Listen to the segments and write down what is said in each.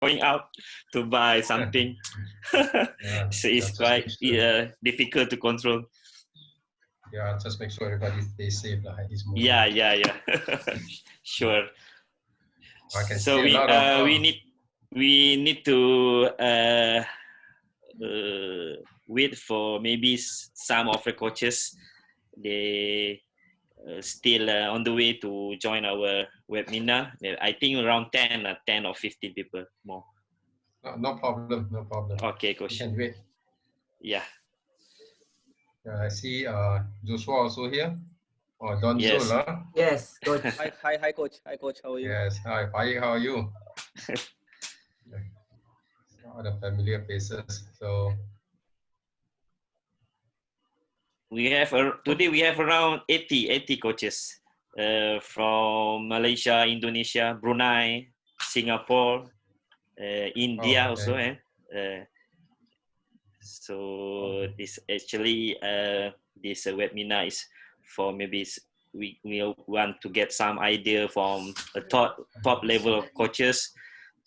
going out to buy something. So it's quite difficult to control. Yeah, just make sure everybody stays safe at this moment. Yeah. Sure. I can So see we need to wait for maybe some of the coaches. They still on the way to join our webinar. I think around 10 or 15 people more. No problem. Okay, coach. You can wait. Yeah. I see Joshua also here. Don Yes. Zola. Yes, coach. Hi, coach. Hi, coach. How are you? Yes. Hi, Faik. How are you? All the familiar faces. So we have today we have around 80 coaches from Malaysia, Indonesia, Brunei, Singapore, India also. So this actually this webinar is for maybe we want to get some idea from a top level of coaches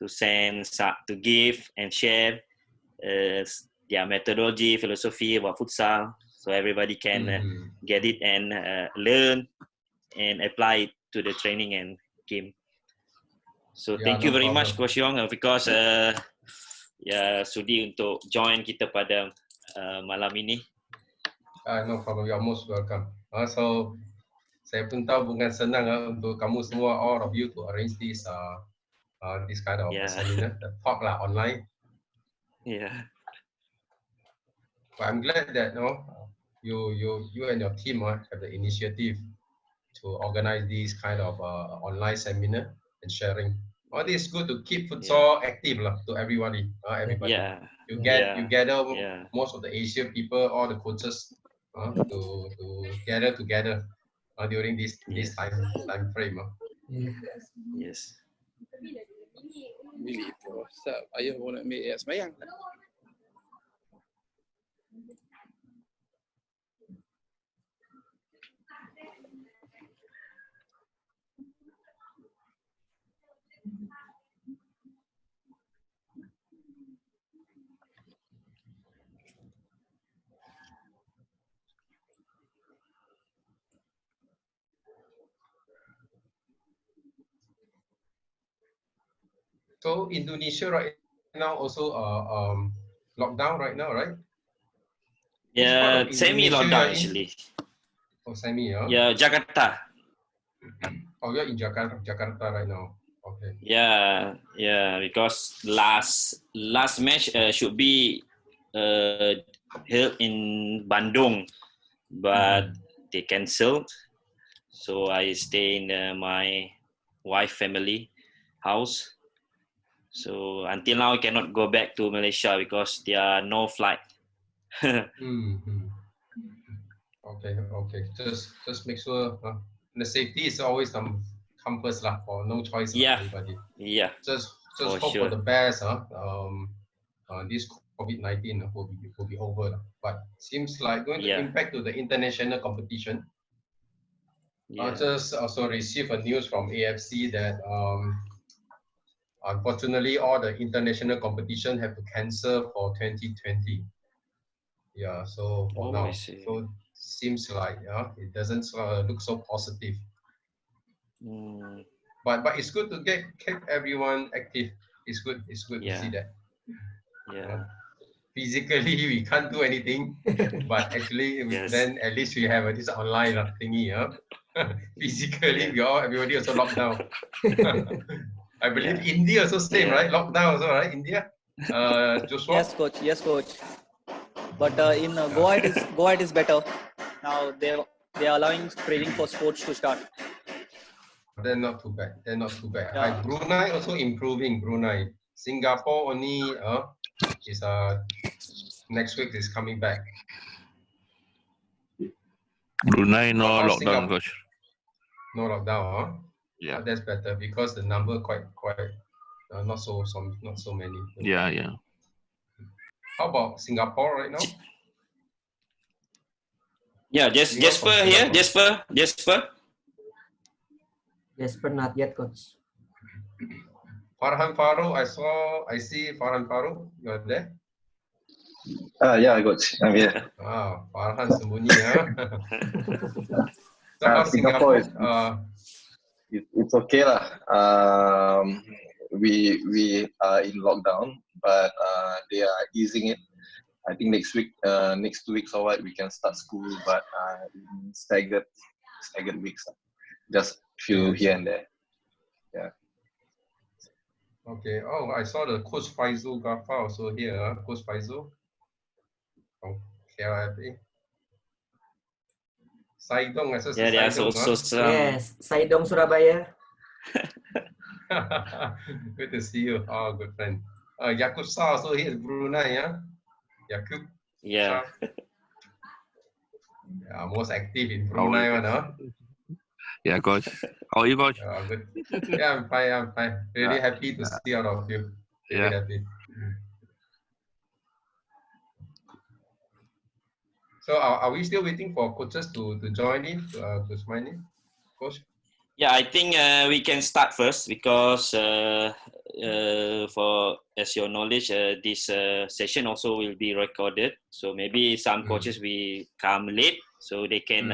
to to give and share their methodology, philosophy about futsal, so everybody can get it and learn and apply it to the training and game. So thank you very much, Coach Yong, because sudi untuk join kita pada malam ini. No problem, you are most welcome. So saya pun tahu bukan senang untuk kamu semua, all of you, to arrange this kind of seminar, the talk lah online. Yeah. But I'm glad that you and your team have the initiative to organize this kind of online seminar and sharing. This is good to keep futsal active to everybody. You gather most of the Asian people, all the coaches to gather together during this time frame. Yes. Bilik tu, ayah pun nak ambil semayang. So Indonesia right now also lockdown right now, right? Yeah, semi-lockdown actually. Oh, semi, Yeah, Jakarta. Oh, you're in Jakarta right now. Okay. Yeah, because last match should be held in Bandung, but they cancelled. So I stay in my wife family house. So until now I cannot go back to Malaysia because there are no flight. Okay. Just make sure the safety is always come first for no choice. Everybody. Yeah. Just hope for the best. This COVID-19 will be over. But seems like going to impact to the international competition. I just also received a news from AFC that unfortunately all the international competition have to cancel for 2020. Yeah, so for now, so seems like it doesn't look so positive. But it's good to keep everyone active. It's good to see that. Yeah. Physically we can't do anything, but actually then at least we have this online thingy. Physically everybody also locked down. I believe India also same, right? Lockdown also, right? India. Joshua? Yes, coach. But in Goa it is better. Now they are allowing training for sports to start. They're not too bad. Yeah. Brunei also improving. Brunei. Singapore only is next week is coming back. Brunei no lockdown, coach. No lockdown, huh? Yeah. That's better because the number quite not so many. Yeah. How about Singapore right now? Yeah, Jasper here. Jasper. Jasper not yet, coach. Farhan Farouk, I see Farhan Farouk, you're there? Yeah, coach. I'm here. Farhan sembunyi, huh? So how's Singapore Singapore? it's okay lah. We are in lockdown, but they are easing it. I think next week, next 2 weeks or what, we can start school, but in staggered weeks, just few here and there. Yeah. Okay. Oh, I saw the Coach Faizul Ghaffar also here. Coach Faizul from KLFA. Saidong, I saw Yeah, there's Saidong. also some. Yes, Saidong Surabaya. Good to see you. Oh, good friend. Yakub Shah also here in Brunei, yeah? Yakub Yeah. Shah. Yeah, most active in Brunei, one, huh? Yeah, coach. How are you, coach? Good. Yeah, I'm fine. Really happy to see all of you. Really happy. So are we still waiting for coaches to join in, to join in, coach? Yeah, I think we can start first because for as your knowledge, this session also will be recorded. So maybe some coaches will come late, so they can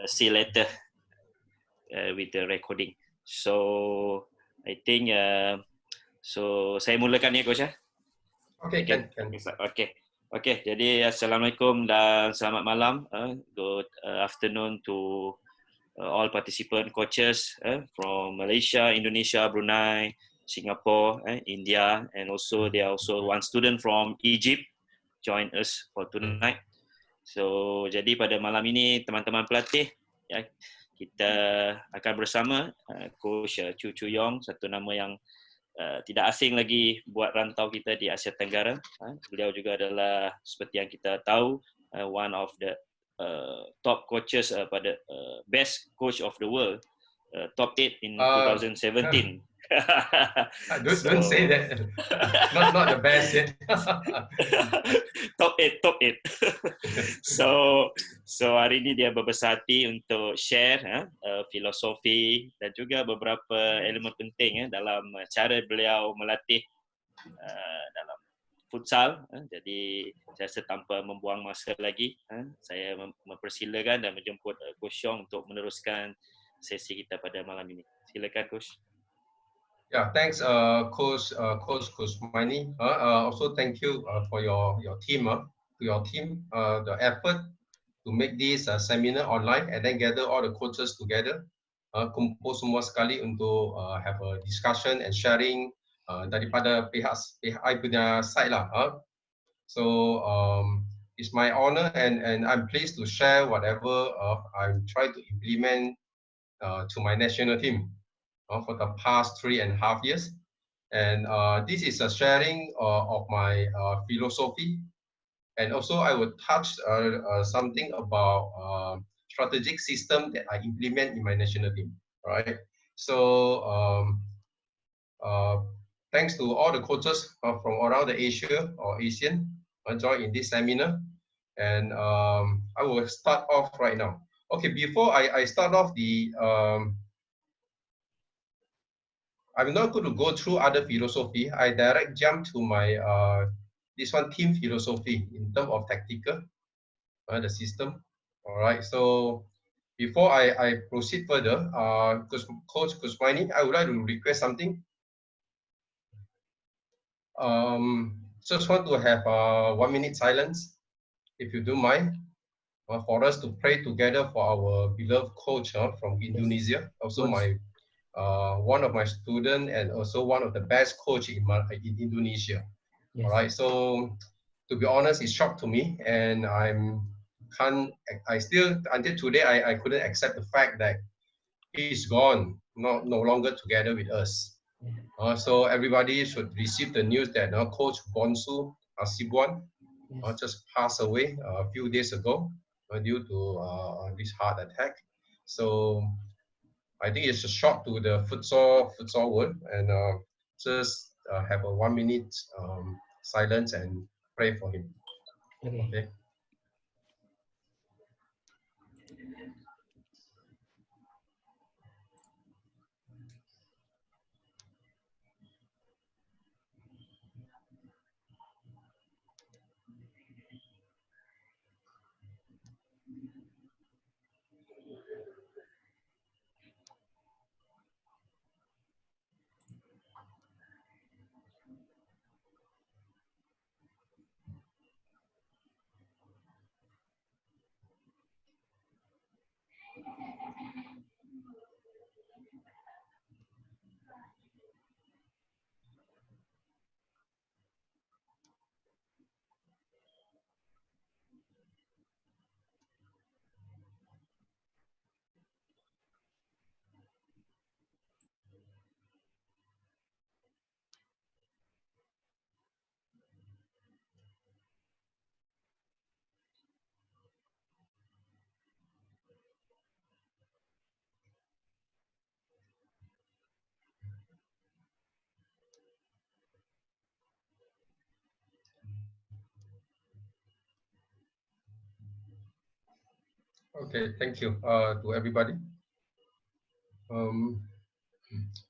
see later with the recording. So I think so saya mulakan ya coach ya. Okay, can. Okay. Jadi assalamualaikum dan selamat malam. Good afternoon to all participant coaches from Malaysia, Indonesia, Brunei, Singapore, India, and also there are also one student from Egypt join us for tonight. So jadi pada malam ini teman-teman pelatih, ya, kita akan bersama Coach Chu Yong, satu nama yang tidak asing lagi buat rantau kita di Asia Tenggara. Beliau juga adalah seperti yang kita tahu one of the top coaches pada best coach of the world, top 8 in 2017. Don't say that. Not the best yet. Top 8. So hari ini dia berbesar hati untuk share filosofi dan juga beberapa elemen penting dalam cara beliau melatih dalam futsal. Jadi saya rasa tanpa membuang masa lagi, saya mempersilakan dan menjemput Coach Yong untuk meneruskan sesi kita pada malam ini. Silakan Coach. Yeah, thanks, Coach Maini. Also, thank you for your team, the effort to make this seminar online and then gather all the coaches together, kumpul semua sekali untuk have a discussion and sharing daripada pihak I punya side lah. So it's my honor and I'm pleased to share whatever I'm trying to implement to my national team for the past 3.5 years. And this is a sharing of my philosophy. And also I will touch something about strategic system that I implement in my national team, right? So thanks to all the coaches from around the Asia or ASEAN join in this seminar. And I will start off right now. Okay, before I start off I'm not going to go through other philosophy. I direct jump to my this one team philosophy in terms of tactical, the system. All right. So before I proceed further, Coach Kusmaini, I would like to request something. Just want to have 1 minute silence, if you don't mind, for us to pray together for our beloved coach from Indonesia, also my one of my students and also one of the best coach in Indonesia. Yes. All right. So to be honest, it shocked to me, and I still until today I couldn't accept the fact that he's gone, no longer together with us. So everybody should receive the news that Coach Bonsu Asibuan just passed away a few days ago due to this heart attack. So I think it's a shock to the futsal world, and just have a 1 minute silence and pray for him. Okay. Okay, thank you to everybody.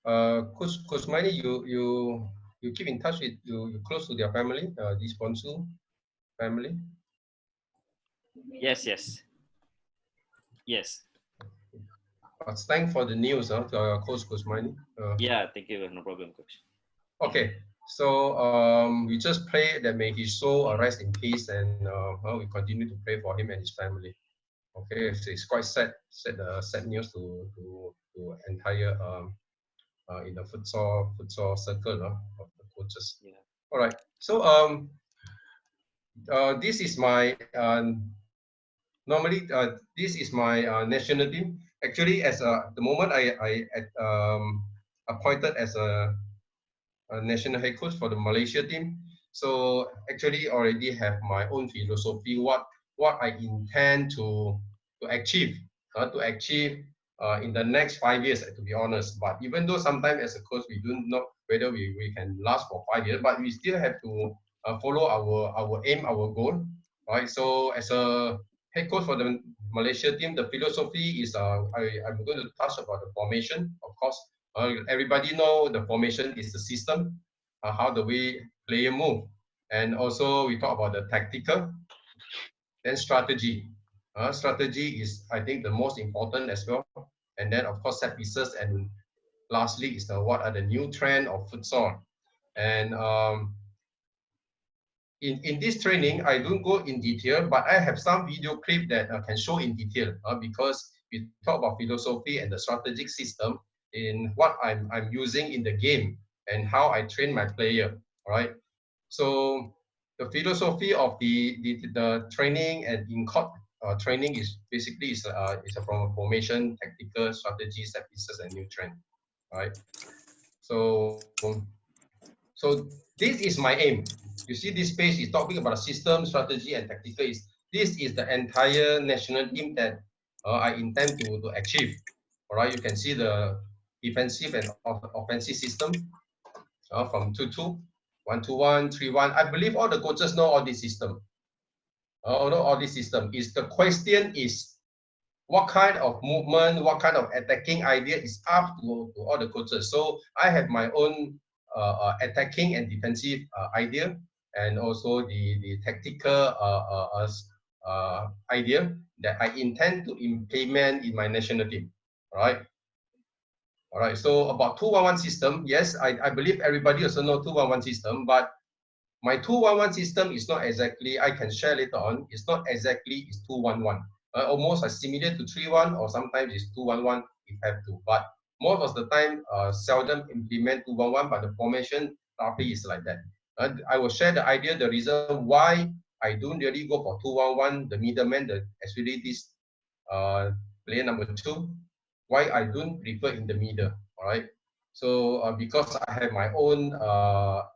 Coach Maini, you keep in touch with you close to their family, this Bonsu family. Yes, yes, yes. Thanks for the news, to our Coach Maini. Yeah, thank you. No problem, coach. Okay, so we just pray that may his soul rest in peace, and we continue to pray for him and his family. Okay, it's quite sad news to entire in the futsal circle of the coaches. Yeah. All right, so this is my normally this is my national team. Actually, as the moment I appointed as a national head coach for the Malaysia team. So actually already have my own philosophy, what I intend to achieve, in the next 5 years, to be honest. But even though sometimes as a coach, we don't know whether we can last for 5 years, but we still have to follow our aim, our goal, right? So as a head coach for the Malaysia team, the philosophy is I'm going to touch about the formation, of course. Everybody know the formation is the system, how the way player move, and also we talk about the tactical, then strategy. Strategy is, I think, the most important as well, and then of course set pieces, and lastly is the what are the new trend of futsal. And in this training, I don't go in detail, but I have some video clip that can show in detail because we talk about philosophy and the strategic system in what I'm using in the game and how I train my player, right? So the philosophy of the training and in court training is basically is from formation, tactical, strategy, set pieces, and new trend, right? So so this is my aim. You see this page is talking about system, strategy, and tactical. This is the entire national team that I intend to achieve. All right, you can see the defensive and offensive system from 2-2, 1-1, 3-1. I believe all the coaches know all this system. Although all this system is the question is what kind of movement, what kind of attacking idea is up to all the coaches. So I have my own attacking and defensive idea, and also the tactical idea that I intend to implement in my national team. All right. All right. So about 2-1-1 system, yes, I believe everybody also know 2-1-1 system, but my 2-1-1 system is not exactly, I can share later on, it's not exactly it's 2-1-1. Almost similar to 3-1 or sometimes it's 2-1-1 if have to. But most of the time, seldom implement 2-1-1, but the formation roughly is like that. I will share the idea, the reason why I don't really go for 2-1-1, the middleman, especially this player number 2, why I don't prefer in the middle, all right? So because I have my own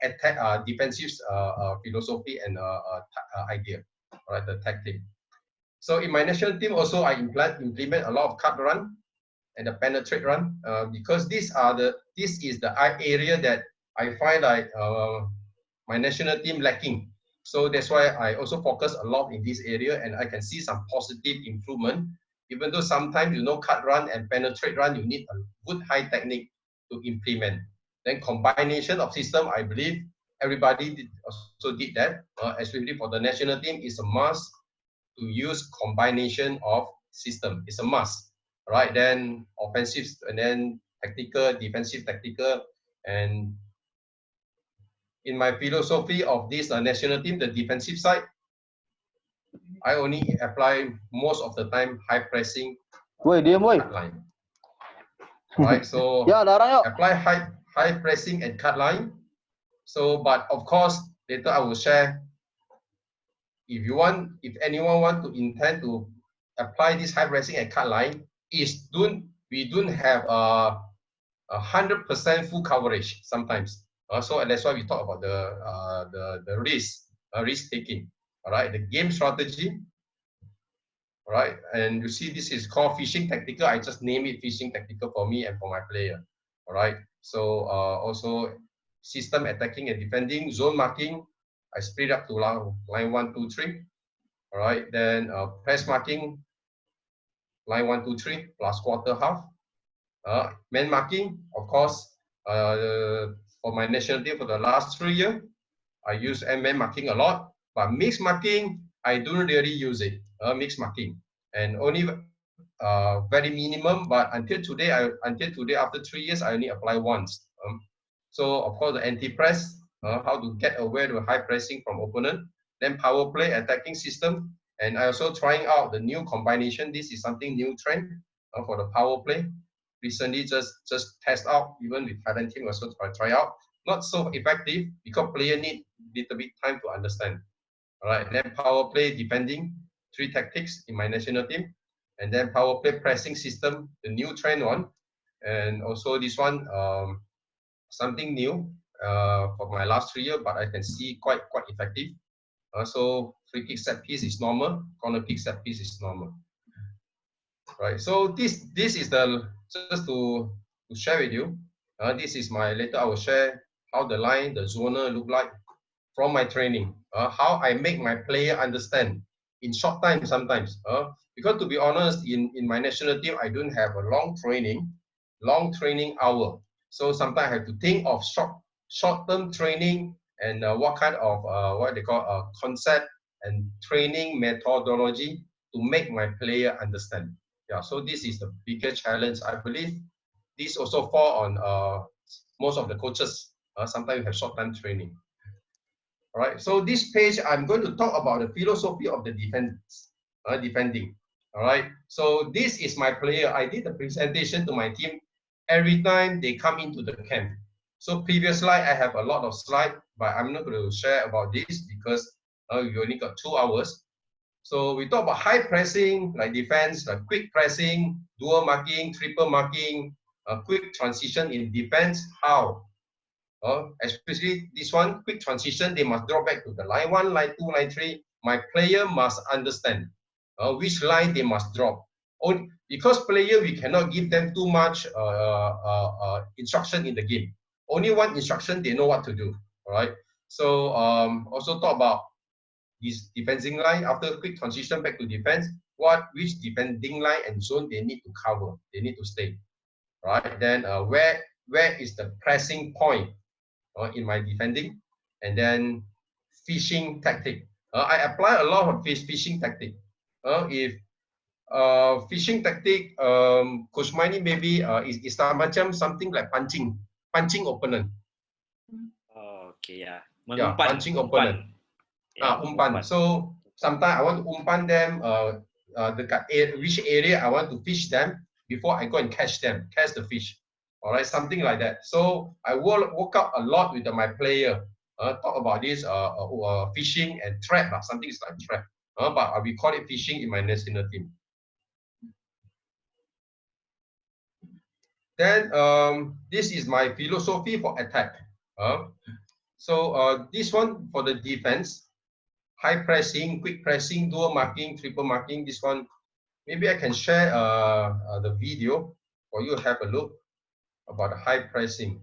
attack, defensive philosophy and idea, right? The tactic. So in my national team also I implement a lot of cut run and the penetrate run because this is the area that I find like my national team lacking. So that's why I also focus a lot in this area, and I can see some positive improvement. Even though sometimes cut run and penetrate run, you need a good high technique to implement. Then combination of system, I believe everybody also did that. Especially for the national team, it's a must to use combination of system. It's a must, right? Then offensive and then tactical, defensive, tactical, and in my philosophy of this national team, the defensive side, I only apply most of the time high pressing cut line. Right, so apply high pressing and cut line. So, but of course, later I will share. If anyone want to intend to apply this high pressing and cut line, we don't have a 100% full coverage sometimes. So that's why we talk about the risk taking. All right, the game strategy. All right, and you see this is called fishing tactical. I just name it fishing tactical for me and for my player. All right, so also system attacking and defending, zone marking. I split up to line 1, 2, 3. All right, then press marking. line 1, 2, 3 plus quarter half. Man marking, of course, for my national team for the last 3 years, I use man marking a lot, but mixed marking, I don't really use it, mixed marking. And only very minimum, but until today, after 3 years, I only apply once. So of course, the anti-press, how to get away with high pressing from opponent, then power play attacking system, and I also trying out the new combination. This is something new trend for the power play. Recently, just test out, even with Thailand team also try out. Not so effective because player need little bit time to understand. All right, then power play defending, 3 tactics in my national team, and then power play pressing system, the new trend one, and also this one, something new for my last 3 years, but I can see quite effective. So free kick set piece is normal, corner kick set piece is normal. Right. So this is the just to share with you. This is my later I will share how the line, the zonal look like from my training. How I make my player understand in short time sometimes. Because to be honest, in my national team, I don't have a long training hour. So sometimes I have to think of short-term training and what kind of what they call concept and training methodology to make my player understand. Yeah, so this is the biggest challenge. I believe this also fall on most of the coaches. Sometimes you have short-term training. All right, so this page, I'm going to talk about the philosophy of the defending. All right, so this is my player. I did the presentation to my team every time they come into the camp. So previous slide, I have a lot of slides, but I'm not going to share about this because we only got 2 hours. So we talk about high pressing, like defense, like quick pressing, dual marking, triple marking, quick transition in defense. How? Especially this one, quick transition, they must drop back to the line 1, line 2, line 3. My player must understand which line they must drop. Because player, we cannot give them too much instruction in the game. Only one instruction, they know what to do. All right. So also talk about this defending line after quick transition back to defense. Which defending line and zone they need to cover, they need to stay. Right. Then where is the pressing point in my defending, and then fishing tactic. I apply a lot of fishing tactic. If fishing tactic, Coach Maini maybe is macam something like punching opponent. Okay, yeah. Yeah, punching opponent. Umpan. So sometimes I want to umpan them. Which area I want to fish them before I go and catch the fish. All right, something like that. So I work out a lot with my player. Talk about this fishing and trap. Something is like trap. But we call it fishing in my national team. Then this is my philosophy for attack. So this one for the defense. High pressing, quick pressing, dual marking, triple marking. This one, maybe I can share the video for you to have a look about the high pressing.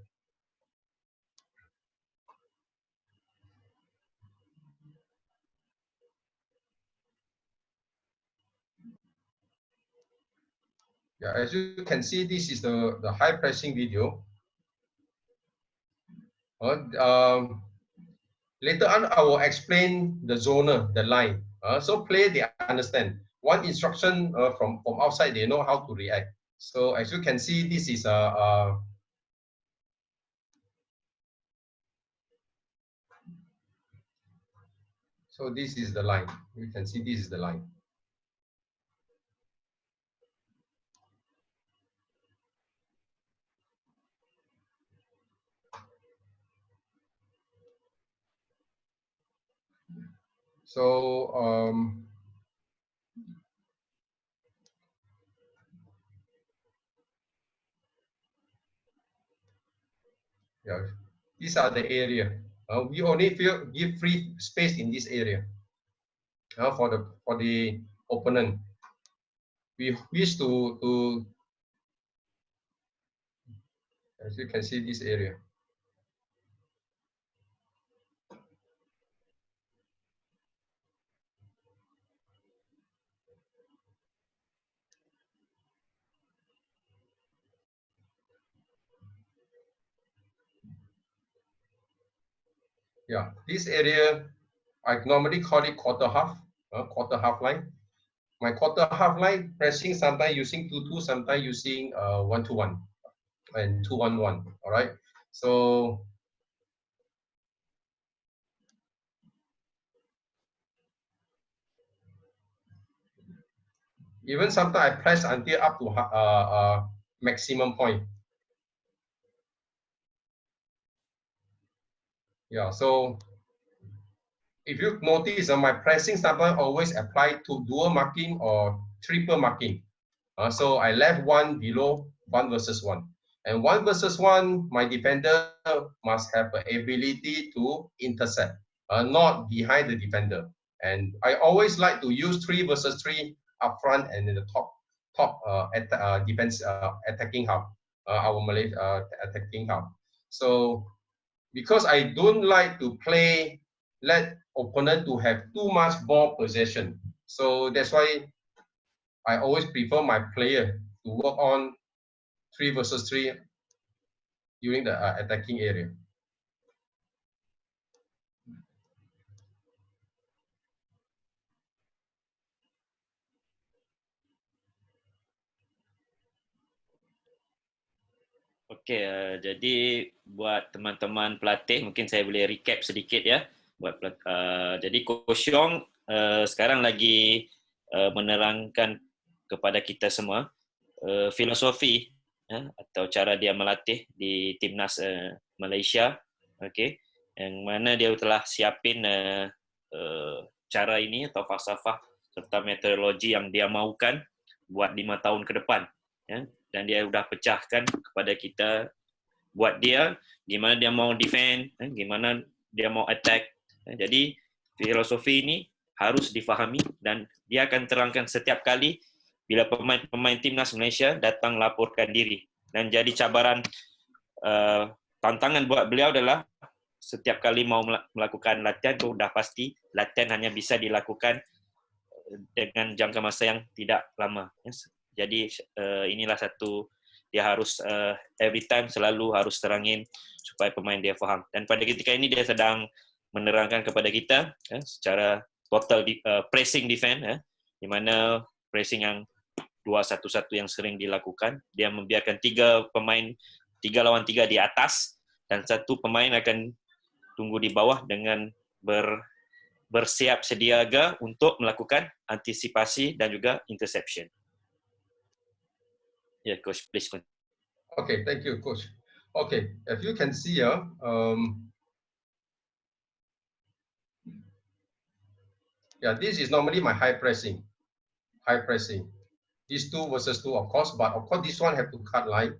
Yeah, as you can see, this is the high pressing video. Later on, I will explain the zone, the line. So play, they understand. One instruction from outside, they know how to react. So as you can see, this is so this is the line. You can see this is the line. So yeah, these are the area. We only give free space in this area for the opponent. We wish to as you can see this area. Yeah, this area, I normally call it quarter half line. My quarter half line pressing sometimes using 2-2, sometimes using 1-1 and 2-1-1. All right. So even sometimes I press until up to maximum point. Yeah. So if you notice, my pressing sometimes always apply to dual marking or triple marking. So I left one below 1 versus 1. And 1 versus 1, my defender must have the ability to intercept, not behind the defender. And I always like to use 3 versus 3 up front and in the top defense attacking half, our Malay attacking half. So because I don't like to let opponent to have too much ball possession. So that's why I always prefer my player to work on 3 versus 3 during the attacking area. Okey, jadi buat teman-teman pelatih, mungkin saya boleh recap sedikit ya. Jadi Coach Yong sekarang lagi menerangkan kepada kita semua filosofi atau cara dia melatih di timnas Malaysia, okey, yang mana dia telah siapin cara ini atau falsafah serta metodologi yang dia mahukan buat 5 tahun ke depan, ya. Dan dia sudah pecahkan kepada kita buat dia gimana dia mau defend, gimana dia mau attack. Jadi filosofi ini harus difahami dan dia akan terangkan setiap kali bila pemain-pemain timnas Malaysia datang laporkan diri. Dan jadi cabaran tantangan buat beliau adalah setiap kali mau melakukan latihan, itu sudah pasti latihan hanya bisa dilakukan dengan jangka masa yang tidak lama. Jadi inilah satu, dia harus every time selalu harus terangin supaya pemain dia faham. Dan pada ketika ini dia sedang menerangkan kepada kita secara total pressing defense, di mana pressing yang 2-1-1 yang sering dilakukan, dia membiarkan 3 pemain 3 lawan 3 di atas dan 1 pemain akan tunggu di bawah dengan bersiap sediaga untuk melakukan antisipasi dan juga interception. Yeah, Coach, please continue. Okay, thank you, Coach. Okay, if you can see here, yeah, this is normally my high pressing. These 2 versus 2, of course, but of course this one have to cut line,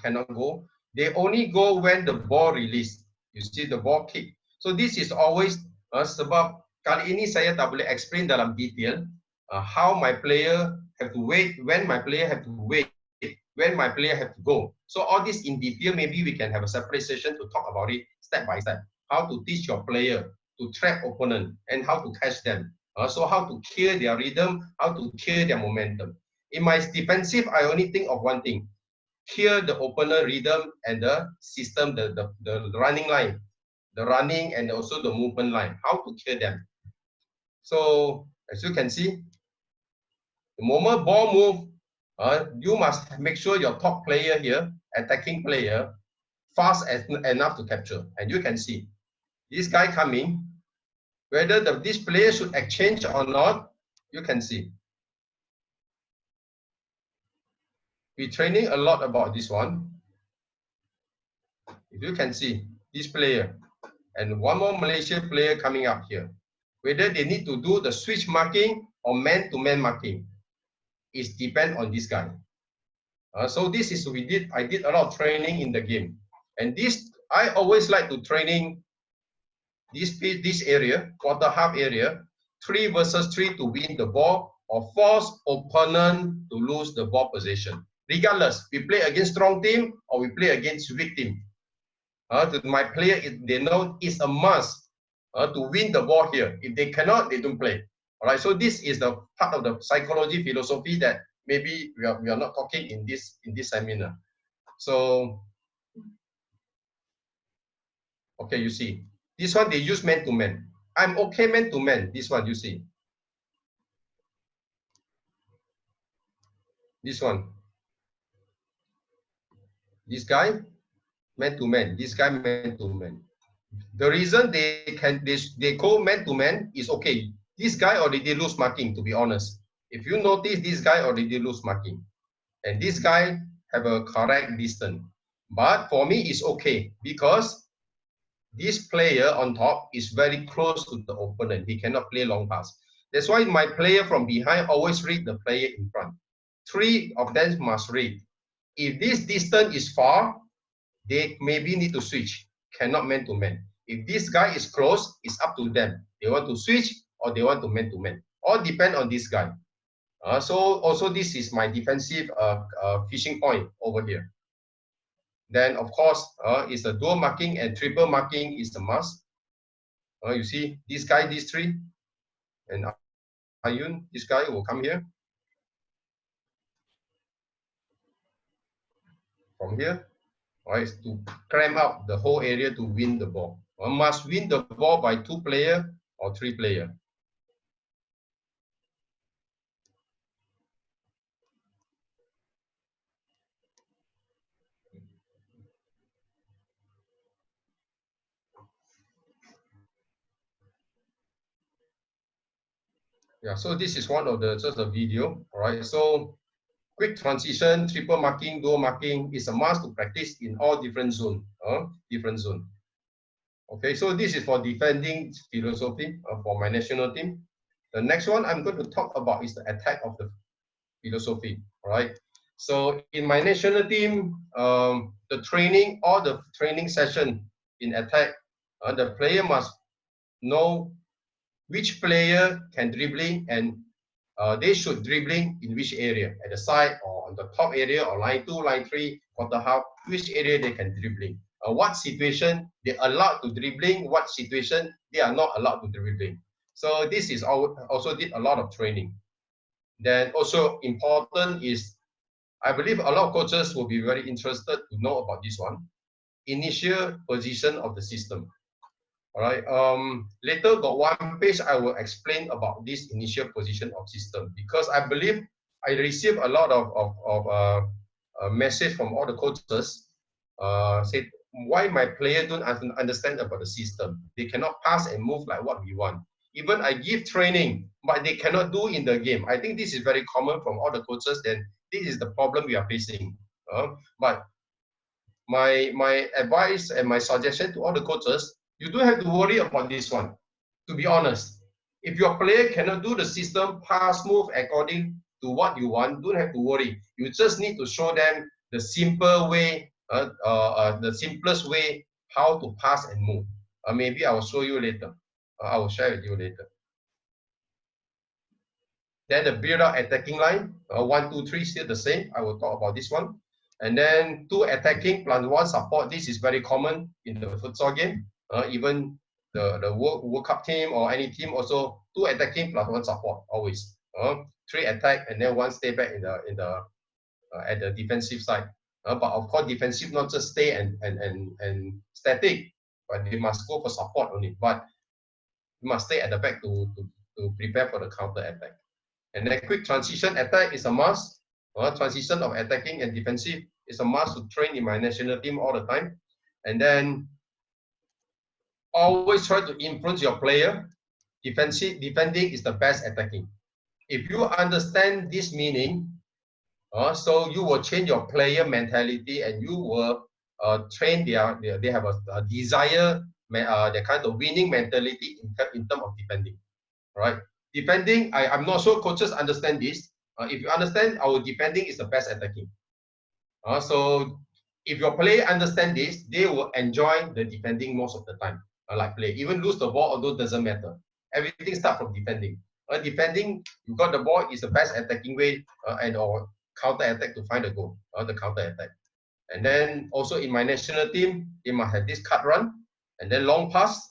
cannot go. They only go when the ball release. You see the ball kick. So this is always sebab kali ini saya tak boleh explain dalam detail how my player have to wait, when my player have to wait, when my player have to go. So all this in detail, maybe we can have a separate session to talk about it step by step. How to teach your player to trap opponent and how to catch them. So how to clear their rhythm, how to clear their momentum. In my defensive, I only think of one thing: clear the opponent rhythm and the system, the running line, the running and also the movement line. How to clear them. So as you can see, the moment ball move, you must make sure your top player here, attacking player, fast enough to capture. And you can see this guy coming, whether this player should exchange or not, you can see. We're training a lot about this one. If you can see this player and one more Malaysian player coming up here, whether they need to do the switch marking or man-to-man marking, it depends on this guy. So this is I did a lot of training in the game, and this I always like to training this area, quarter half area, 3 versus 3 to win the ball or force opponent to lose the ball possession. Regardless, we play against strong team or we play against weak team. My player, they know it's a must to win the ball here. If they cannot, they don't play. All right. So this is the part of the psychology philosophy that maybe we are not talking in this seminar. So, okay, you see This one they use man to man. I'm okay man to man. This one you see. This one. This guy man to man. This guy man to man. The reason they call man to man is okay. This guy already lose marking, to be honest. If you notice, this guy already lose marking, and this guy have a correct distance. But for me, it's okay because this player on top is very close to the opponent. He cannot play long pass. That's why my player from behind always read the player in front. 3 of them must read. If this distance is far, they maybe need to switch. Cannot man to man. If this guy is close, it's up to them. They want to switch or they want to man to man. All depend on this guy. So also this is my defensive fishing point over here. Then of course, is a dual marking and triple marking is a must. You see this guy, these 3, and Ayun, this guy will come here. From here, right, to cram out the whole area to win the ball. One must win the ball by 2 player or 3 player. Yeah, so this is one of the just a video. All right, so quick transition, triple marking, dual marking is a must to practice in all different zone. Okay, so this is for defending philosophy for my national team. The next one I'm going to talk about is the attack of the philosophy. All right. So in my national team, the training or the training session in attack, the player must know which player can dribbling and they should dribbling in which area, at the side or on the top area or line 2, line 3, quarter half, which area they can dribbling. What situation they allowed to dribbling, what situation they are not allowed to dribbling. So this is also did a lot of training. Then also important is, I believe a lot of coaches will be very interested to know about this one, initial position of the system. All right. Later got one page I will explain about this initial position of system, because I believe I received a lot of message from all the coaches said why my player don't understand about the system. They cannot pass and move like what we want. Even I give training, but they cannot do in the game. I think this is very common from all the coaches. Then this is the problem we are facing. But my advice and my suggestion to all the coaches, you don't have to worry about this one. To be honest, if your player cannot do the system pass move according to what you want, don't have to worry. You just need to show them the simple way, the simplest way how to pass and move. Maybe I will show you later. I will share with you later. Then the build up attacking line, 1, 2, 3, still the same. I will talk about this one. And then 2 attacking plus 1 support. This is very common in the futsal game. Even the World Cup team or any team also 2 attacking plus 1 support always. 3 attack and then 1 stay back in the at the defensive side. But of course, defensive not just stay and static, but they must go for support only. But you must stay at the back to prepare for the counter attack. And then quick transition attack is a must. Transition of attacking and defensive is a must to train in my national team all the time. And then always try to influence your player. Defending is the best attacking. If you understand this meaning, so you will change your player mentality and you will train they have a desire, the kind of winning mentality in terms of defending, right? Defending, I'm not sure coaches understand this. If you understand, our defending is the best attacking. So if your player understand this, they will enjoy the defending most of the time. Like play, even lose the ball, although it doesn't matter. Everything starts from defending. Defending, you got the ball is the best attacking way and or counter attack to find the goal, the counter attack. And then also in my national team, they must have this cut run and then long pass.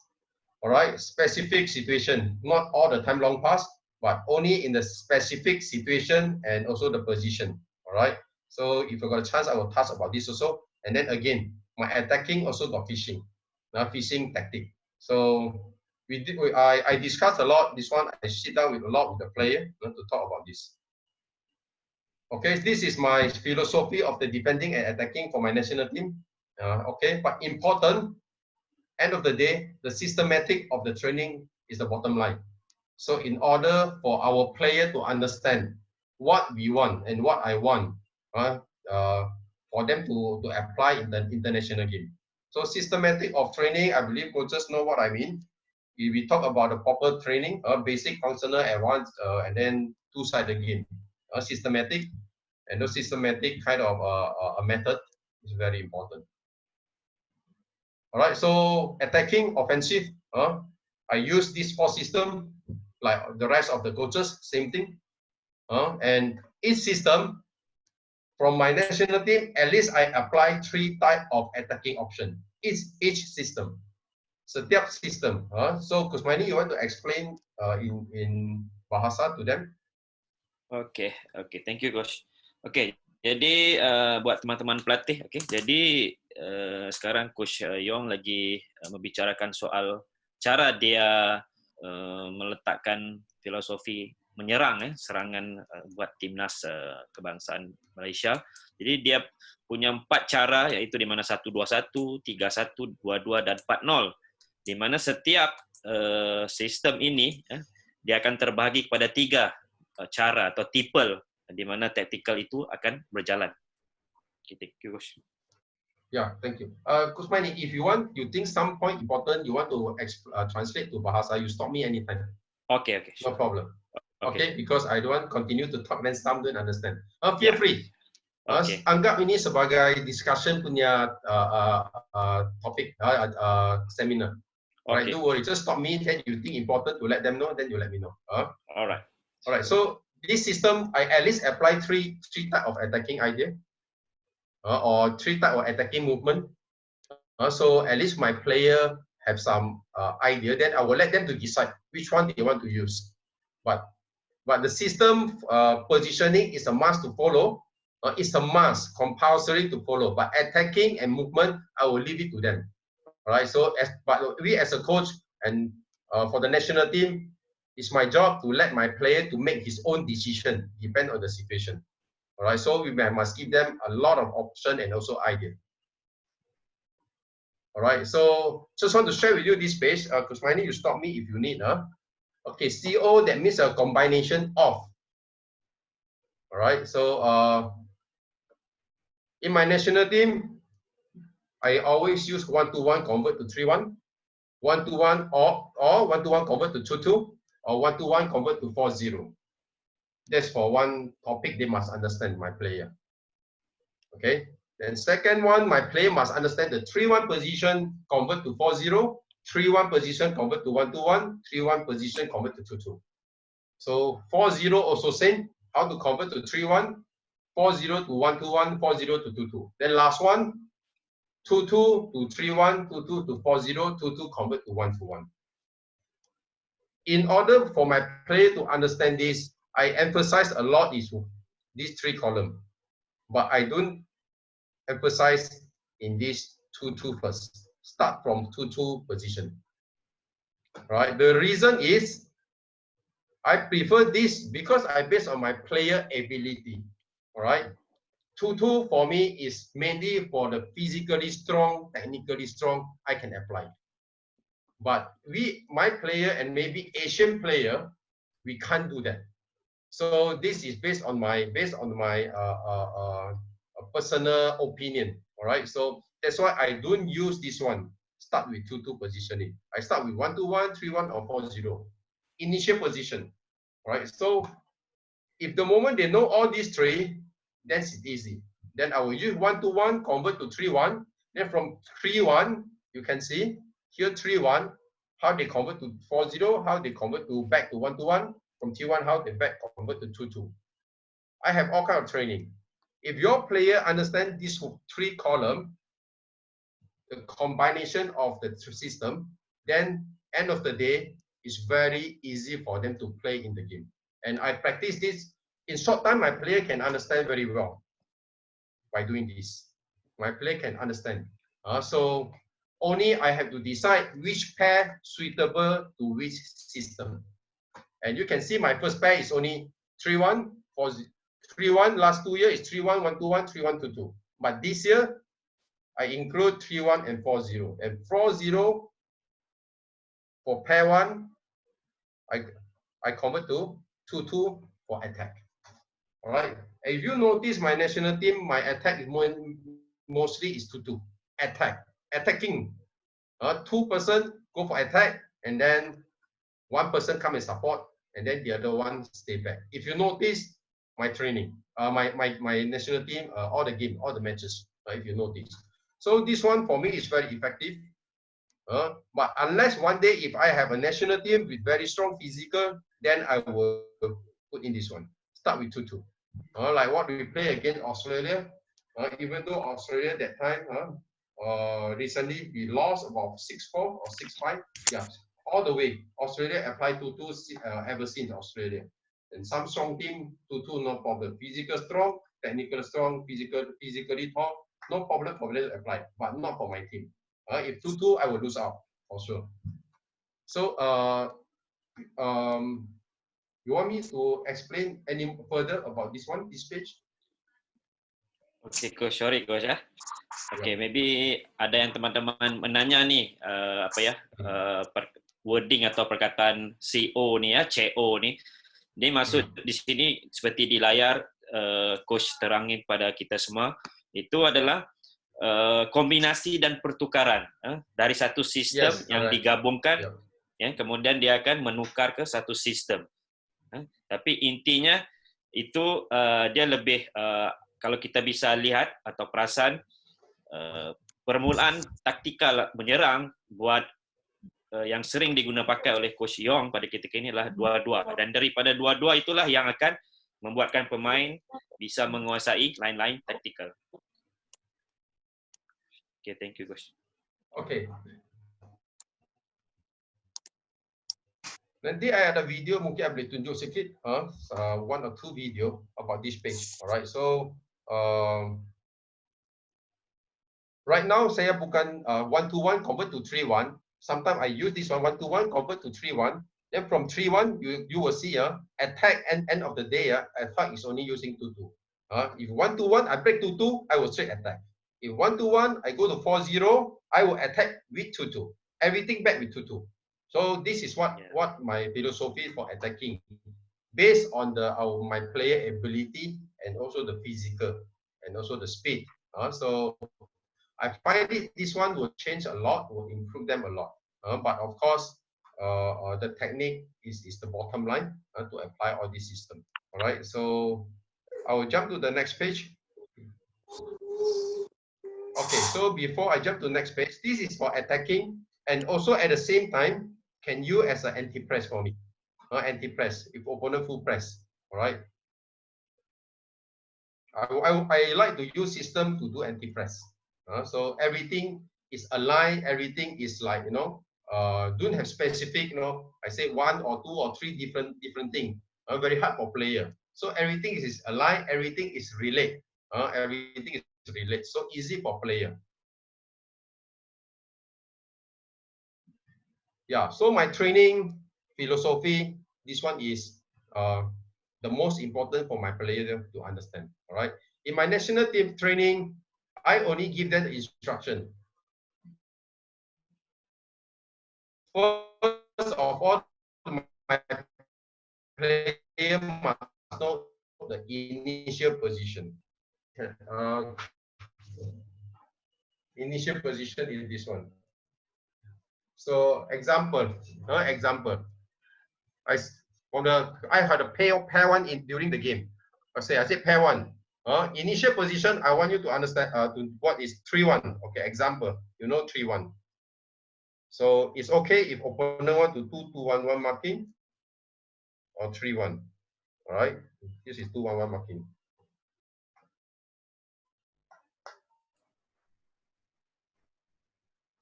All right, specific situation, not all the time long pass, but only in the specific situation and also the position. All right. So if you got a chance, I will touch about this also. And then again, my attacking also got fishing. Now fishing tactic. So I discussed a lot. This one, I sit down with a lot with the player to talk about this. Okay, this is my philosophy of the defending and attacking for my national team. Okay, but important, end of the day, the systematic of the training is the bottom line. So in order for our player to understand what we want and what I want, for them to apply in the international game. So systematic of training, I believe coaches know what I mean. We talk about the proper training, basic, functional, advanced, and then two-sided game. Systematic, and the systematic kind of a method is very important. All right, so attacking, offensive, I use this four system like the rest of the coaches, same thing. And each system from my national team, at least I apply 3 type of attacking option. Each system. Setiap system. So Kusmaini, you want to explain in bahasa to them? Okay, thank you coach. Okay, jadi buat teman-teman pelatih, jadi sekarang coach Yong lagi membicarakan soal cara dia meletakkan filosofi menyerang serangan buat timnas kebangsaan Malaysia. Jadi dia punya 4 cara, yaitu di mana 1-2-1, 3-1, 2-2 dan 4-0. Di mana setiap sistem ini dia akan terbahagi kepada 3 cara atau tipe di mana tactical itu akan berjalan. Thank you, Coach. Yeah, thank you. Kusmaini, if you want, you think some point important, you want to translate to bahasa, you stop me anytime. Okay. No problem. Okay, because I don't want continue to talk, then some don't understand. Feel free. Okay. Anggap ini sebagai discussion punya topik, seminar. Alright, don't worry, just stop me, then you think important to let them know, then you let me know. Alright. So this system, I at least apply three type of attacking idea, or 3 type of attacking movement. So at least my player have some idea, then I will let them to decide which one they want to use. But the system positioning is a must to follow. It's a must, compulsory to follow. But attacking and movement, I will leave it to them. All right. So, but we as a coach and for the national team, it's my job to let my player to make his own decision, depend on the situation. All right. So we must give them a lot of option and also idea. All right. So just want to share with you this page. Kusmaini, you stop me if you need. Okay, CO, that means a combination of. All right, so in my national team, I always use 1-1 convert to 3-1, 1-1 or 1-1 convert to 2-2, or 1-1 convert to 4-0. That's for one topic they must understand, my player. Okay, then second one, my player must understand the 3-1 position convert to 4-0, 3-1 position convert to 1-1, 3-1 position convert to 2-2. So 4-0 also same, how to convert to 3-1, 4-0 to 1-1, 4-0 to 2-2. Then last one, 2-2 to 3-1, 2-2 to 4-0, 2-2 convert to 1-1. In order for my player to understand this, I emphasize a lot is these 3 columns, but I don't emphasize in this 2-2 first. Start from 2-2 position. Right? The reason is I prefer this because I based on my player ability. All right. 2-2 for me is mainly for the physically strong, technically strong, I can apply. But my player and maybe Asian player, we can't do that. So this is based on my personal opinion. All right. So that's why I don't use this one. Start with 2-2 positioning. I start with 1-1, 3-1, or 4-0. Initial position. All right. So if the moment they know all these 3, then it's easy. Then I will use 1-1, convert to 3-1. Then from 3-1, you can see here 3-1, how they convert to 4-0, how they convert to back to 1-1, from 3-1, how they back convert to 2-2. I have all kind of training. If your player understand these 3 columns, the combination of the system, then end of the day, it's very easy for them to play in the game. And I practice this. In short time, my player can understand very well by doing this. My player can understand. So only I have to decide which pair suitable to which system. And you can see my first pair is only 3-1, 3-1. Last 2 years is 3-1, 1-2-1, 3-1, 2-2. But this year, I include 3-1 and 4-0. And 4-0 for pair 1, I convert to 2-2 for attack. All right. If you notice my national team, my attack is mostly is 2-2. Attack, attacking. 2 person go for attack, and then 1 person come and support, and then the other one stay back. If you notice my training, my national team, all the game, all the matches, if you notice. So this one for me is very effective. But unless one day if I have a national team with very strong physical, then I will put in this one. Start with 2-2. Like what we play against Australia. Even though Australia that time, recently we lost about 6-4 or 6-5. Yeah, all the way. Australia applied 2-2 ever since Australia. And some strong team 2-2 no problem. Physical strong, technical strong, physically tall, no problem for them to apply, but not for my team. If 2-2, I will lose out for sure. So you want me to explain any further about this one, this page? Okay, coach. Sorry, coach ya. Okay, maybe ada yang teman-teman menanya nih apa ya wording atau perkataan CO nih ya, CO nih. Ini maksud di sini seperti di layar coach terangin pada kita semua, itu adalah kombinasi dan pertukaran dari satu sistem yang digabungkan, ya, kemudian dia akan menukar ke satu sistem. Tapi intinya itu dia lebih kalau kita bisa lihat atau perasan permulaan taktikal menyerang buat yang sering digunakan pakai oleh Coach Yong pada ketika ini adalah 2-2, dan daripada 2-2 itulah yang akan membuatkan pemain bisa menguasai line-line taktikal. Okay, thank you, Coach. Okay. Nanti I ada video mungkin I boleh tunjuk sikit, 1 or 2 video about this page. Alright, so right now saya bukan 1-1 convert to 3-1. Sometimes I use this one 1-1 convert to 3-1. Then from 3-1 you will see attack and end of the day attack is only using 2-2. If 1-1 I break 2-2, I will straight attack. If 1-1 I go to 4-0, I will attack with 2-2. Everything back with 2-2. So this is what my philosophy for attacking, based on my player ability and also the physical and also the speed. So I find this one will change a lot, will improve them a lot. But of course, the technique is the bottom line to apply all this system. All right, so I will jump to the next page. Okay, so before I jump to the next page, this is for attacking, and also at the same time, can you as an anti-press for me? Anti-press, if opponent full press. All right. I like to use system to do anti-press. So everything is aligned, everything is like, don't have specific, I say 1 or 2 or 3 different things. Very hard for player. So everything is aligned, everything is related. Everything is related. So easy for player. Yeah, so my training philosophy, this one is the most important for my player to understand. All right. In my national team training, I only give them the instruction. First of all, my player must know the initial position. Initial position is this one. So example. I had a pair 1 during the game. I say pair 1. Initial position, I want you to understand what is 3-1. Okay, example, 3-1. So it's okay if opponent want to do 2-1-1 marking or 3-1. All right, this is 2-1-1 marking.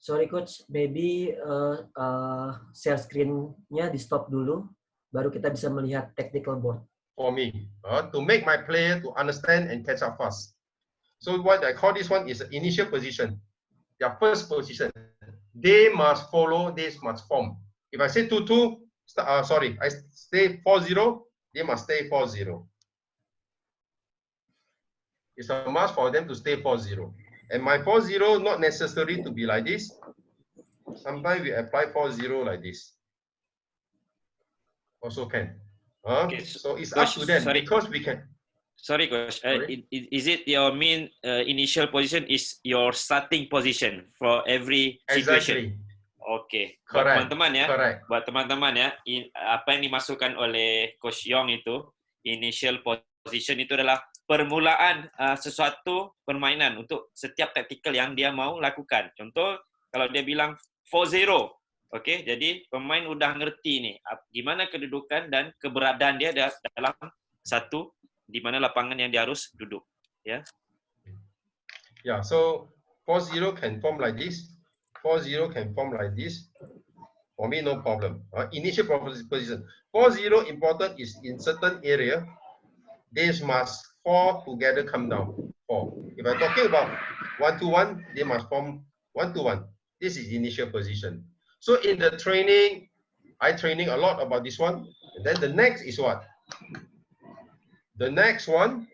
Sorry coach, maybe share screen-nya di stop dulu, baru kita bisa melihat technical board. For me, to make my player to understand and catch up fast. So what I call this one is initial position. Their first position. they must follow, they must form. If I say 2-2, sorry, I stay 4-0, they must stay 4-0. It's a must for them to stay 4-0. And my 4-0 not necessary to be like this. Sometimes we apply 4-0 like this. Also can. Okay, So it's Coach, up to them sorry. because we can. Sorry, Coach. Sorry? Is it your mean initial position is your starting position for every situation? Exactly. Okay. Buat Correct. teman-teman ya, Correct. buat teman-teman ya, apa yang dimasukkan oleh Coach Yong itu initial position itu adalah permulaan sesuatu permainan untuk setiap taktikal yang dia mau lakukan. Contoh kalau dia bilang 4-0, okay, jadi pemain udah ngerti nih gimana kedudukan dan keberadaan dia dalam satu di mana lapangan yang dia harus duduk, ya. Yeah, so 4-0 can form like this. 4-0 can form like this. For me, no problem. Initial position. 4-0 important is in certain area, they must fall together, come down. 4. If I'm talking about 1-1, they must form 1-1. This is initial position. So in the training, I training a lot about this one. And then the next is what? The next one,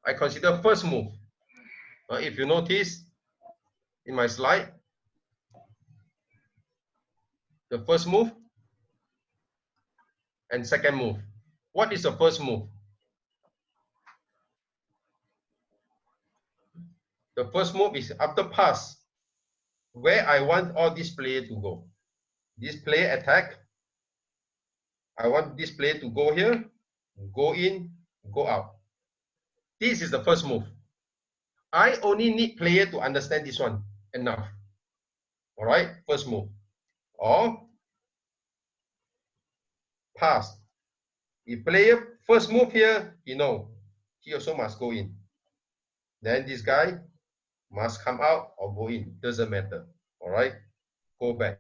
I consider first move. If you notice in my slide, the first move and second move. What is the first move? The first move is after pass, where I want all this player to go. This player attack, I want this player to go here, go in, go out. This is the first move. I only need player to understand this one, enough. All right, first move. Or pass. If player first move here, he also must go in. Then this guy must come out or go in, doesn't matter. All right, go back,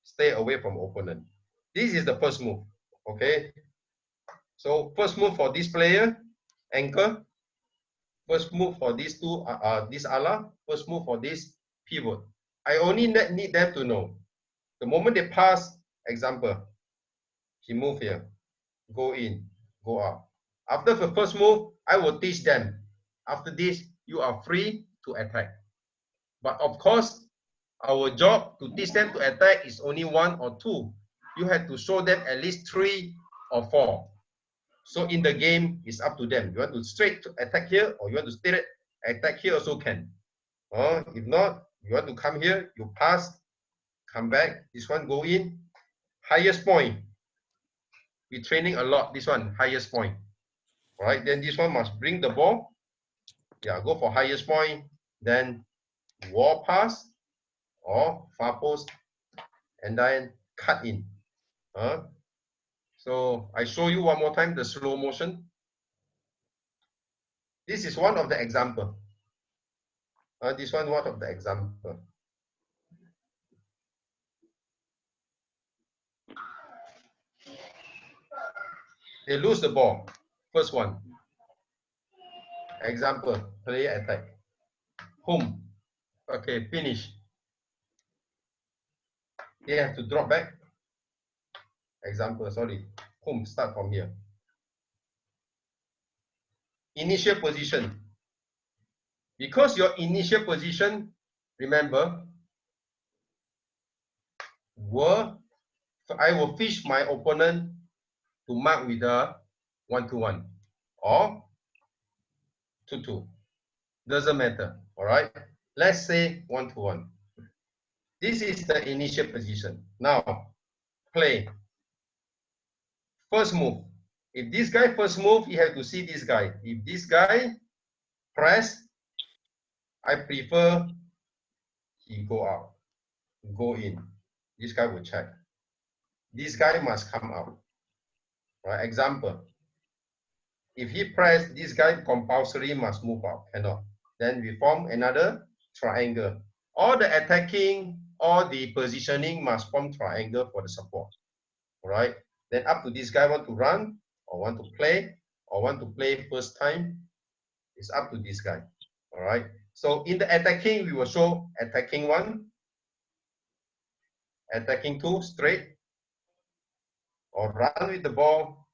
stay away from opponent. This is the first move. Okay, so first move for this player, anchor. First move for these two, this ala. First move for this pivot. I only need them to know. The moment they pass, example, he move here, go in, go out. After the first move, I will teach them. After this, you are free to attack. But of course, our job to teach them to attack is only 1 or 2. You have to show them at least 3 or 4. So in the game, it's up to them. You want to straight attack here, or you want to straight attack here also can. If not, you want to come here, you pass, come back. This one go in, highest point. We training a lot. This one highest point. All right. Then this one must bring the ball. Yeah, go for highest point. Then wall pass or far post, and then cut in. So I show you one more time the slow motion. This is one of the example. This one of the example. They lose the ball. First one. Example, player attack. Home. Okay, finish. They have to drop back. Example, sorry. Home, start from here. Initial position. Because your initial position, remember, I will fish my opponent to mark with a 1-1 or 2-2. Doesn't matter. All right. Let's say 1-1. This is the initial position. Now, play. First move. If this guy first move, you have to see this guy. If this guy press, I prefer he go out, go in. This guy will check. This guy must come out. Right? Example. If he press, this guy compulsory must move out. Cannot. Then we form another triangle. All the attacking, all the positioning must form triangle for the support. All right. Then up to this guy want to run or want to play or want to play first time. It's up to this guy. All right. So in the attacking, we will show attacking one, attacking 2 straight, or run with the ball,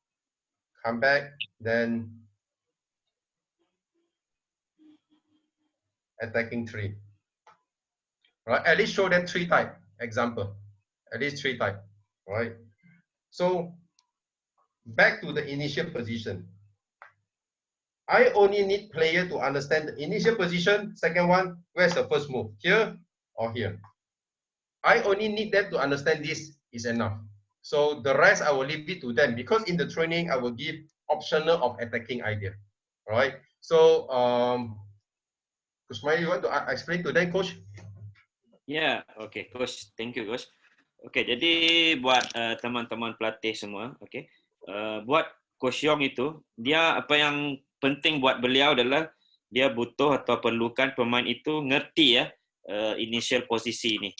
come back, then attacking 3. Right? At least show them 3 type. Example. At least 3 type. Right? So back to the initial position. I only need player to understand the initial position. Second one, where's the first move? Here or here? I only need them to understand this is enough. So the rest I will leave it to them, because in the training I will give optional of attacking idea. All right. So Coach Mai, you want to explain to them, Coach? Ya, okay, Coach. Thank you, Coach. Okay, jadi buat teman-teman pelatih semua, okay, buat Coach Yong itu, dia apa yang penting buat beliau adalah dia butuh atau perlukan pemain itu ngerti ya initial posisi ini,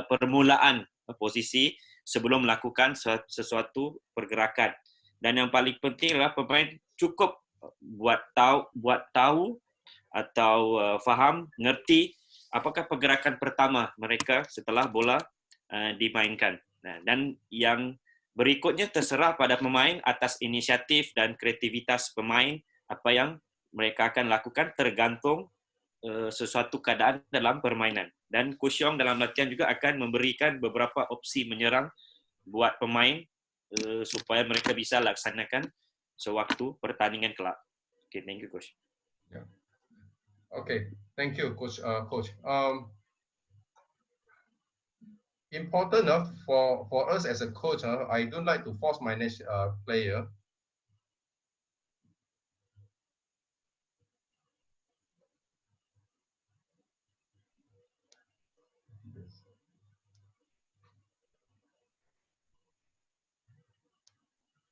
permulaan posisi sebelum melakukan sesuatu pergerakan. Dan yang paling penting adalah pemain cukup buat tahu atau faham, ngerti apakah pergerakan pertama mereka setelah bola dimainkan. Nah, dan yang berikutnya terserah pada pemain atas inisiatif dan kreativitas pemain apa yang mereka akan lakukan tergantung sesuatu keadaan dalam permainan. Dan Coach Yong dalam latihan juga akan memberikan beberapa opsi menyerang buat pemain supaya mereka bisa laksanakan sewaktu pertandingan kelak. Okay, thank you, Coach. Yeah. Okay, thank you, Coach. Coach. Important for us as a coach, I don't like to force my next player.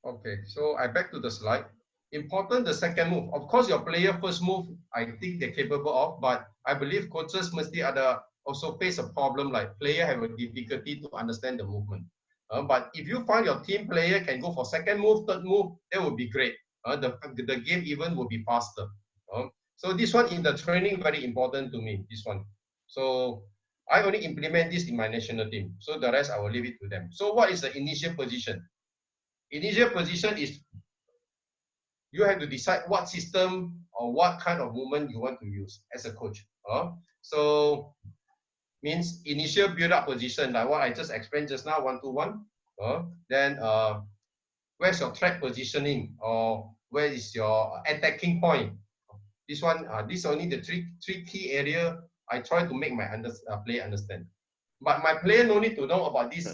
Okay, so I back to the slide. Important the second move. Of course, your player first move, I think they're capable of, but I believe coaches must also face a problem like player have a difficulty to understand the movement. But if you find your team player can go for second move, third move, that would be great. The game even will be faster. So this one in the training very important to me, this one. So I only implement this in my national team. So the rest I will leave it to them. So what is the initial position? Initial position is you have to decide what system or what kind of movement you want to use as a coach. So means initial build-up position, like what I just explained just now, 1-2-1. Then where's your track positioning, or where is your attacking point? This one, this only the three key area I try to make my player understand. But my player no need to know about this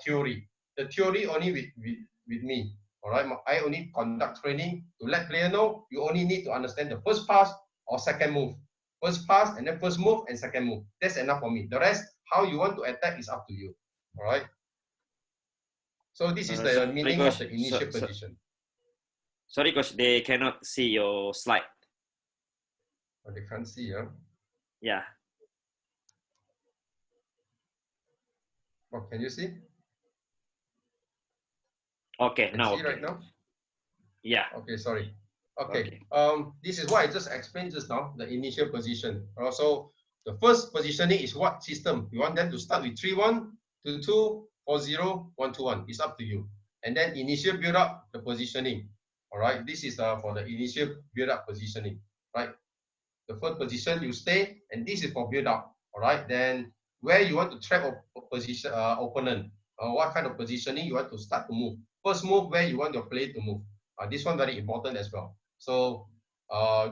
theory. The theory only with me. All right, I only conduct training to let player know you only need to understand the first pass or second move. First pass and then first move and second move. That's enough for me. The rest, how you want to attack is up to you. All right. So this is the meaning of the initial position. Sorry, Coach, they cannot see your slide. Oh, they can't see, huh? Yeah. Oh, can you see? Okay, can now see okay. Right now? Yeah. Okay, sorry. Okay. This is what I just explained just now, the initial position. Also, the first positioning is what system. You want them to start with 3-1, 2-2, 4-0, 1-2-1. It's up to you. And then initial build up, the positioning. All right. This is for the initial build up positioning. Right. The first position you stay, and this is for build up. All right. Then where you want to trap position opponent. What kind of positioning you want to start to move. First move where you want your player to move. This one very important as well. So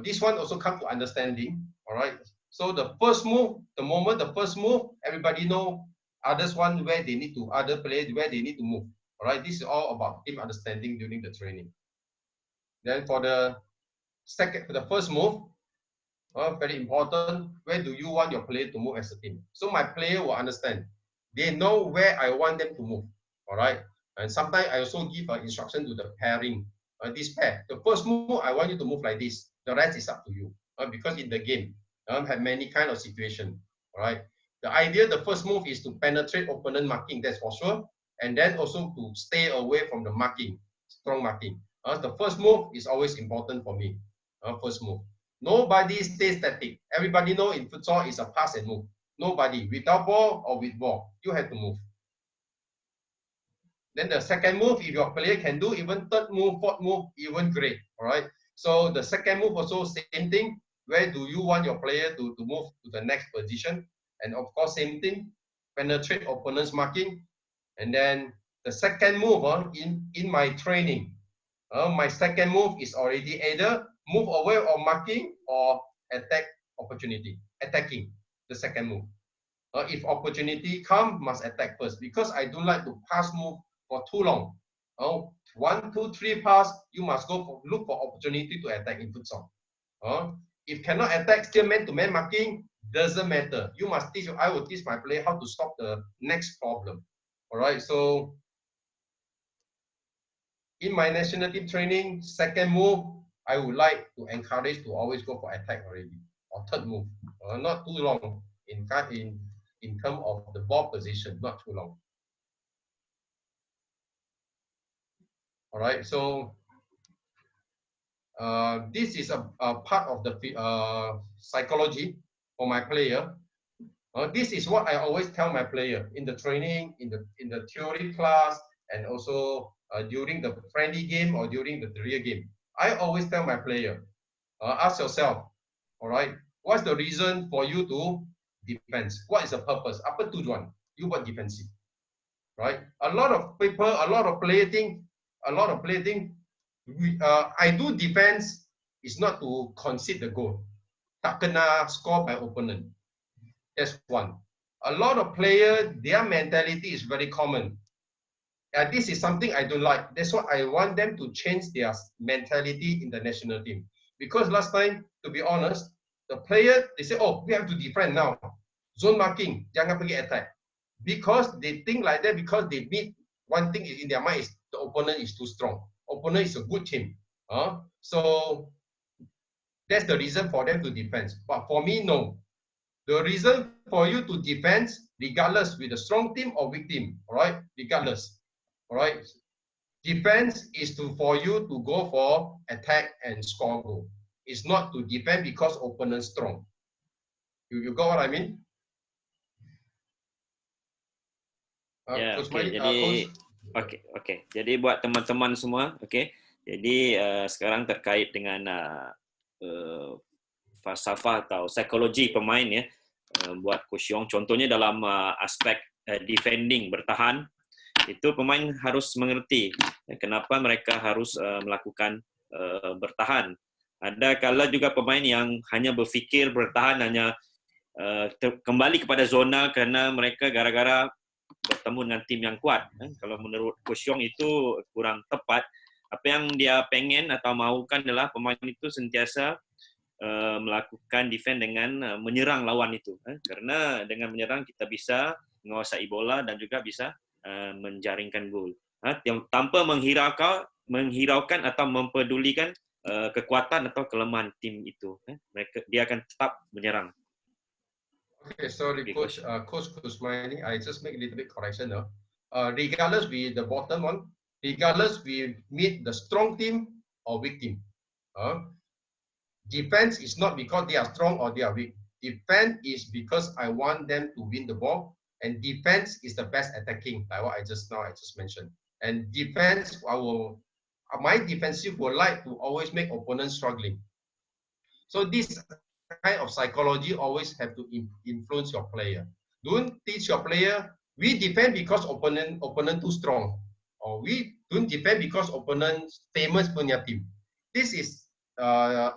this one also come to understanding. All right. So the first move, the moment the first move, everybody know others one where they need to, other players where they need to move. All right. This is all about team understanding during the training. Then for the second, for the first move, very important. Where do you want your player to move as a team? So my player will understand. They know where I want them to move. All right. And sometimes I also give instruction to the pairing. This pair, the first move I want you to move like this. The rest is up to you. Because in the game, have many kind of situation. All right. The idea, the first move is to penetrate opponent marking. That's for sure. And then also to stay away from the marking, strong marking. The first move is always important for me. First move. Nobody stays static. Everybody know in futsal is a pass and move. nobody, without ball or with ball, you have to move. Then the second move, if your player can do even third move, fourth move, even great. All right. So the second move also same thing. Where do you want your player to move to the next position? And of course, same thing, penetrate opponent's marking. And then the second move in my training, my second move is already either move away or marking or attack opportunity, attacking the second move. If opportunity come, must attack first, because I don't like to pass move for too long. 1, 2, 3 pass, you must look for opportunity to attack in futsal. If cannot attack, still man-to-man marking, doesn't matter. You must teach, I will teach my player how to stop the next problem. All right, so in my national team training, second move, I would like to encourage to always go for attack already, or third move, not too long in terms of the ball position, not too long. All right, so this is a part of the psychology for my player. This is what I always tell my player in the training, in the theory class, and also during the friendly game or during the real game. I always tell my player, ask yourself, all right, what's the reason for you to defend? What is the purpose? Apa tujuan you buat defensive, right? A lot of people, a lot of player think, I do defense is not to concede the goal. Tak kena score by opponent. That's one. A lot of players, their mentality is very common. And this is something I don't like. That's why I want them to change their mentality in the national team. Because last time, to be honest, the player, they say, oh, we have to defend now. Zone marking, jangan pergi attack. Because they think like that, because they meet, one thing in their mind is the opponent is too strong. Opponent is a good team. So that's the reason for them to defend. But for me, no. The reason for you to defend, regardless with a strong team or weak team, all right? Regardless, all right? Defense is for you to go for attack and score goal. It's not to defend because opponent strong. You got what I mean? Ya, okey. Jadi buat teman-teman semua, okey. Jadi sekarang terkait dengan falsafah atau psikologi pemain ya, buat Coach Yong. Contohnya dalam aspek defending, bertahan, itu pemain harus mengerti kenapa mereka harus melakukan bertahan. Ada kala juga pemain yang hanya berfikir bertahan, hanya kembali kepada zona kerana mereka gara-gara bertemu dengan tim yang kuat. Kalau menurut Coach Yong itu kurang tepat. Apa yang dia pengen atau mahukan adalah pemain itu sentiasa melakukan defend dengan menyerang lawan itu. Karena dengan menyerang kita bisa menguasai bola dan juga bisa menjaringkan gol. Tanpa menghiraukan atau mempedulikan kekuatan atau kelemahan tim itu. Dia akan tetap menyerang. Okay, sorry, Coach Kusmaini, I just make a little bit correction now. Regardless with the bottom one, regardless we meet the strong team or weak team. Defense is not because they are strong or they are weak. Defense is because I want them to win the ball, and defense is the best attacking, like what I just mentioned. And defense, my defensive would like to always make opponents struggling. So this kind of psychology always have to influence your player. Don't teach your player, we defend because opponent too strong, or we don't defend because opponent famous punya team. This is not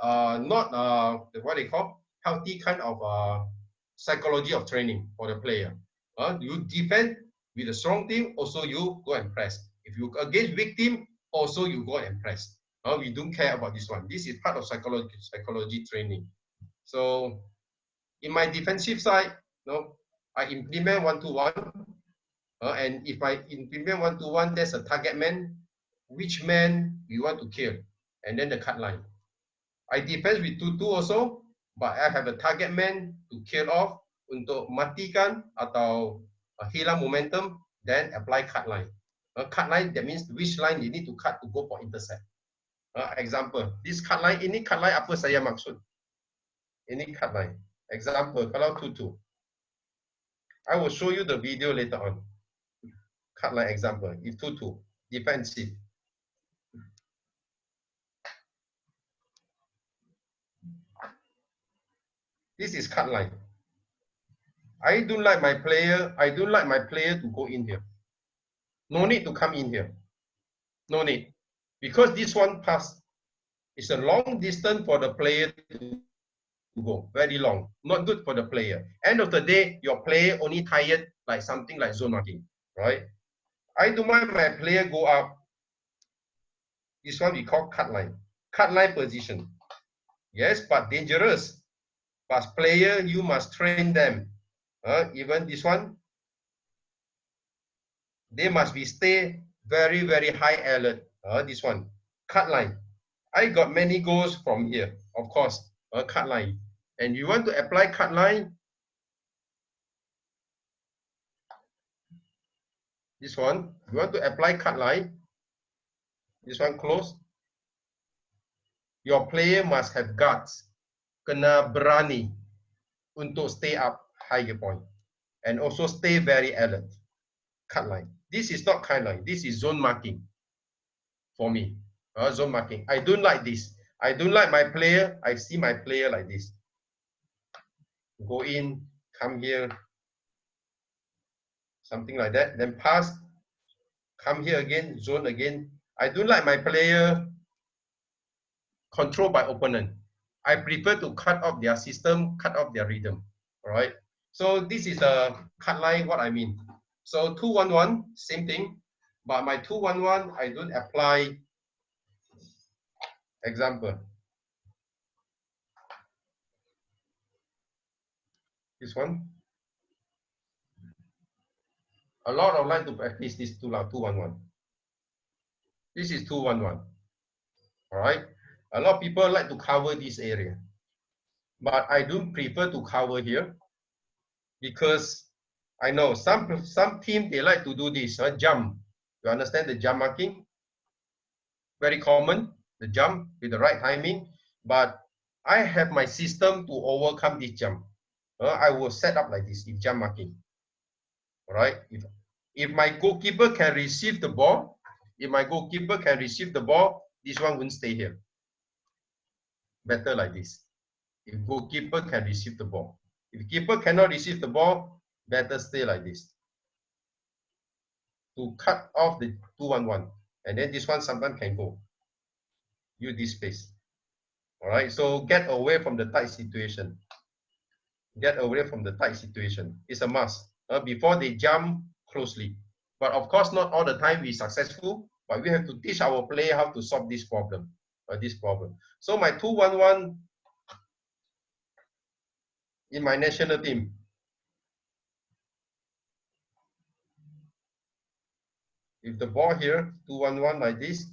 what they call healthy kind of psychology of training for the player. You defend with a strong team, also you go and press. If you against weak team, also you go and press. We don't care about this one. This is part of psychology training. So in my defensive side, I implement 1-to-1, and if I implement 1-to-1, there's a target man, which man we want to kill, and then the cut line. I defend with 2-2 also, but I have a target man to kill off untuk matikan atau hilang momentum, then apply cut line. Cut line, that means which line you need to cut to go for intercept. Example, this cut line, ini cut line apa saya maksud? Ini cut line. Example, kalau 2-2. I will show you the video later on. Cut line example. If 2-2, defensive. This is cut line. I don't like my player to go in here. No need to come in here. No need. Because this one pass is a long distance for the player to go. Very long. Not good for the player. End of the day, your player only tired like something like zone marking. Right? I don't mind my player go up. This one we call cut line. Cut line position. Yes, but dangerous. But player, you must train them. Even this one, they must be stay very, very high alert. This one, cut line. I got many goals from here, of course, cut line. And you want to apply cut line, this one, you want to apply cut line, this one close. Your player must have guts, kena berani untuk stay up higher point. And also stay very alert. Cut line. This is not cut line, this is zone marking for me. Zone marking. I don't like this. I don't like my player. I see my player like this. Go in, come here, something like that. Then pass, come here again, zone again. I don't like my player controlled by opponent. I prefer to cut off their system, cut off their rhythm. All right. So this is a cut line, what I mean. So 2-1-1, same thing. But my 2-1-1, I don't apply. Example. This one. A lot of like to practice this 2-1-1. This is 2-1-1. All right. A lot of people like to cover this area. But I don't prefer to cover here because I know some team they like to do this, jump. You understand the jump marking? Very common, the jump with the right timing. But I have my system to overcome this jump. I will set up like this, if jump marking. All right. If my goalkeeper can receive the ball, this one won't stay here. Better like this. If goalkeeper can receive the ball. If keeper cannot receive the ball, better stay like this. To cut off the 2-1-1. And then this one sometimes can go. Use this space. All right. So get away from the tight situation. Get away from the tight situation. It's a must. Before they jump closely. But of course, not all the time we successful. But we have to teach our player how to solve this problem. So my 2-1-1 in my national team. If the ball here, 2-1-1 like this,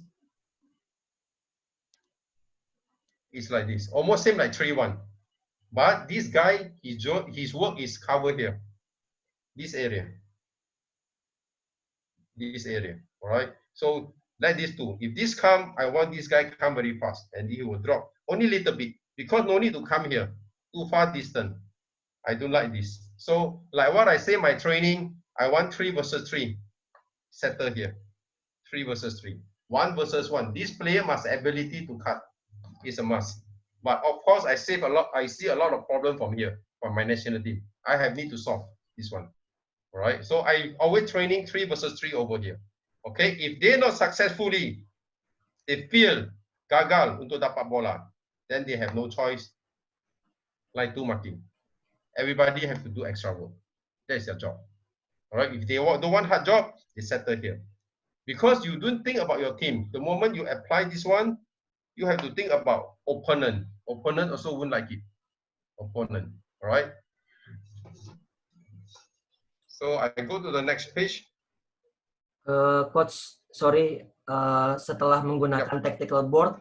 it's like this. Almost same like 3-1. But this guy, his work is covered here. This area. All right. So like this too. If this come, I want this guy come very fast and he will drop. Only little bit. Because no need to come here. Too far distant. I don't like this. So like what I say my training, I want 3 versus 3. Settle here. 3 versus 3. 1 versus 1. This player must have ability to cut. It's a must. But of course, I see a lot of problem from here, from my national team. I have need to solve this one. All right. So I always training 3 versus 3 over here. Okay. If they not successfully, they feel gagal untuk dapat bola, then they have no choice. Like 2 marking. Everybody have to do extra work. That's their job. All right. If they don't want hard job, they settle here. Because you don't think about your team. The moment you apply this one, you have to think about opponent. Opponent also won't like it. Opponent. All right. So I go to the next page. Coach, sorry, setelah menggunakan tactical board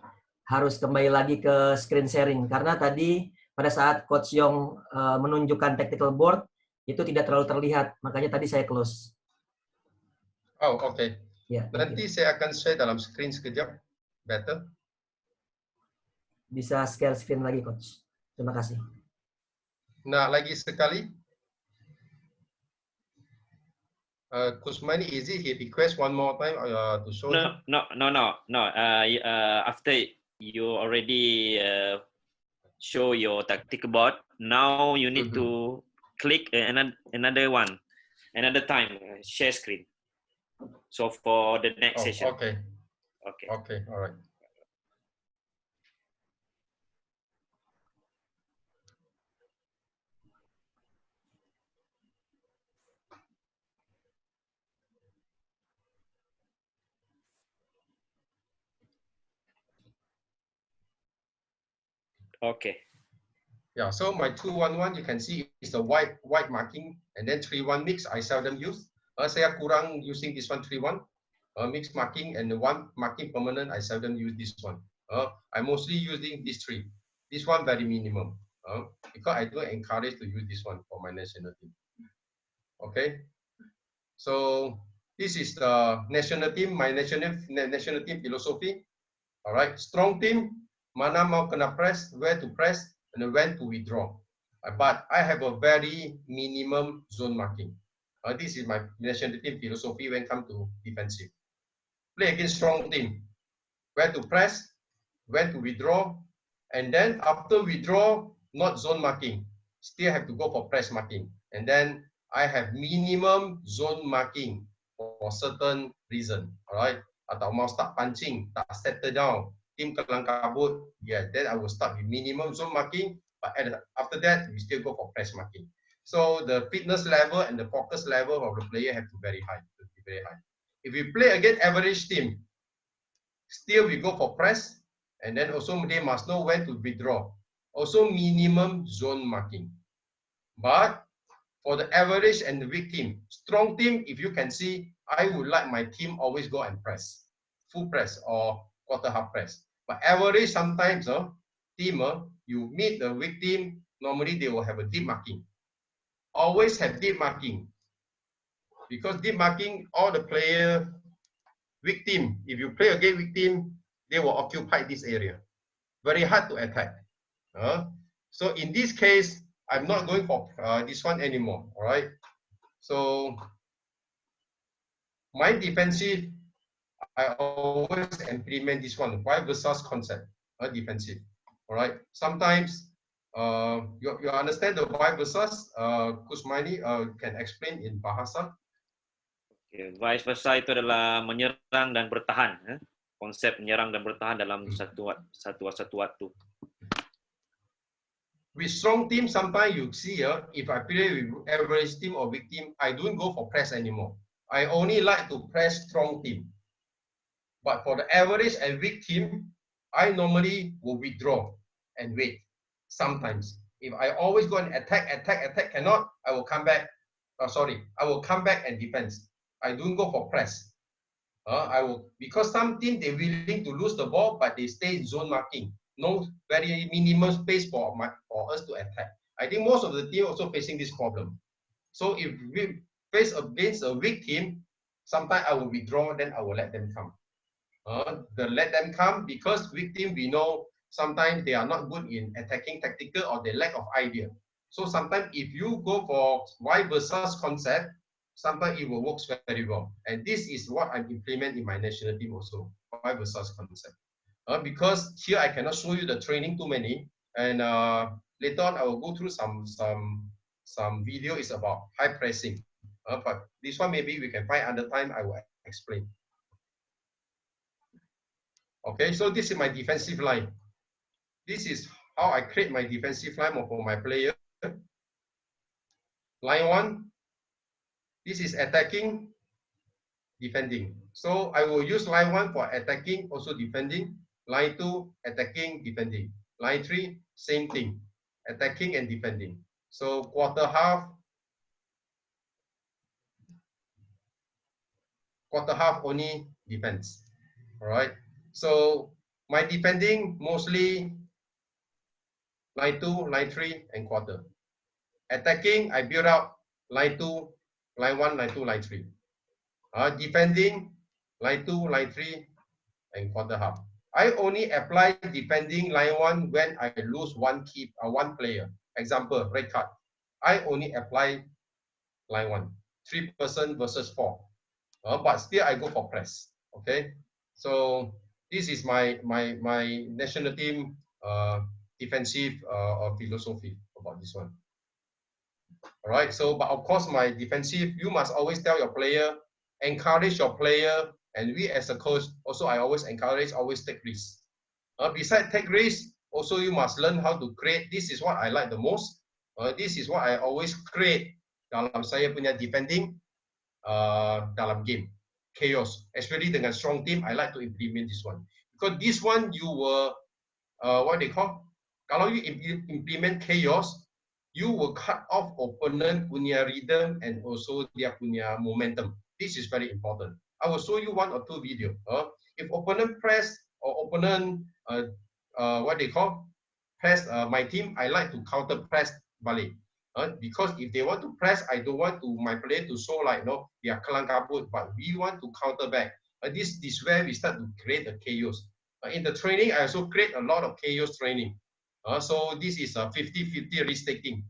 harus kembali lagi ke screen sharing karena tadi pada saat Coach Yong menunjukkan tactical board itu tidak terlalu terlihat, makanya tadi saya close. Oh, oke. Okay. Ya, nanti saya akan share dalam screen sekejap. Better. Bisa share screen lagi, Coach. Terima kasih. Nah, lagi sekali. Kusmani, is it he request one more time to show him? No. After you already show your tactical board, now you need to click another one, another time, share screen. So for the next session. Okay. Okay. Okay, all right. Okay. Yeah, so my 2-1-1 you can see is the white marking, and then 3-1 mix I seldom use. Saya kurang using this one 3-1 mix marking, and the one marking permanent I seldom use this one. I'm mostly using these three. This one very minimum because I don't encourage to use this one for my national team. Okay, so this is the national team, my national team philosophy. All right, strong team, mana mau kena press, where to press, and when to withdraw. But I have a very minimum zone marking. This is my national team philosophy when it comes to defensive. Play against strong team, where to press, when to withdraw, and then after withdraw, not zone marking, still have to go for press marking. And then I have minimum zone marking for certain reason. All right, atau mau start punching, tak settle down, team kelang kabut, yeah, then I will start with minimum zone marking, but after that, we still go for press marking. So the fitness level and the focus level of the player have to be very high. If we play against average team, still we go for press, and then also they must know when to withdraw. Also minimum zone marking. But for the average and the weak team, strong team, if you can see, I would like my team always go and press, full press or quarter half press. But average sometimes, team, you meet the weak team, normally they will have a deep marking. Always have deep marking. Because deep marking, all the player, weak team, if you play against weak team, they will occupy this area. Very hard to attack. So in this case, I'm not going for this one anymore. All right. So my defensive, I always implement this one, Y versus concept, defensive. All right. Sometimes you understand the Y versus, Kusmani can explain in Bahasa. Okay. Vice versa itu adalah menyerang dan bertahan. Konsep menyerang dan bertahan dalam satu waktu. With strong team, sometimes you see, if I play with average team or weak team, I don't go for press anymore. I only like to press strong team. But for the average and weak team, I normally will withdraw and wait. Sometimes, if I always go and attack, cannot, I will come back. I will come back and defense. I don't go for press. Because some team they willing to lose the ball, but they stay in zone marking. No very minimum space for us to attack. I think most of the team also facing this problem. So if we face against a weak team, sometimes I will withdraw, then I will let them come. Let them come because weak team, we know sometimes they are not good in attacking tactical or they lack of idea. So sometimes if you go for Y versus concept, sometimes it will work very well. And this is what I implement in my national team also, Y versus concept. Because here I cannot show you the training too many, and later on I will go through some video is about high pressing. But this one maybe we can find other time I will explain. Okay, so this is my defensive line. This is how I create my defensive line for my player. Line 1, this is attacking, defending. So I will use line 1 for attacking, also defending. Line 2, attacking, defending. Line 3, same thing, attacking and defending. So quarter half only defense. All right. So my defending mostly line 2, line 3, and quarter. Attacking, I build up line 2, line 1, line 2, line 3. Defending, line 2, line 3, and quarter half. I only apply defending line 1 when I lose one player. Example, red card. I only apply line 1. 3-person versus 4. But still I go for press. Okay, so this is my national team defensive philosophy about this one. All right, so but of course my defensive, you must always tell your player, encourage your player, and we as a coach also I always encourage, always take risks. Besides take risks, also you must learn how to create. This is what I like the most. This is what I always create dalam saya punya defending dalam game. Chaos, especially dengan strong team, I like to implement this one. Because this one you will, what they call, kalau you implement chaos, you will cut off opponent punya rhythm and also dia punya momentum. This is very important. I will show you 1 or 2 video. If opponent press or opponent, what they call, press my team, I like to counter press balik. Because if they want to press, I don't want to my player to show like they are kelang kabut, but we want to counter back. This is where we start to create a chaos. In the training, I also create a lot of chaos training. So this is a 50-50 risk taking,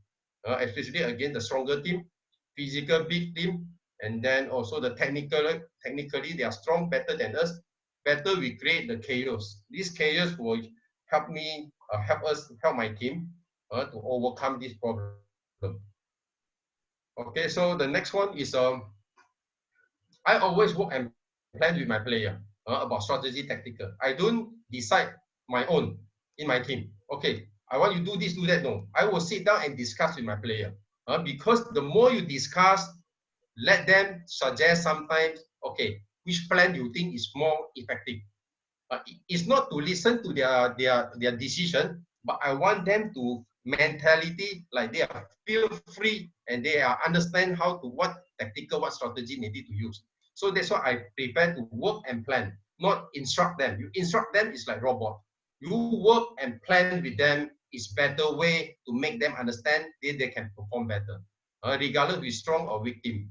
especially against the stronger team, physical big team, and then also the technically they are strong, better than us. Better we create the chaos. This chaos will help me, help my team to overcome this problem. Okay, so the next one is I always work and plan with my player about strategy, tactical. I don't decide my own in my team. Okay, I want you to do this, do that. No, I will sit down and discuss with my player. Because the more you discuss, let them suggest sometimes, okay, which plan you think is more effective. It's not to listen to their decision, but I want them to mentality like they are feel free and they are understand how to what tactical, what strategy needed to use. So that's why I prefer to work and plan, not instruct them. You instruct them is like robot. You work and plan with them is better way to make them understand they can perform better, regardless with strong or weak team,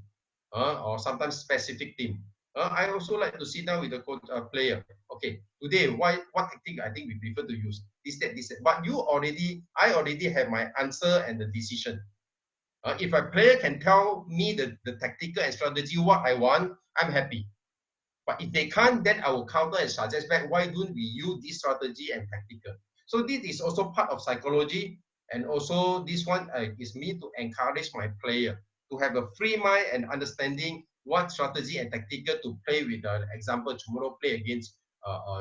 or sometimes specific team. I also like to sit down with the coach, player. Okay, today what tactic I think we prefer to use this that. But I already have my answer and the decision. If a player can tell me the tactical and strategy what I want, I'm happy. But if they can't, then I will counter and suggest back why don't we use this strategy and tactical. So this is also part of psychology, and also this one is me to encourage my player to have a free mind and understanding what strategy and tactical to play with. Example, tomorrow play against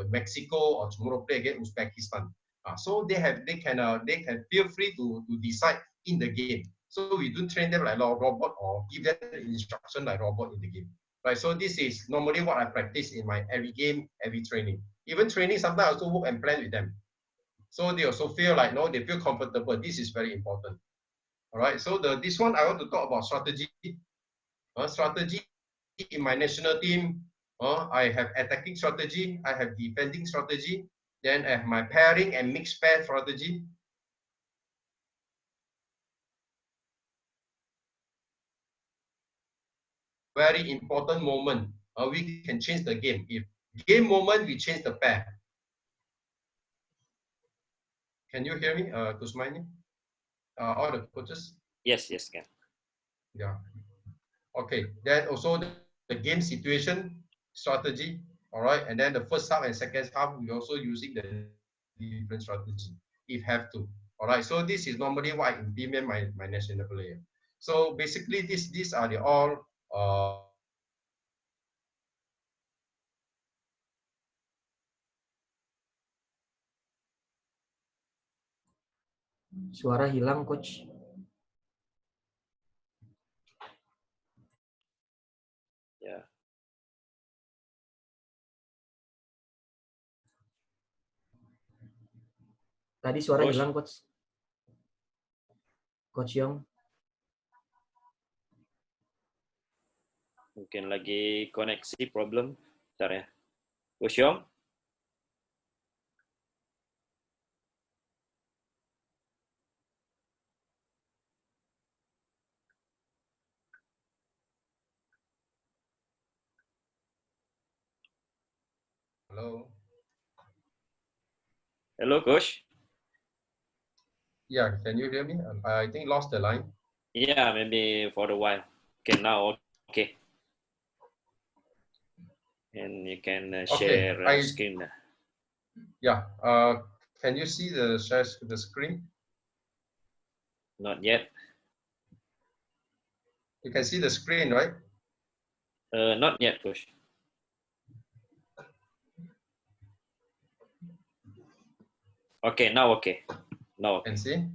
Mexico or tomorrow play against Uzbekistan. So they can feel free to decide in the game. So we don't train them like a robot or give them instruction like robot in the game. Right, so this is normally what I practice in my every game, every training. Even training, sometimes I also work and plan with them. So they also feel like, no, they feel comfortable. This is very important. All right, so this one I want to talk about strategy. Strategy in my national team, I have attacking strategy, I have defending strategy, then I have my pairing and mixed pair strategy. Very important moment. We can change the game. If game moment, we change the pair. Can you hear me, Kusmaini? All the coaches? Yes, can. Yeah. Okay. Then also the game situation strategy. All right. And then the first half and second half, we also using the different strategy if have to. All right. So this is normally what I implement my national player. So basically, these are the all. Suara hilang, coach. Yeah. Tadi suara Coach? hilang, coach. Coach Yong. Mungkin lagi koneksi problem. Bentar ya. Coach Yong? Hello. Hello, Coach? Yeah, can you hear me? I think lost the line. Yeah, maybe for a while. Okay, now okay. And you can Okay, share screen. Yeah. Can you see the screen? Not yet. You can see the screen, right? Not yet, coach. Okay, now okay. Now okay. Can see?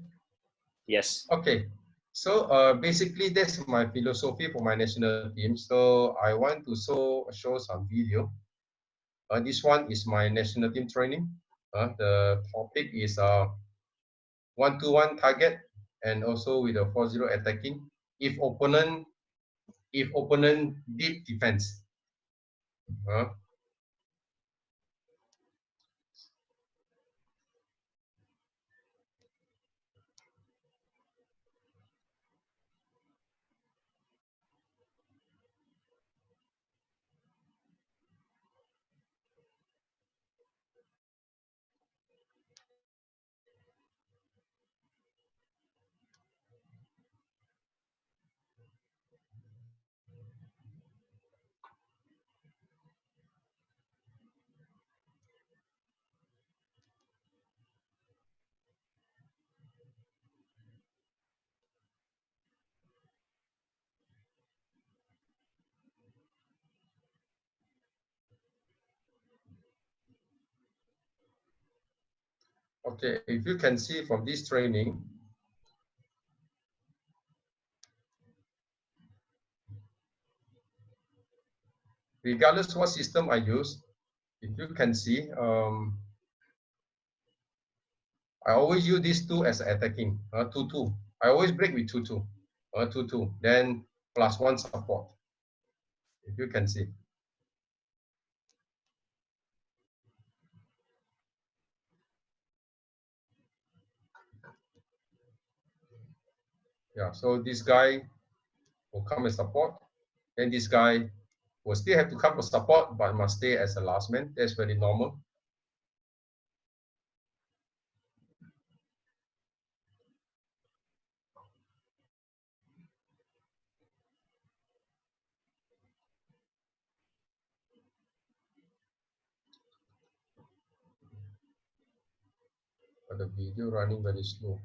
Yes. Okay. So basically that's my philosophy for my national team. So I want to show some video. This one is my national team training. The topic is one-to-one target and also with a 4-0 attacking. If opponent deep defense. Okay, if you can see from this training, regardless what system I use, if you can see, I always use these two as attacking, 2-2. I always break with 2-2, 2-2, then plus one support, if you can see. Yeah, so this guy will come as support, then this guy will still have to come for support, but must stay as a last man. That's very normal. But the video running very slow.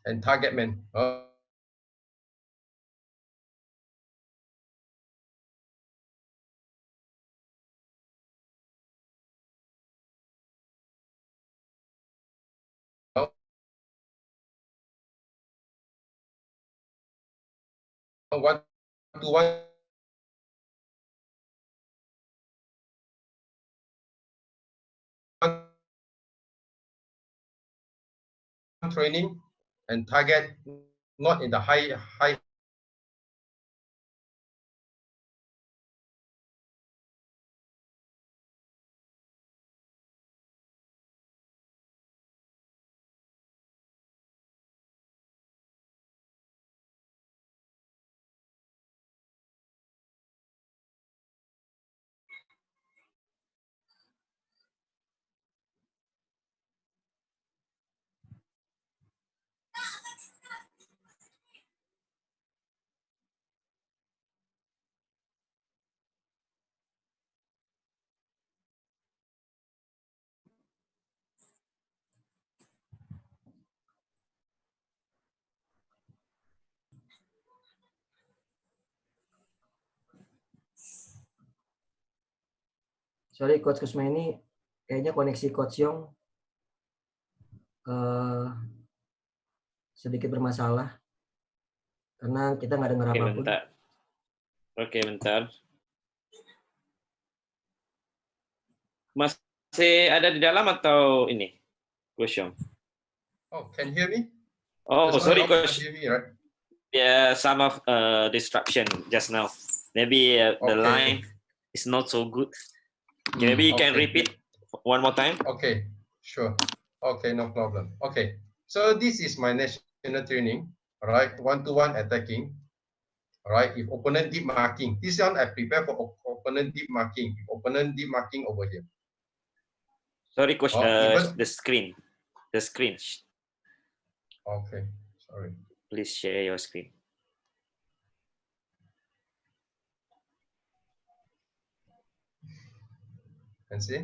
And target man. One to one training and target not in the high Sorry Coach Kusmeni, kayaknya koneksi Coach Yong sedikit bermasalah karena kita nggak dengar Oke, apapun. bentar. Oke, bentar. Masih ada di dalam atau ini? Coach Yong? Oh, can you hear me? Oh, Just now sorry, you all can Coach. hear me, right? Yeah, some of disruption just now. Maybe the Okay. line is not so good. Maybe you can Okay. repeat one more time. Okay, sure. Okay, no problem. Okay, so this is my national training, all right? One-to-one attacking, all right? If opponent deep marking, this one I prepare for opponent deep marking. If opponent deep marking over here. Sorry, Coach. Even The screen. The screen. okay, sorry. Please share your screen. Can see?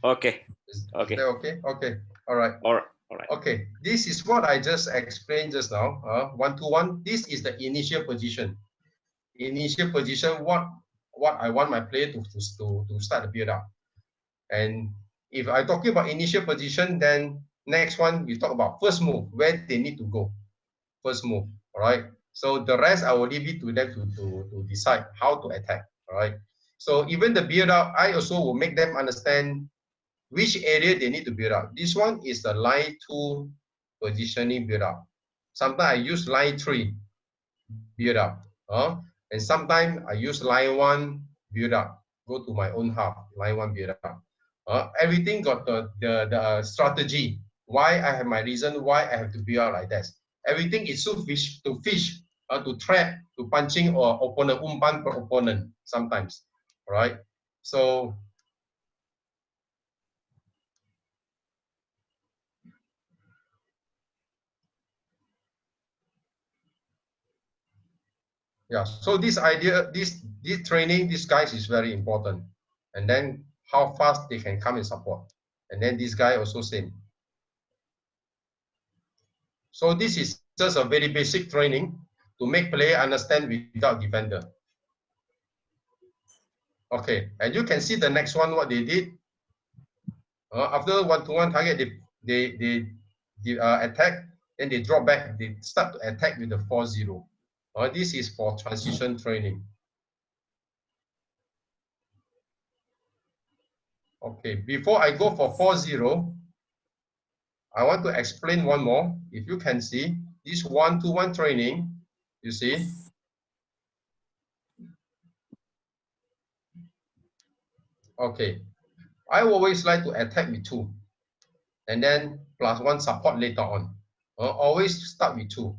Okay. Is Okay. that okay? Okay. All right. All right. Okay. This is what I just explained just now. One-to-one. This is the initial position. Initial position. What I want my player to start the build up. And if I'm talking about initial position, then next one we talk about first move, where they need to go. First move. All right. So the rest I will leave it to them to decide how to attack. All right. So even the build up, I also will make them understand which area they need to build up. This one is the line 2 positioning build up. Sometimes I use line 3 build up. And sometimes I use line 1 build up. Go to my own half, line 1 build up. Everything got the strategy. Why I have my reason why I have to build up like that. Everything is to fish, to trap, to punching or opponent, umpan per opponent sometimes. Right? So yeah, so this idea, this training, these guys is very important. And then how fast they can come and support. And then this guy also same. So this is just a very basic training to make player understand without defender. Okay, and you can see the next one what they did. After one-to-one target, they attack, then they drop back. They start to attack with the 4-0. This is for transition training. Okay, before I go for 4-0, I want to explain one more. If you can see, this one-to-one training, you see, okay, I always like to attack with 2, and then +1 support later on. Always start with 2.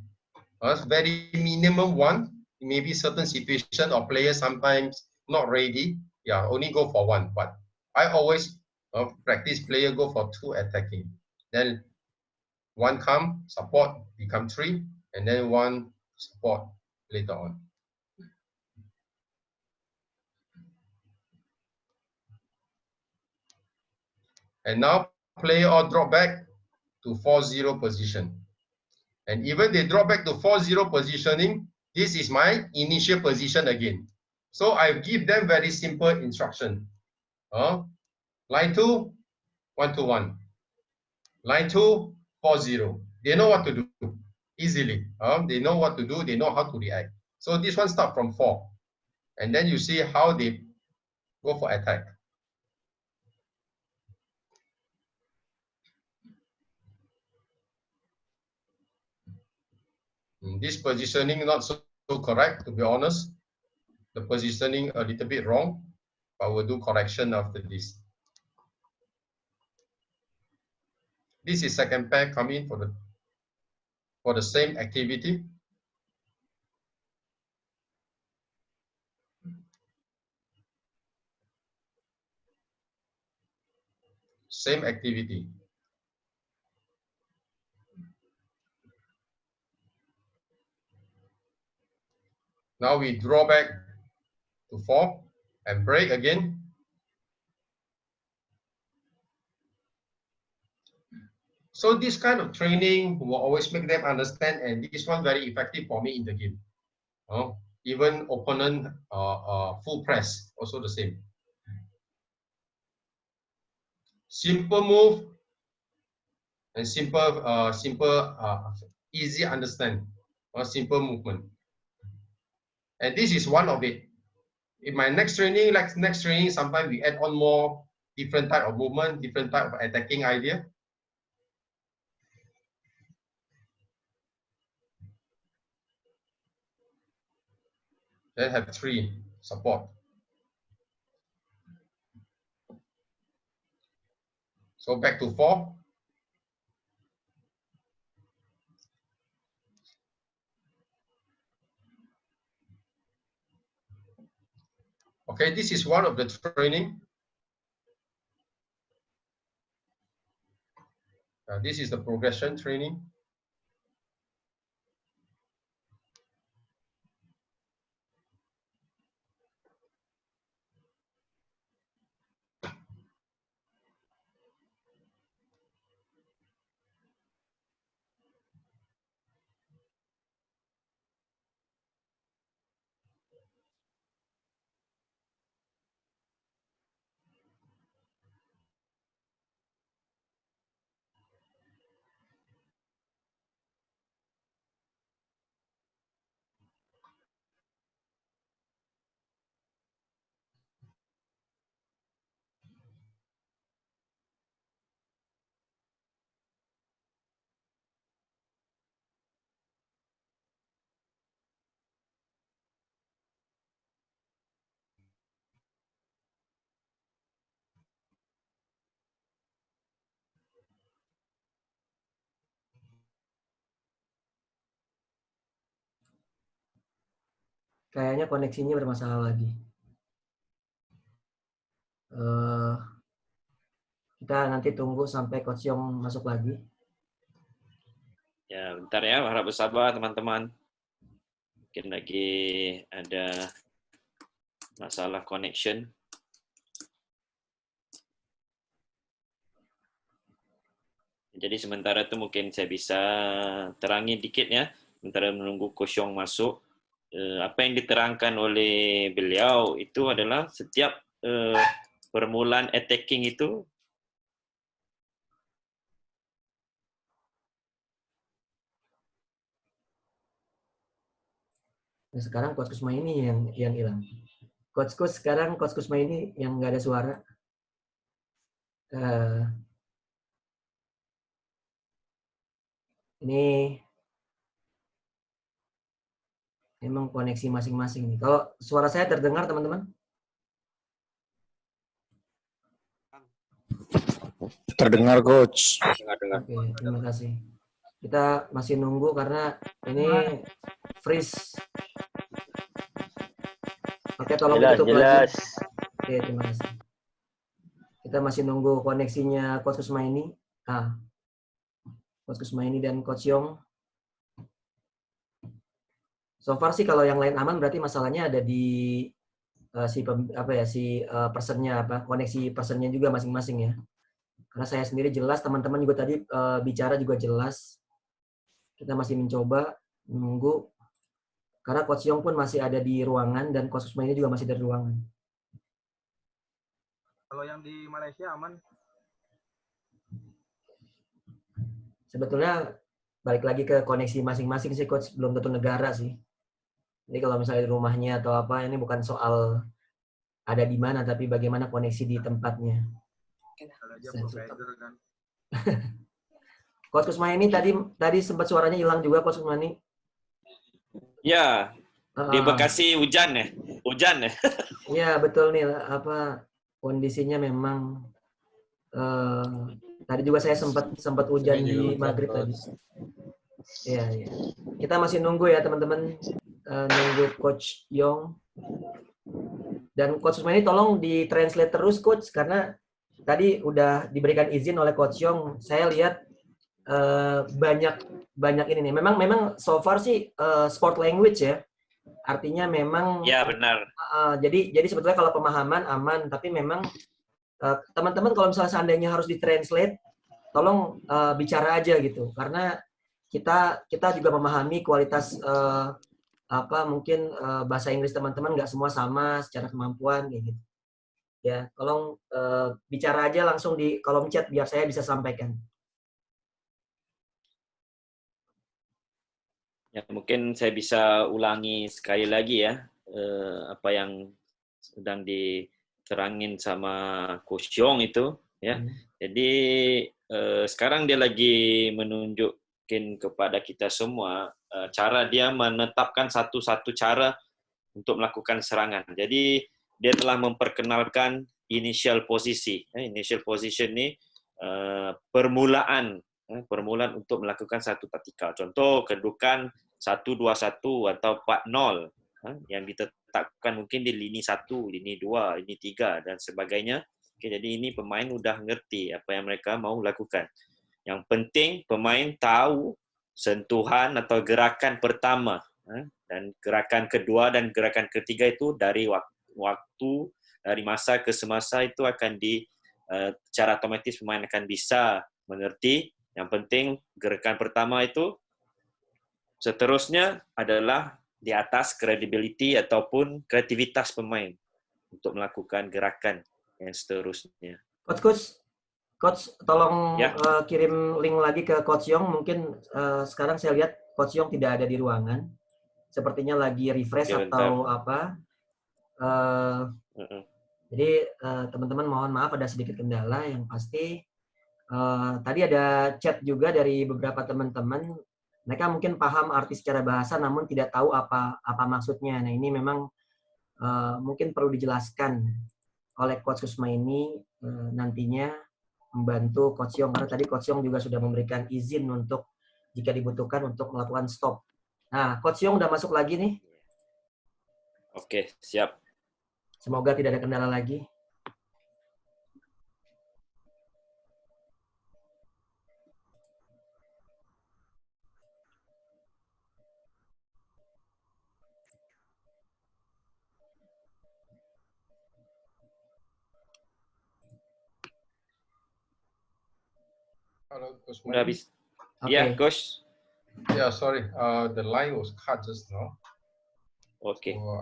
Very minimum 1. Maybe certain situation or players sometimes not ready. Yeah, only go for 1. But I always practice player go for 2 attacking. Then 1 come support become 3, and then 1 support later on. And now player all drop back to 4-0 position. And even they drop back to 4-0 positioning, this is my initial position again. So I give them very simple instruction. Line 2, 1-to-1. Line 2, 4-0. They know what to do easily. They know what to do. They know how to react. So this one start from 4. And then you see how they go for attack. This positioning not so correct, to be honest. The positioning a little bit wrong, but we'll do correction after this. This is second pair coming for the same activity. Same activity. Now we draw back to 4 and break again. So this kind of training will always make them understand, and this one very effective for me in the game. even opponent full press, also the same. Simple move and easy understand, or simple movement. And this is one of it. In my next training, sometimes we add on more different type of movement, different type of attacking idea. Then have 3 support. So back to 4. Okay, this is one of the training. This is the progression training. Kayaknya koneksinya bermasalah lagi. Kita nanti tunggu sampai Coach Yong masuk lagi. Ya, bentar ya, harap bersabar teman-teman. Mungkin lagi ada masalah connection. Jadi sementara itu mungkin saya bisa terangin dikit ya, sementara menunggu Coach Yong masuk. Apa yang diterangkan oleh beliau itu adalah setiap permulaan attacking itu Nah, sekarang Coach Kusma ini yang hilang. Coach Kusma ini yang nggak ada suara. Ini memang koneksi masing-masing nih. Kalau suara saya terdengar teman-teman? Terdengar, Coach. Oke, terima kasih. Kita masih nunggu karena ini freeze. Oke, tolong ditutup lagi. Oke, terima kasih. Kita masih nunggu koneksinya Coach Kusma ini. Coach Kusma ini dan Coach Yong. So far sih kalau yang lain aman berarti masalahnya ada di personnya, koneksi personnya juga masing-masing ya. Karena saya sendiri jelas, teman-teman juga tadi bicara juga jelas. Kita masih mencoba menunggu karena Coach Yong pun masih ada di ruangan dan Coach Kusma ini juga masih di ruangan. Kalau yang di Malaysia aman? Sebetulnya balik lagi ke koneksi masing-masing sih Coach, belum tentu negara sih. Jadi kalau misalnya di rumahnya atau apa, ini bukan soal ada di mana, tapi bagaimana koneksi di tempatnya. Coach Kusma ini tadi sempat suaranya hilang juga Coach Kusma ini. Ya, di Bekasi hujan ya? Hujan ya? Iya, betul nih. Kondisinya memang tadi juga saya sempat hujan di maghrib tadi. Iya. Kita masih nunggu ya teman-teman, nunggu Coach Yong. Dan Coach Kusma ini tolong di-translate terus Coach, karena tadi udah diberikan izin oleh Coach Yong. Saya lihat banyak ini nih. Memang so far sih sport language ya. Artinya memang ya benar. Jadi sebetulnya kalau pemahaman aman, tapi memang teman-teman kalau misalnya seandainya harus ditranslate, tolong bicara aja gitu. Karena kita juga memahami kualitas apa mungkin bahasa Inggris teman-teman nggak semua sama secara kemampuan kayak gitu. Ya, tolong bicara aja langsung di kolom chat biar saya bisa sampaikan. Ya, mungkin saya bisa ulangi sekali lagi ya apa yang sedang diterangin sama Coach Yong itu ya. Jadi sekarang dia lagi menunjukin kepada kita semua cara dia menetapkan satu-satu cara untuk melakukan serangan. Jadi dia telah memperkenalkan initial posisi. Initial position ini permulaan untuk melakukan satu taktikal. Contoh kedudukan 1-2-1 atau 4-0 yang ditetapkan mungkin di lini 1, lini 2, lini 3 dan sebagainya. Oke, jadi ini pemain udah ngerti apa yang mereka mau lakukan. Yang penting pemain tahu sentuhan atau gerakan pertama dan gerakan kedua dan gerakan ketiga itu dari waktu dari masa ke semasa itu akan secara otomatis pemain akan bisa mengerti. Yang penting gerakan pertama itu seterusnya adalah di atas credibility ataupun kreativitas pemain untuk melakukan gerakan yang seterusnya. Coach, tolong ya. Kirim link lagi ke Coach Yong. Mungkin sekarang saya lihat Coach Yong tidak ada di ruangan. Sepertinya lagi refresh atau apa. Jadi teman-teman mohon maaf ada sedikit kendala. Yang pasti tadi ada chat juga dari beberapa teman-teman. Mereka mungkin paham arti secara bahasa namun tidak tahu apa maksudnya. Nah ini memang mungkin perlu dijelaskan oleh Coach Kusma ini nantinya membantu Coach Yong, karena tadi Coach Yong juga sudah memberikan izin untuk jika dibutuhkan untuk melakukan stop. Nah, Coach Yong udah masuk lagi nih. Oke, siap. Semoga tidak ada kendala lagi. Hello, Coach. Udah habis. Ya, Coach. Yeah, sorry. The line was cut just now. Okay. So,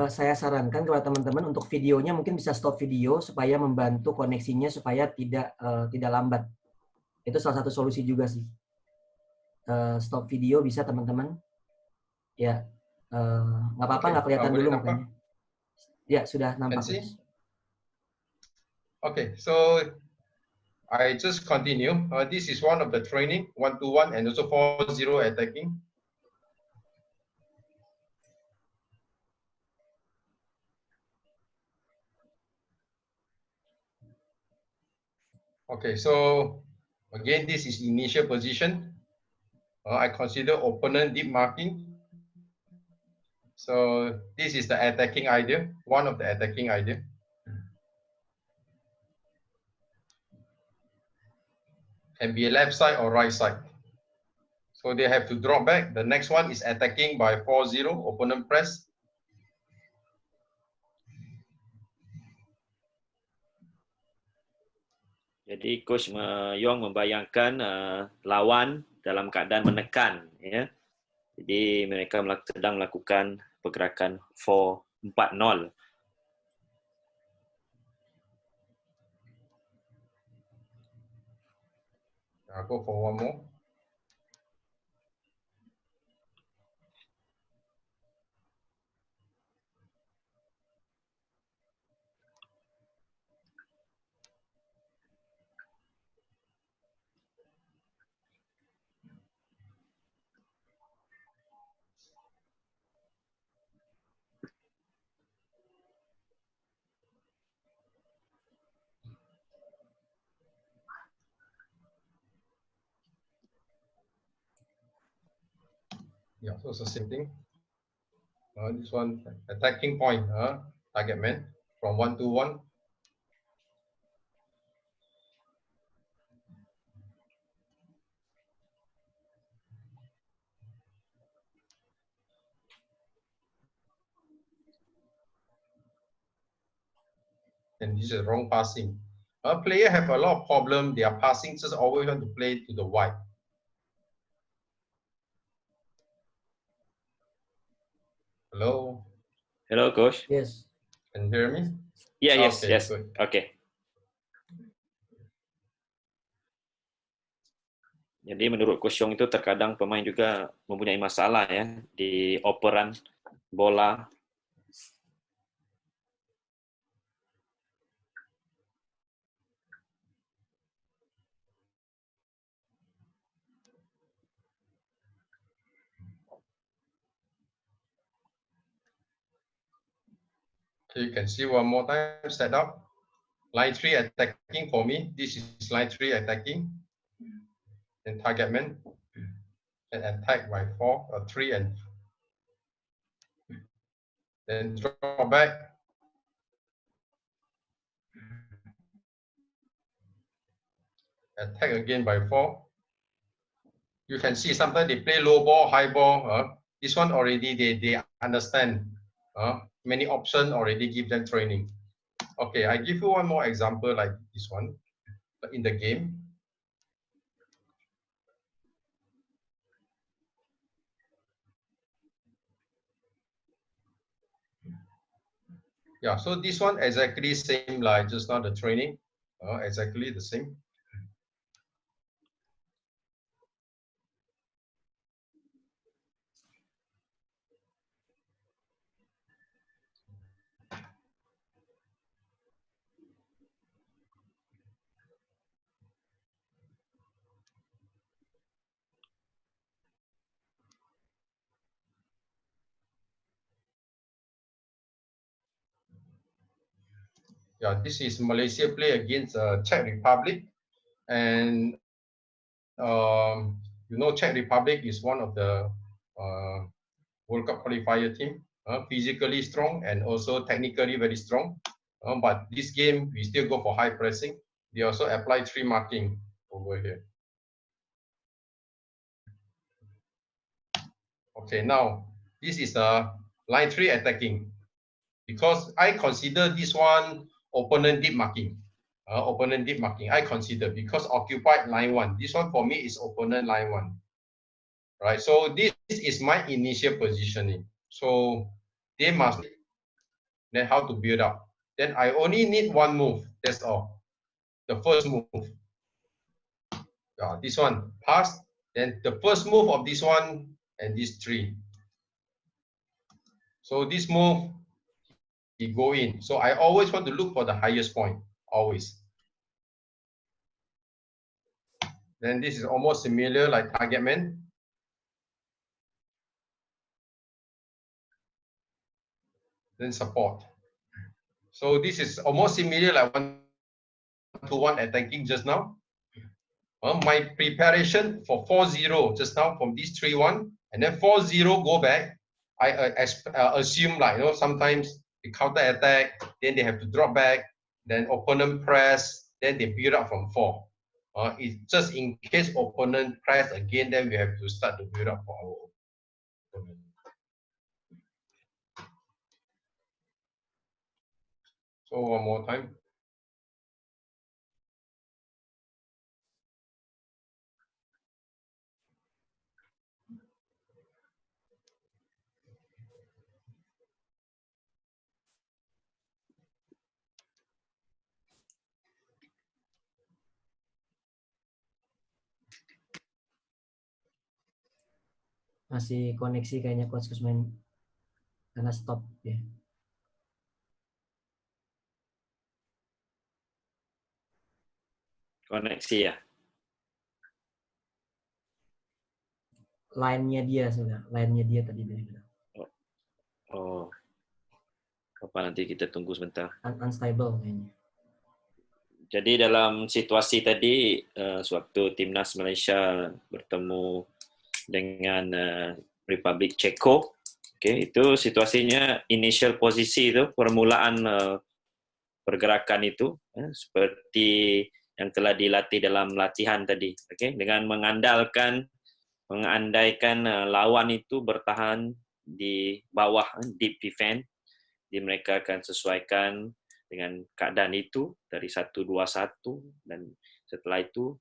saya sarankan kepada teman-teman untuk videonya mungkin bisa stop video supaya membantu koneksinya supaya tidak lambat. Itu salah satu solusi juga sih. Stop video bisa teman-teman. Ya, nggak apa-apa nggak kelihatan dulu mukanya. Ya sudah nampak. Okay, so I just continue. This is one of the training 1-to-1 and also 4-0 attacking. Okay, so again, this is initial position. I consider opponent deep marking. So this is the attacking idea, one of the attacking idea. Can be left side or right side. So they have to drop back. The next one is attacking by 4-0, opponent press. Jadi Coach Yong membayangkan lawan dalam keadaan menekan, ya. Jadi mereka sedang melakukan pergerakan 4-0. I'll go for one more. Yeah, so it's the same thing. This one attacking point, target man from 1 to 1. And this is wrong passing. A player have a lot of problem. They are passing just always want to play to the wide. Hello. Hello, coach. Yes. Can you hear me? Yeah, yes, Okay, yes. good. Okay. Jadi menurut Coach Yong itu terkadang pemain juga mempunyai masalah ya di operan bola. Okay, you can see one more time set up. Line 3 attacking for me. This is line 3 attacking. And target man. And attack by 4 or 3 and then draw back. Attack again by 4. You can see sometimes they play low ball, high ball. This one already they understand. Many options already give them training. Okay, I give you one more example like this one in the game. Yeah, so this one exactly same like just now the training, exactly the same. Yeah, this is Malaysia play against Czech Republic, and you know Czech Republic is one of the World Cup qualifier team, physically strong and also technically very strong. But this game we still go for high pressing. They also apply 3 marking over here. Okay, now this is line 3 attacking, because I consider this one opponent deep marking. Opponent deep marking, I consider, because occupied line 1. This one for me is opponent line 1. Right, so this is my initial positioning. So they must then how to build up. Then I only need one move, that's all. The first move. This one, pass. Then the first move of this one and this 3. So this move, he go in. So I always want to look for the highest point, always. Then this is almost similar like target man. Then support. So this is almost similar like 1-to-1 attacking just now. My preparation for 4-0 just now from this 3-1, and then 4-0 go back. I assume like, sometimes they counter attack, then they have to drop back, then opponent press, then they build up from 4. It's just in case opponent press again, then we have to start to build up for our opponent. So one more time. Masih koneksi kayaknya Coach Kusman karena stop ya. Koneksi ya. Line-nya dia sudah, line-nya dia tadi dia bilang. Oh. Apa nanti kita tunggu sebentar. Unstable kayaknya. Jadi dalam situasi tadi, sewaktu timnas Malaysia bertemu dengan Republik Ceko, Oke, itu situasinya initial posisi itu, permulaan pergerakan itu, seperti yang telah dilatih dalam latihan tadi. Oke, dengan mengandaikan lawan itu bertahan di bawah deep defense, jadi mereka akan sesuaikan dengan keadaan itu dari 1-2-1, dan setelah itu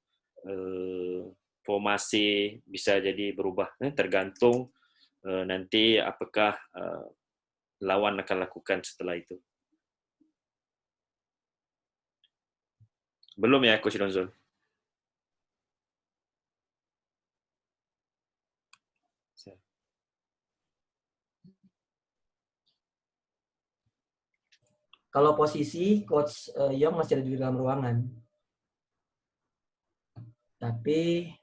formasi bisa jadi berubah tergantung nanti apakah lawan akan lakukan setelah itu. Belum ya, Coach Donzon? Kalau posisi Coach Yong masih ada di dalam ruangan. Tapi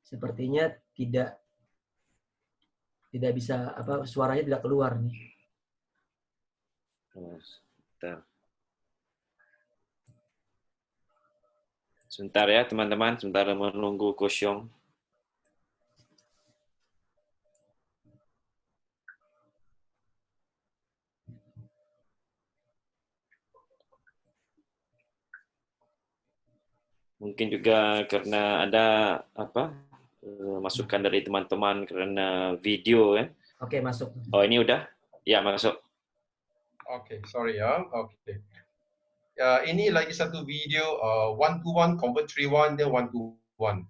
sepertinya tidak bisa, suaranya tidak keluar nih. Sebentar ya teman-teman, sebentar menunggu Coach Yong. Mungkin juga karena ada masukan dari teman-teman karena video ya. Oke, masuk. Oh, ini udah? Ya, masuk. Oke, sorry ya. Oke. Ini lagi satu video 1-to-1 convert 3-1 dan 1-to-1.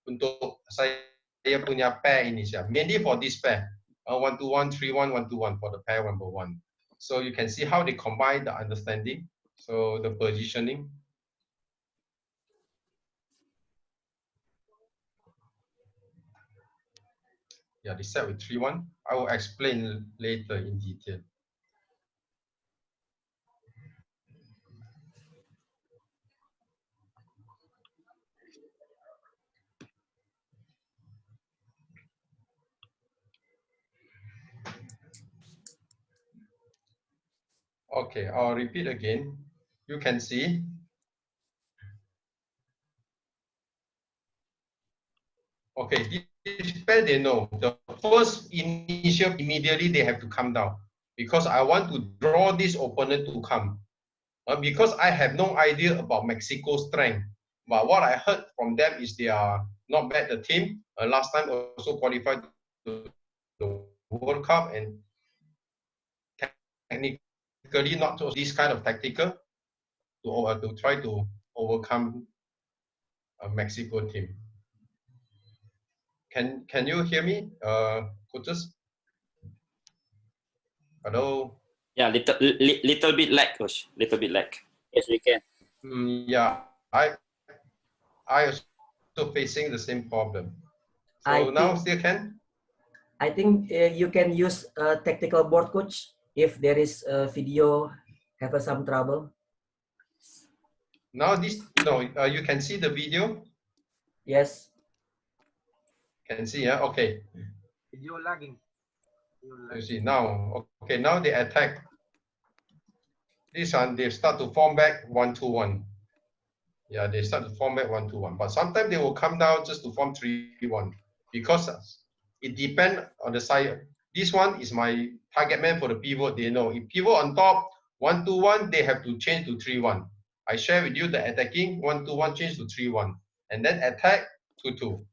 Untuk saya punya pair ini sih. Mainly for this pair. 1-to-1, 3-1, 1-to-1 for the pair number 1. So you can see how they combine the understanding. So the positioning. Yeah, they set with 3-1. I will explain later in detail. Okay, I'll repeat again. You can see. Okay, this pair they know. The first initial, immediately they have to come down because I want to draw this opponent to come. Because I have no idea about Mexico's strength. But what I heard from them is they are not bad, the team. Last time also qualified to the World Cup, and technically not so this kind of tactical to try to overcome a Mexico team. Can you hear me, coaches? Hello. Yeah, little bit lag, Coach. Little bit lag. Yes, we can. Yeah, I also facing the same problem. So now still can? I think you can use a tactical board, Coach, if there is a video have some trouble. Now this, you can see the video? Yes. Can see, yeah? Okay. Video lagging. You see now, okay, now they attack. This one, they start to form back 1-2-1. Yeah, they start to form back 1-2-1. But sometimes they will come down just to form 3-1 because it depends on the side. This one is my target man for the pivot. They know if pivot on top 1-2-1, they have to change to 3-1. I share with you the attacking 1-2-1 change to 3-1, and then attack 2-2.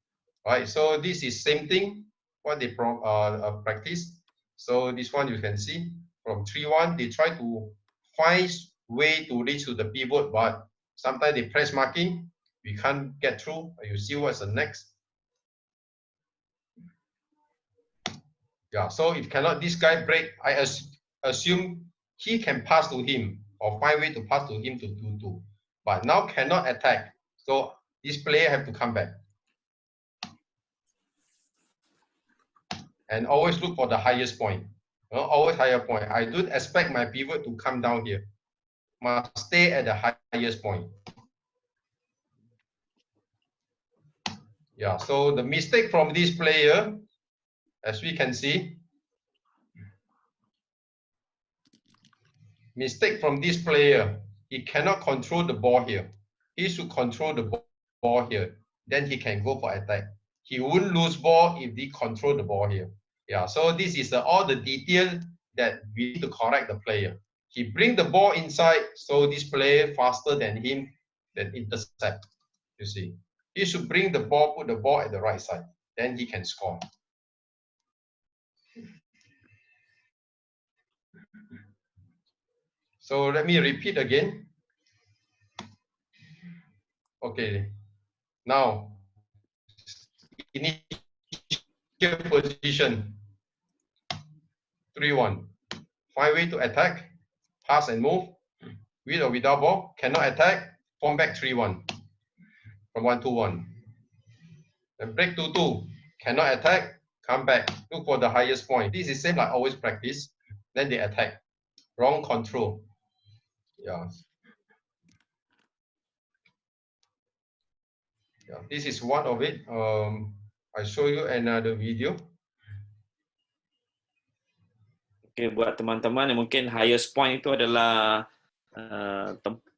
Right. So this is same thing what they practice. So this one you can see from 3-1, they try to find way to reach to the pivot, but sometimes they press marking, we can't get through. You see what's the next. Yeah, so if cannot this guy break, I assume he can pass to him or find way to pass to him to 2-2. But now cannot attack. So this player have to come back. And always look for the highest point. Always higher point. I don't expect my pivot to come down here. Must stay at the highest point. Yeah, so the mistake from this player, as we can see, mistake from this player, he cannot control the ball here. He should control the ball here. Then he can go for attack. He wouldn't lose ball if he control the ball here. Yeah, so this is all the detail that we need to correct the player. He bring the ball inside, so this player faster than him, then intercept. You see, he should bring the ball, put the ball at the right side, then he can score. So let me repeat again. Okay, now initial position 3-1. Find way to attack, pass and move, with or without ball, cannot attack, form back 3-1 from 1-1. Then break 2-2, cannot attack, come back, look for the highest point. This is same like always practice. Then they attack, wrong control. Yeah. Yeah, this is one of it. I show you another video. Okay, buat teman-teman yang mungkin highest point itu adalah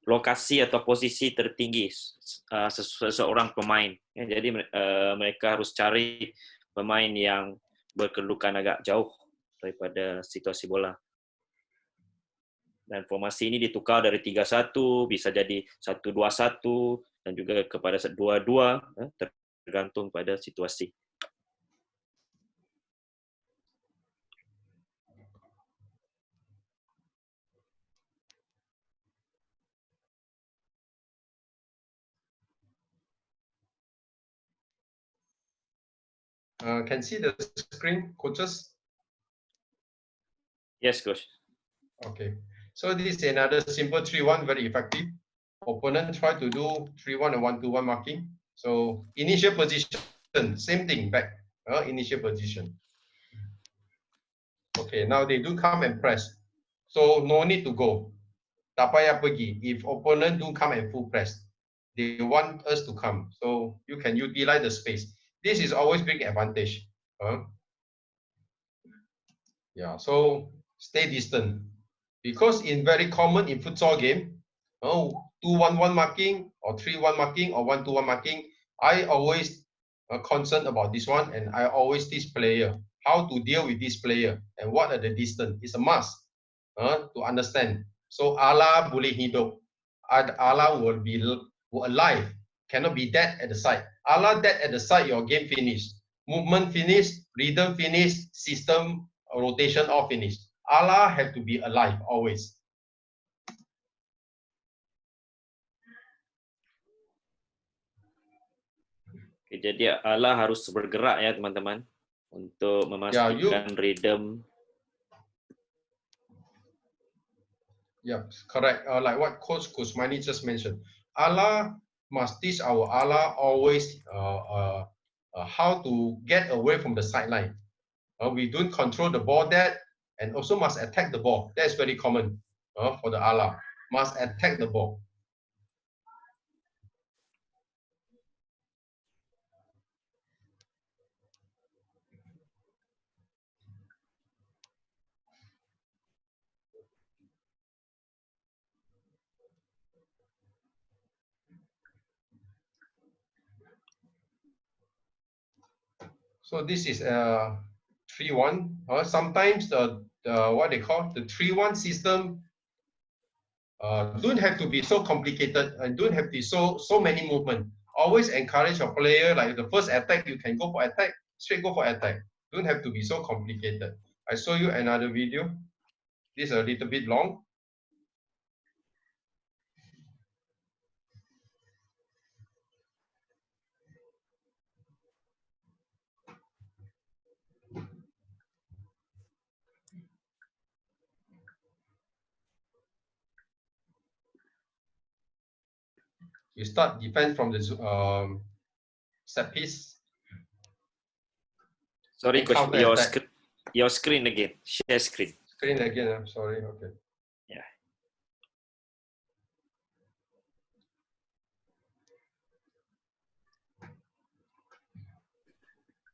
lokasi atau posisi tertinggi seseorang pemain. Ya, jadi mereka harus cari pemain yang berkedudukan agak jauh daripada situasi bola. Dan formasi ini ditukar dari 3-1, bisa jadi 1-2-1 dan juga kepada 2-2, tergantung pada situasi. Can see the screen, coaches? Yes, coach. Okay. So this is another simple 3-1, very effective. Opponent try to do 3-1 and 1-1 marking. So initial position, same thing back. Initial position. Okay, now they do come and press. So no need to go. Tak payah pergi. If opponent do come and full press, they want us to come. So you can utilize the space. This is always big advantage. Yeah, so stay distant. Because in very common in futsal game, 2-1-1 marking or 3-1 marking or 1-2-1 marking, I always concerned about this one, and I always teach player how to deal with this player and what are the distance. It's a must to understand. So Allah boleh hidup, Allah will alive, cannot be dead at the side. Allah dead at the side, your game finished. Movement finished, rhythm finished, system rotation all finished. Allah have to be alive always. Jadi Allah harus bergerak ya teman-teman untuk memastikan rhythm. Yeah, correct. Like what Coach Kusmani just mentioned, Allah must teach our Allah always how to get away from the sideline. We don't control the ball that, and also must attack the ball. That's very common for the Allah. Must attack the ball. So this is 3-1. Sometimes the what they call the 3-1 system don't have to be so complicated and don't have to be so many movement. Always encourage your player, like the first attack, you can go for attack, straight go for attack. Don't have to be so complicated. I show you another video. This is a little bit long. You start defense from the set piece. Sorry, coach, your screen again. Share screen. Screen again. I'm sorry. Okay. Yeah.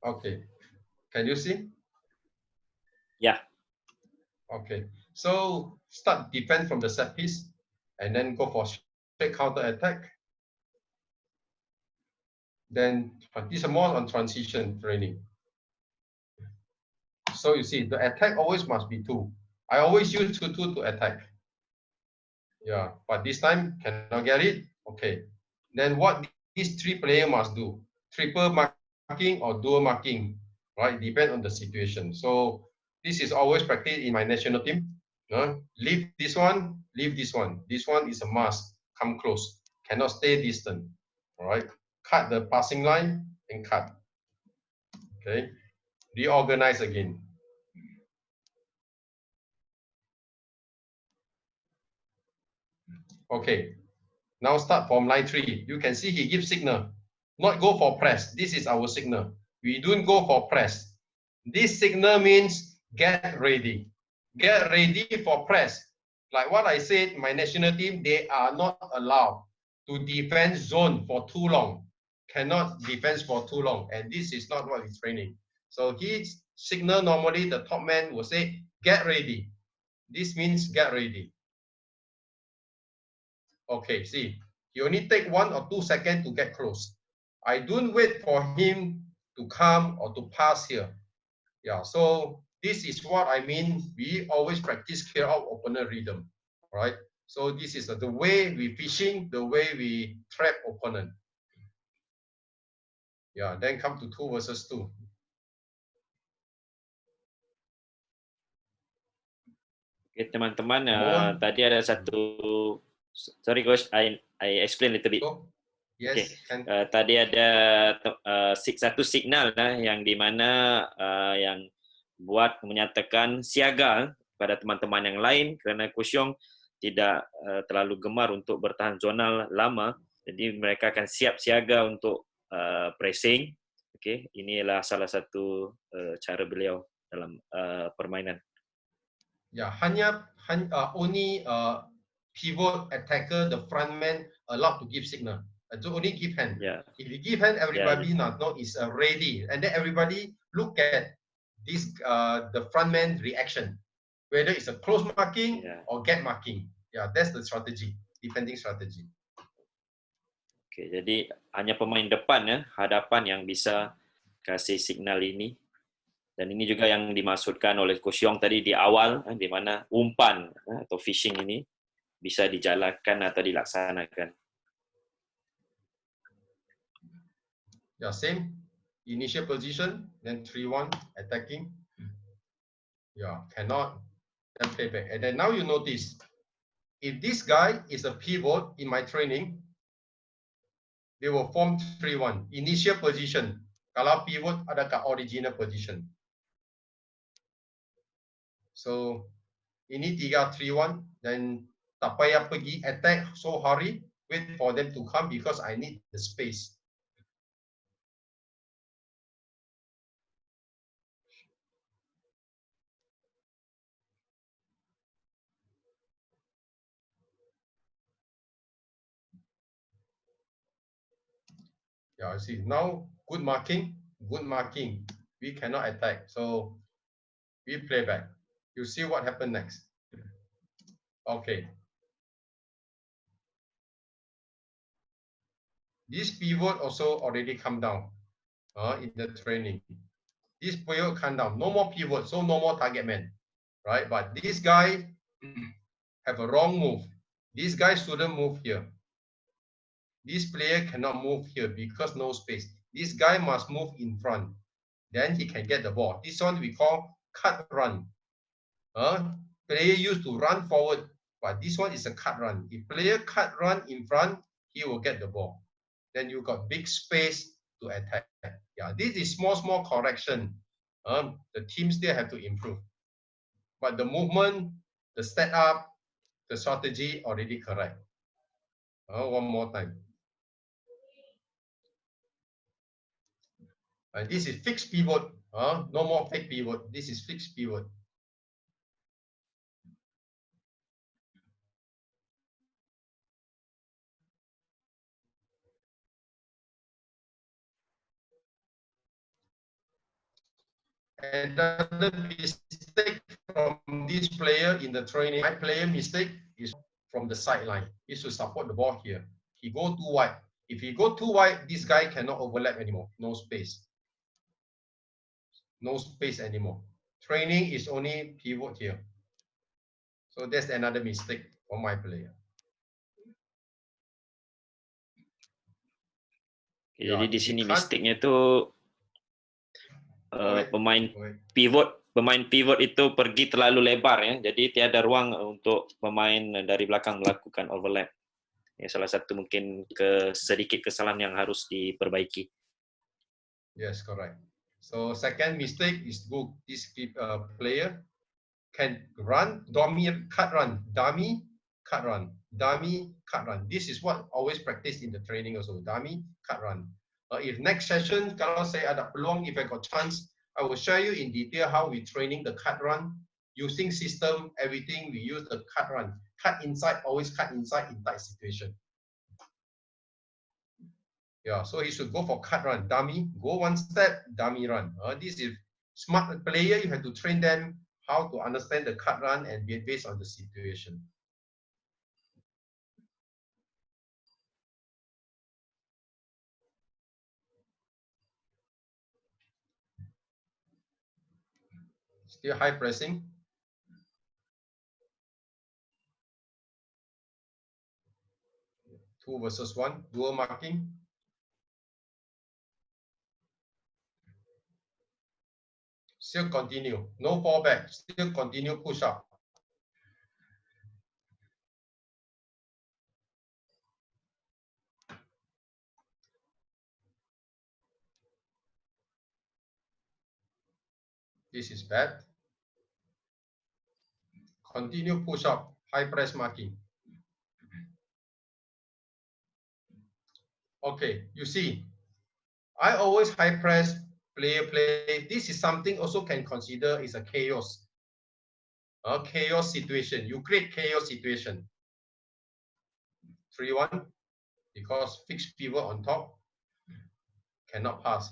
Okay. Can you see? Yeah. Okay. So start defense from the set piece, and then go for straight counter attack. Then this is more on transition training. So you see, the attack always must be 2. I always use 2-2 to attack. Yeah, but this time cannot get it. Okay. Then what these 3 players must do? Triple marking or dual marking, right? Depend on the situation. So this is always practiced in my national team. Leave this one, leave this one. This one is a must. Come close. Cannot stay distant. All right. Cut the passing line and cut. Okay. Reorganize again. Okay. Now start from line 3. You can see he gives signal. Not go for press. This is our signal. We don't go for press. This signal means get ready. Get ready for press. Like what I said, my national team, they are not allowed to defend zone for too long. Cannot defend for too long. And this is not what he's training. So his signal, normally the top man will say, get ready. This means get ready. Okay, see, he only take 1 or 2 seconds to get close. I don't wait for him to come or to pass here. Yeah, so this is what I mean. We always practice clear out opponent rhythm, right? So this is the way we fishing, the way we trap opponent. Yeah, then come to 2 versus 2. Okay, teman-teman, tadi ada satu, sorry coach, I explain a little bit. Yes, okay. Tadi ada satu signal yang dimana yang buat menyatakan siaga pada teman-teman yang lain kerana Coach Yong tidak terlalu gemar untuk bertahan zonal lama, jadi mereka akan siap siaga untuk pressing. Okay, inilah salah satu cara beliau dalam permainan. Yeah, only pivot attacker, the front man allowed to give signal. So only give hand. Yeah. If you give hand, everybody now is ready, and then everybody look at this the front man reaction, whether it's a close marking or get marking. Yeah, that's the strategy, defending strategy. Okay, jadi hanya pemain depan hadapan yang bisa kasih signal ini. Dan ini juga yang dimaksudkan oleh Coach Yong tadi di awal, di mana umpan atau fishing ini bisa dijalankan atau dilaksanakan. Yeah, same. Initial position, then 3-1, attacking. Yeah, cannot, then play back. And then now you notice, if this guy is a pivot in my training, they will form 3-1. Initial position. Kalau pivot ada kat original position. So ini 3-3-1, then tak payah pergi attack so hurry, wait for them to come because I need the space. Yeah, I see. Now good marking, good marking. We cannot attack, so we play back. You see what happened next. Okay. This pivot also already come down in the training. This pivot come down. No more pivot, so no more target man, right? But this guy have a wrong move. This guy shouldn't move here. This player cannot move here because no space. This guy must move in front. Then he can get the ball. This one we call cut run. Player used to run forward, but this one is a cut run. If player cut run in front, he will get the ball. Then you got big space to attack. Yeah, this is small correction. The team still have to improve. But the movement, the setup, the strategy already correct. One more time. This is fixed pivot. No more fake pivot. This is fixed pivot. Another mistake from this player in the training, my player mistake is from the sideline. He should support the ball here. He go too wide. If he go too wide, this guy cannot overlap anymore. No space. No space anymore. training is only pivot here. So that's another mistake for my player. Jadi di sini you can't- mistaknya tuh pemain pivot itu pergi terlalu lebar ya. Jadi tiada ruang untuk pemain dari belakang melakukan overlap. Ya, salah satu mungkin sedikit kesalahan yang harus diperbaiki. Yes, correct. So second mistake is good. This player can run, dummy, cut run, dummy, cut run, dummy, cut run. This is what always practice in the training also. Dummy, cut run. If next session, kalau saya ada peluang, if I got chance, I will show you in detail how we training the cut run. Using system, everything, we use the cut run. Cut inside, always cut inside in tight situation. Yeah, so he should go for cut run, dummy, go one step, dummy run. This is smart player, you have to train them how to understand the cut run and be based on the situation. Still high pressing. Two versus one, dual marking. Still continue, no fall back, still continue push up. This is bad. Continue push up, high press marking. Okay, you see, I always high press, player play. This is something also can consider is a chaos. A chaos situation. You create chaos situation. 3-1, because fixed pivot on top cannot pass.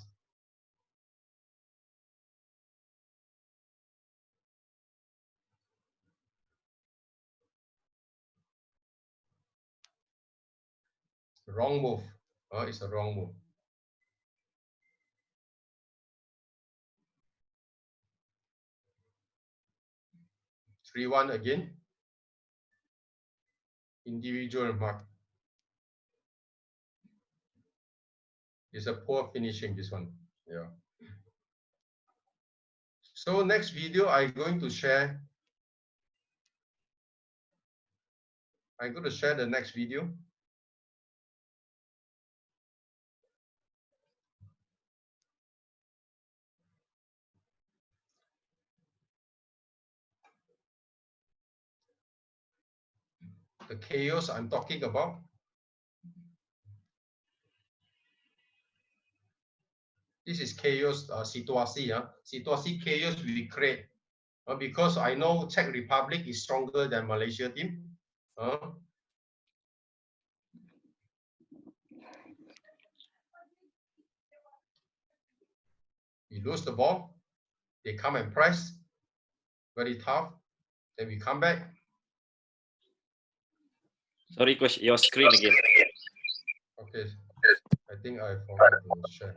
Wrong move. It's a wrong move. 3-1 again. Individual mark. It's a poor finishing, this one. Yeah. So next video, I'm going to share the next video. The chaos I'm talking about. This is chaos situasi. Situasi chaos we create. Because I know Czech Republic is stronger than Malaysia team. We lose the ball. They come and press. Very tough. Then we come back. Sorry, coach, your screen again. Okay. I think I forgot to share.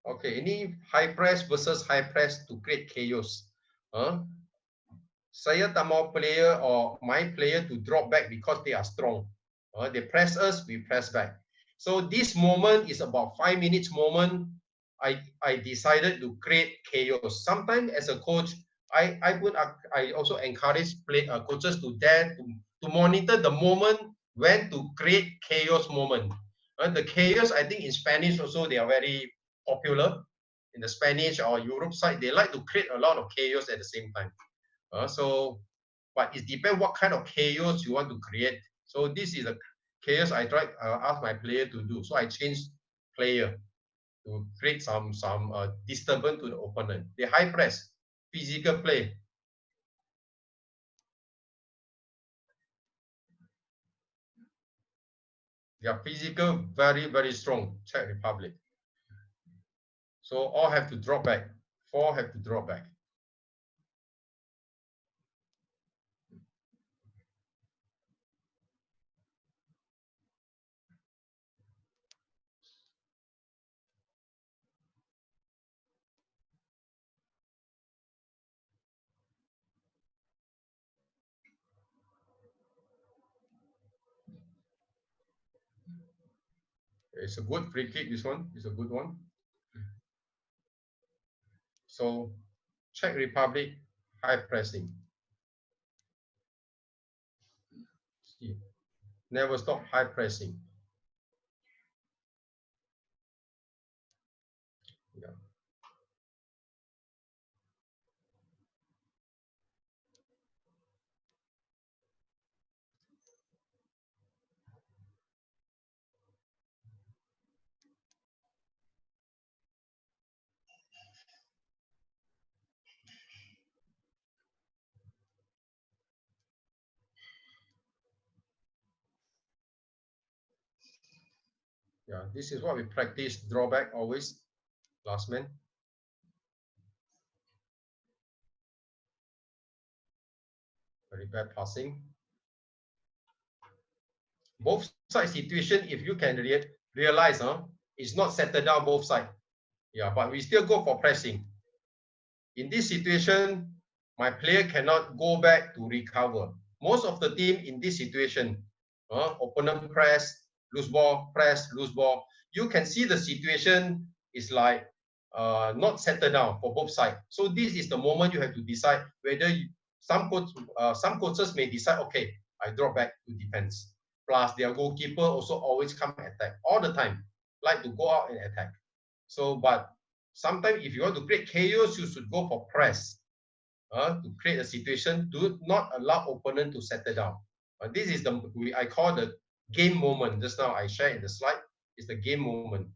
Okay, ini high press versus high press to create chaos. Saya tak mau player or my player to drop back because they are strong. They press us, we press back. So this moment is about 5 minutes moment. I decided to create chaos. Sometimes as a coach, I also encourage coaches to dare to monitor the moment when to create chaos moment. The chaos, I think in Spanish also they are very popular. In the Spanish or Europe side, they like to create a lot of chaos at the same time. But it depends what kind of chaos you want to create. So this is a chaos I try ask my player to do. So I changed player to create some disturbance to the opponent. They high press, physical play. They are physical, very, very strong, Czech Republic. So all have to drop back. 4 have to drop back. It's a good free kick. This one is a good one. So Czech Republic high pressing. See, never stop high pressing. Yeah. Yeah, this is what we practice. Drawback always, last man. Very bad passing. Both side situation, if you can realize, it's not settled down both sides. Yeah, but we still go for pressing. In this situation, my player cannot go back to recover. Most of the team in this situation, opponent press, lose ball, press, lose ball. You can see the situation is like not settled down for both sides. So this is the moment you have to decide whether some coaches may decide, okay, I drop back to defense. Plus their goalkeeper also always come attack all the time, like to go out and attack. So, but sometimes if you want to create chaos, you should go for press to create a situation. Do not allow opponent to settle down. This is I call the game moment. Just now I shared in the slide. It's the game moment.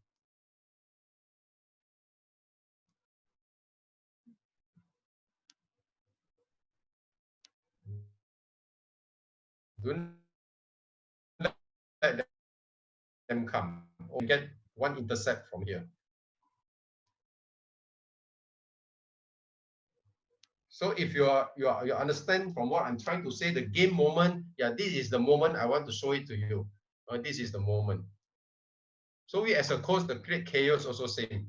Don't let them come. Or get one intercept from here. So if you understand from what I'm trying to say, the game moment, yeah, this is the moment I want to show it to you. This is the moment. So we as a coach, the create chaos also same.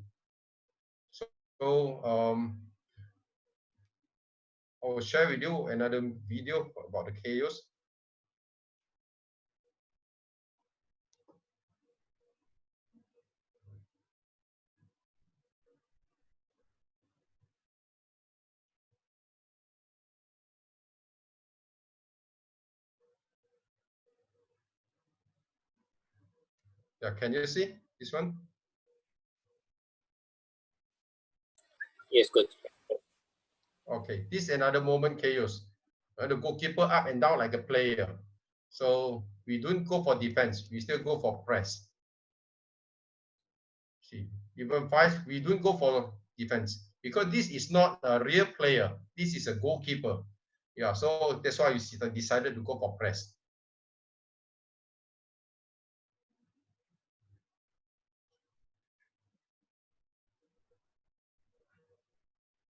So I will share with you another video about the chaos. Yeah, can you see this one? Yes, good. Okay, this is another moment chaos. The goalkeeper up and down like a player. So we don't go for defense. We still go for press. See, even five, we don't go for defense because this is not a real player. This is a goalkeeper. Yeah, so that's why we decided to go for press.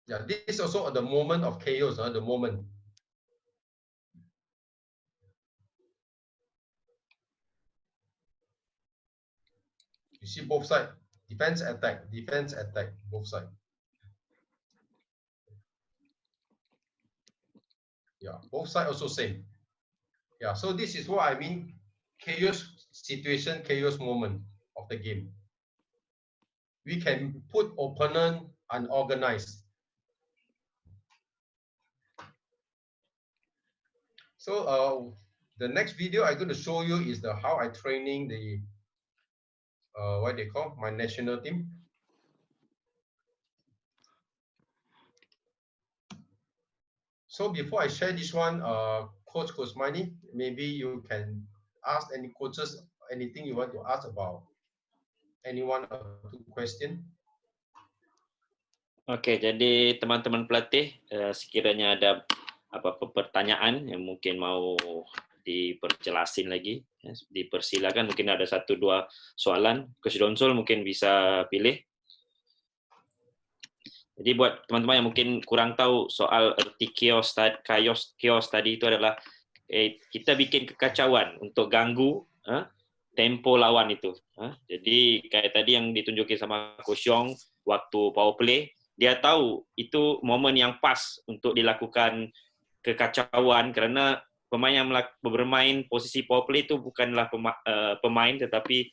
Yeah, this is also the moment of chaos, the moment. You see both sides, defense, attack, both sides. Yeah, both sides also same. Yeah, so this is what I mean, chaos situation, chaos moment of the game. We can put opponent unorganized. So the next video I'm going to show you is how I training the what they call my national team. So before I share this one, Coach Kusmani, maybe you can ask any coaches anything you want to ask about any one or two question. Okey, jadi teman-teman pelatih, sekiranya ada apa-apa pertanyaan yang mungkin mau diperjelasin lagi, dipersilakan. Mungkin ada 1-2 soalan. Coach Donsol mungkin bisa pilih. Jadi buat teman-teman yang mungkin kurang tahu soal erti chaos tadi itu adalah kita bikin kekacauan untuk ganggu tempo lawan itu. Jadi kayak tadi yang ditunjukin sama Coach Yong waktu power play, dia tahu itu momen yang pas untuk dilakukan kekacauan kerana pemain yang bermain posisi power play itu bukanlah pemain tetapi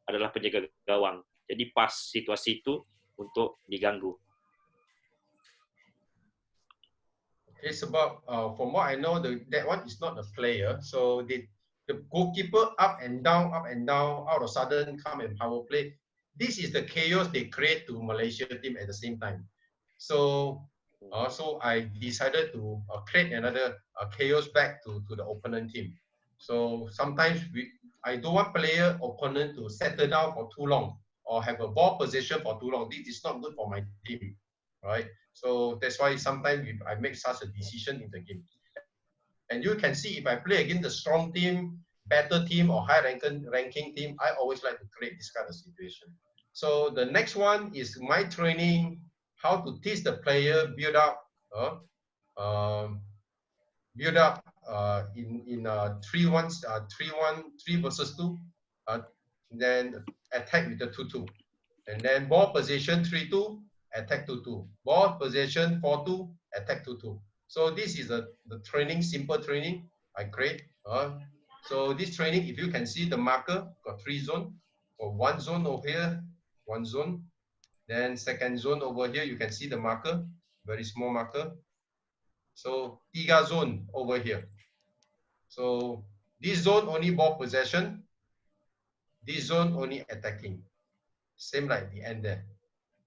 adalah penjaga gawang. Jadi pas situasi itu untuk diganggu. Okay, sebab from what I know, that one is not a player. So the goalkeeper up and down, out of sudden come and power play. This is the chaos they create to Malaysia team at the same time. So so I decided to create another chaos back to the opponent team. So sometimes I don't want player opponent to settle down for too long or have a ball position for too long. This is not good for my team, right? So that's why sometimes I make such a decision in the game. And you can see if I play against a strong team, better team, or high ranking team, I always like to create this kind of situation. So the next one is my training, how to teach the player build up in 3-1, 3 versus 2, then attack with the 2-2, and then ball position 3-2, attack 2-2, ball position 4-2, attack 2-2. So this is the training, simple training I create. So this training, if you can see the marker, got 3 zones, or 1 zone over here, 1 zone, then second zone over here, you can see the marker, very small marker. So 3 zone over here. So this zone only ball possession, this zone only attacking. Same like the end there.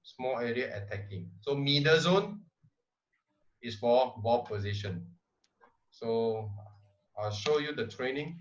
Small area attacking. So middle zone is for ball position. So I'll show you the training.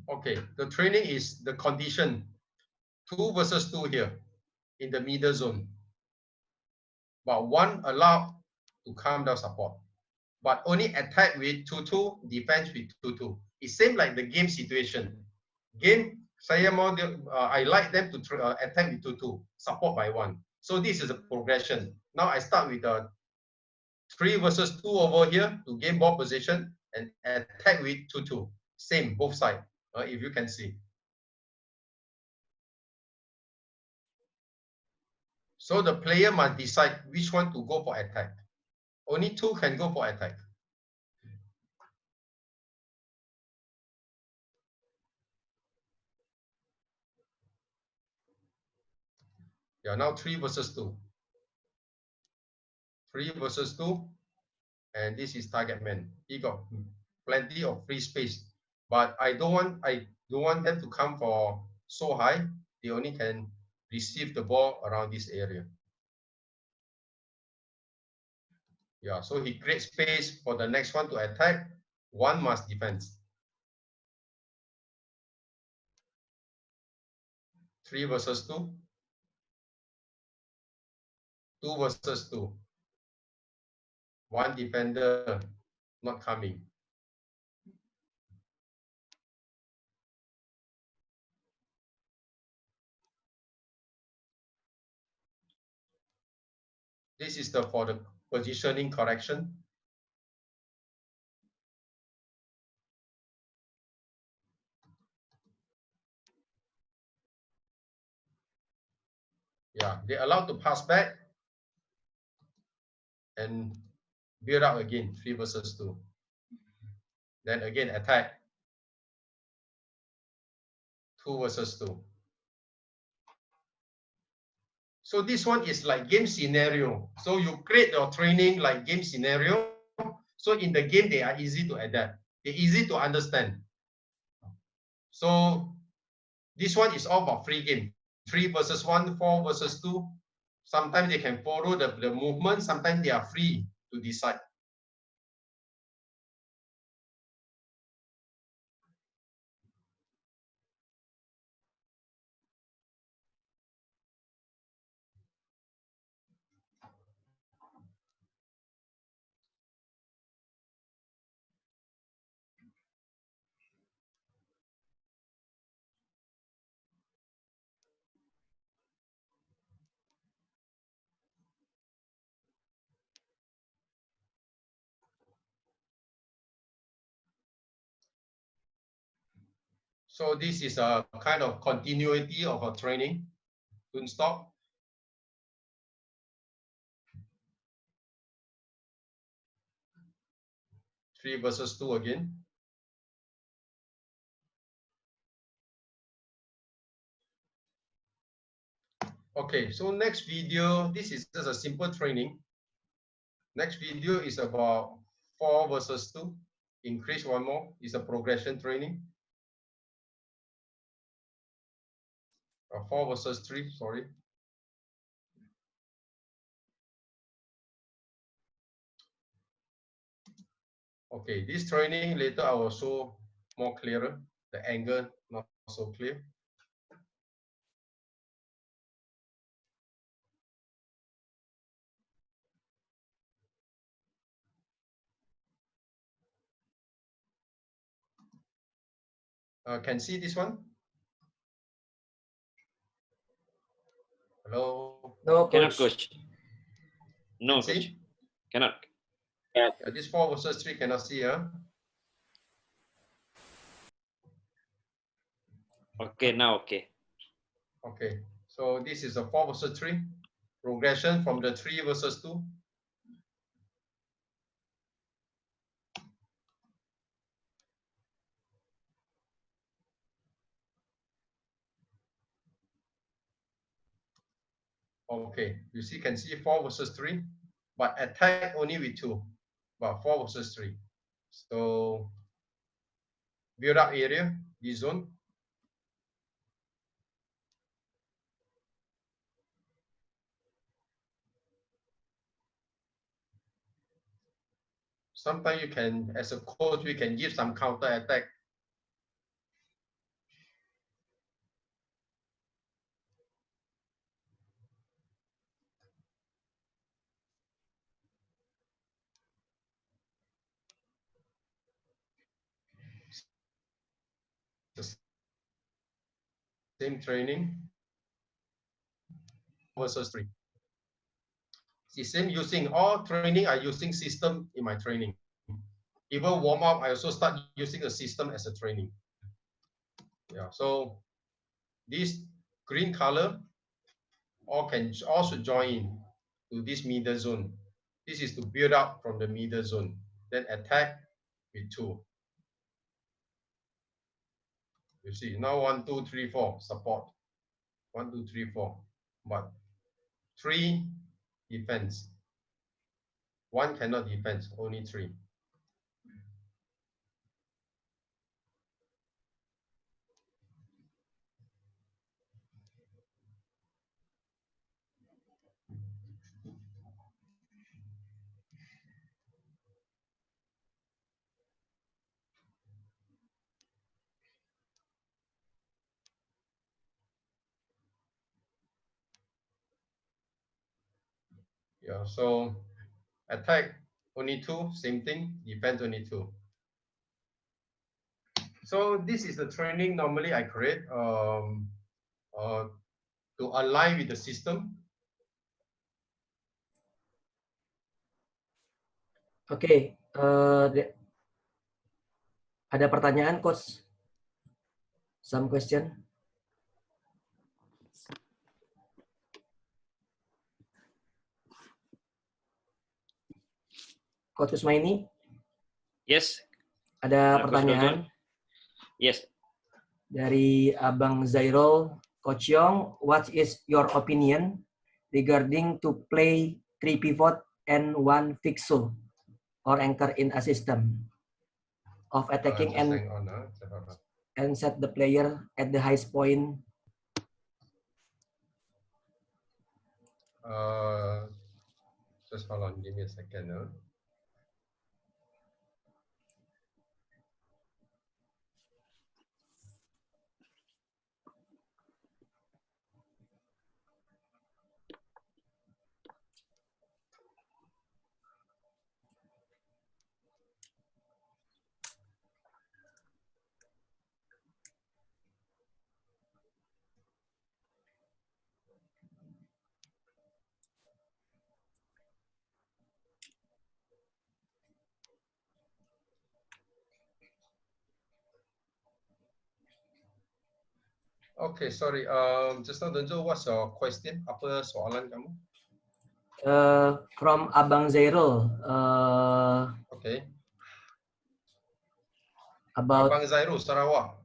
Okay, the training is the condition 2 versus 2 here in the middle zone. But 1 allowed to come down support. But only attack with 2-2, defense with 2-2. It's same like the game situation. Game, I like them to attack with 2-2, support by 1. So this is a progression. Now I start with 3 versus 2 over here to gain ball position and attack with 2-2. Same, both sides, if you can see. So the player must decide which one to go for attack. Only 2 can go for attack. Yeah, now 3 versus 2. 3 versus 2. And this is target man. He got plenty of free space. But I don't want them to come for so high. They only can receive the ball around this area. Yeah, so he creates space for the next one to attack. 1 must defense. 3 versus 2. 2 versus 2. 1 defender not coming. This is for the positioning correction. Yeah, they allowed to pass back and build up again, 3 versus 2. Then again attack, 2 versus 2. So this one is like game scenario. So you create your training like game scenario. So in the game, they are easy to adapt. They're easy to understand. So this one is all about free game. 3 versus 1, 4 versus 2. Sometimes they can follow the movement. Sometimes they are free to decide. So this is a kind of continuity of our training. Don't stop. Three versus two again. Okay, so next video, this is just a simple training. Next video is about 4 versus 2. Increase one more. It's a progression training. 4 versus 3, sorry. Okay, this training later I will show more clearer. The angle not so clear. Can see this one? Hello? No, Cannot, coach. coach. No, Can see? coach. Cannot. This 4 versus 3 cannot see, huh? Okay, now okay. Okay, so this is a 4 versus 3. Progression from the 3 versus 2. Okay, you see, can see 4 versus 3, but attack only with 2, but 4 versus 3. So build up area, this zone. Sometimes you can, as a coach, we can give some counter attack. Same training versus 3. See, same using all training. I using system in my training. Even warm up, I also start using a system as a training. Yeah. So this green color all should join in to this middle zone. This is to build up from the middle zone. Then attack with 2. You see now 1, 2, 3, 4 support. 1, 2, 3, 4. But 3 defense. 1 cannot defend, only 3. Yeah, so attack only 2, same thing, defense only 2. So this is the training normally I create to align with the system. Oke, ada pertanyaan, coach? Some question? Coach Kusmaini, Yes. ada Coach pertanyaan Dodon? Yes. dari Abang Zairul. Coach Yong, what is your opinion regarding to play 3 pivot and 1 fixo or anchor in a system of attacking Just hang on, and set the player at the highest point? Just hold on, give me a second. Okay, sorry. Just now Donzo, what's your question? Apa soalan kamu? From Abang Zairul. Okay. About Abang Zairul, Sarawak.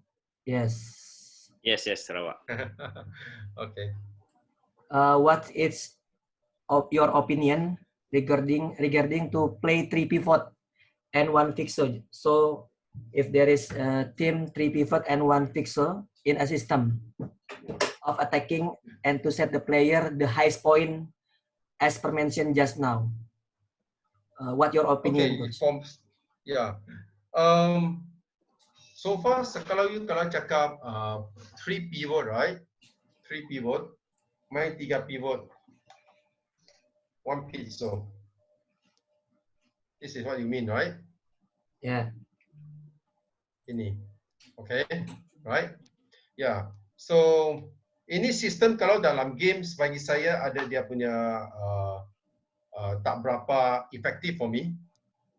yes. Yes, Sarawak. Okay. What is your opinion regarding to play 3 pivot and 1 fixer? So if there is a team 3 pivot and 1 fixer in a system of attacking and to set the player the highest point as per mentioned just now. What your opinion, Okay, Coach? yeah. So far, kalau cakap 3 pivot, right? 3 pivot, main 3 pivot, 1 pitch. So this is what you mean, right? Yeah. Ini, okay, right? Yeah. So ini sistem kalau dalam games bagi saya ada dia punya tak berapa efektif for me.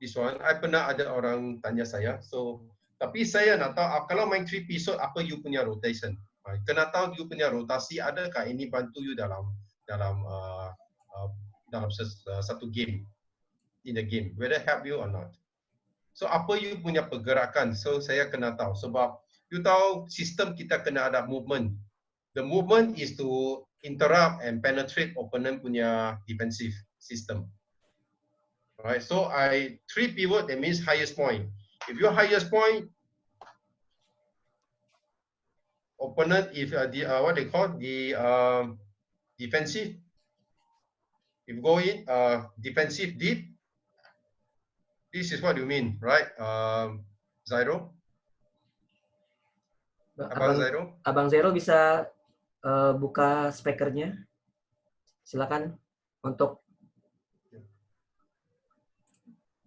This one, I pernah ada orang tanya saya. So tapi saya nak tahu kalau main 3 episode apa you punya rotation. Kena tahu you punya rotasi adakah ini bantu you dalam satu game in the game, whether help you or not. So apa you punya pergerakan? So saya kena tahu sebab you tahu sistem kita kena ada movement. The movement is to interrupt and penetrate opponent punya defensive system. Right. So 3 pivot, that means highest point. If your highest point, opponent, if what they call the defensive, if go in defensive deep, this is what you mean, right? Zairo? Abang Zairo bisa buka speakernya. Silakan untuk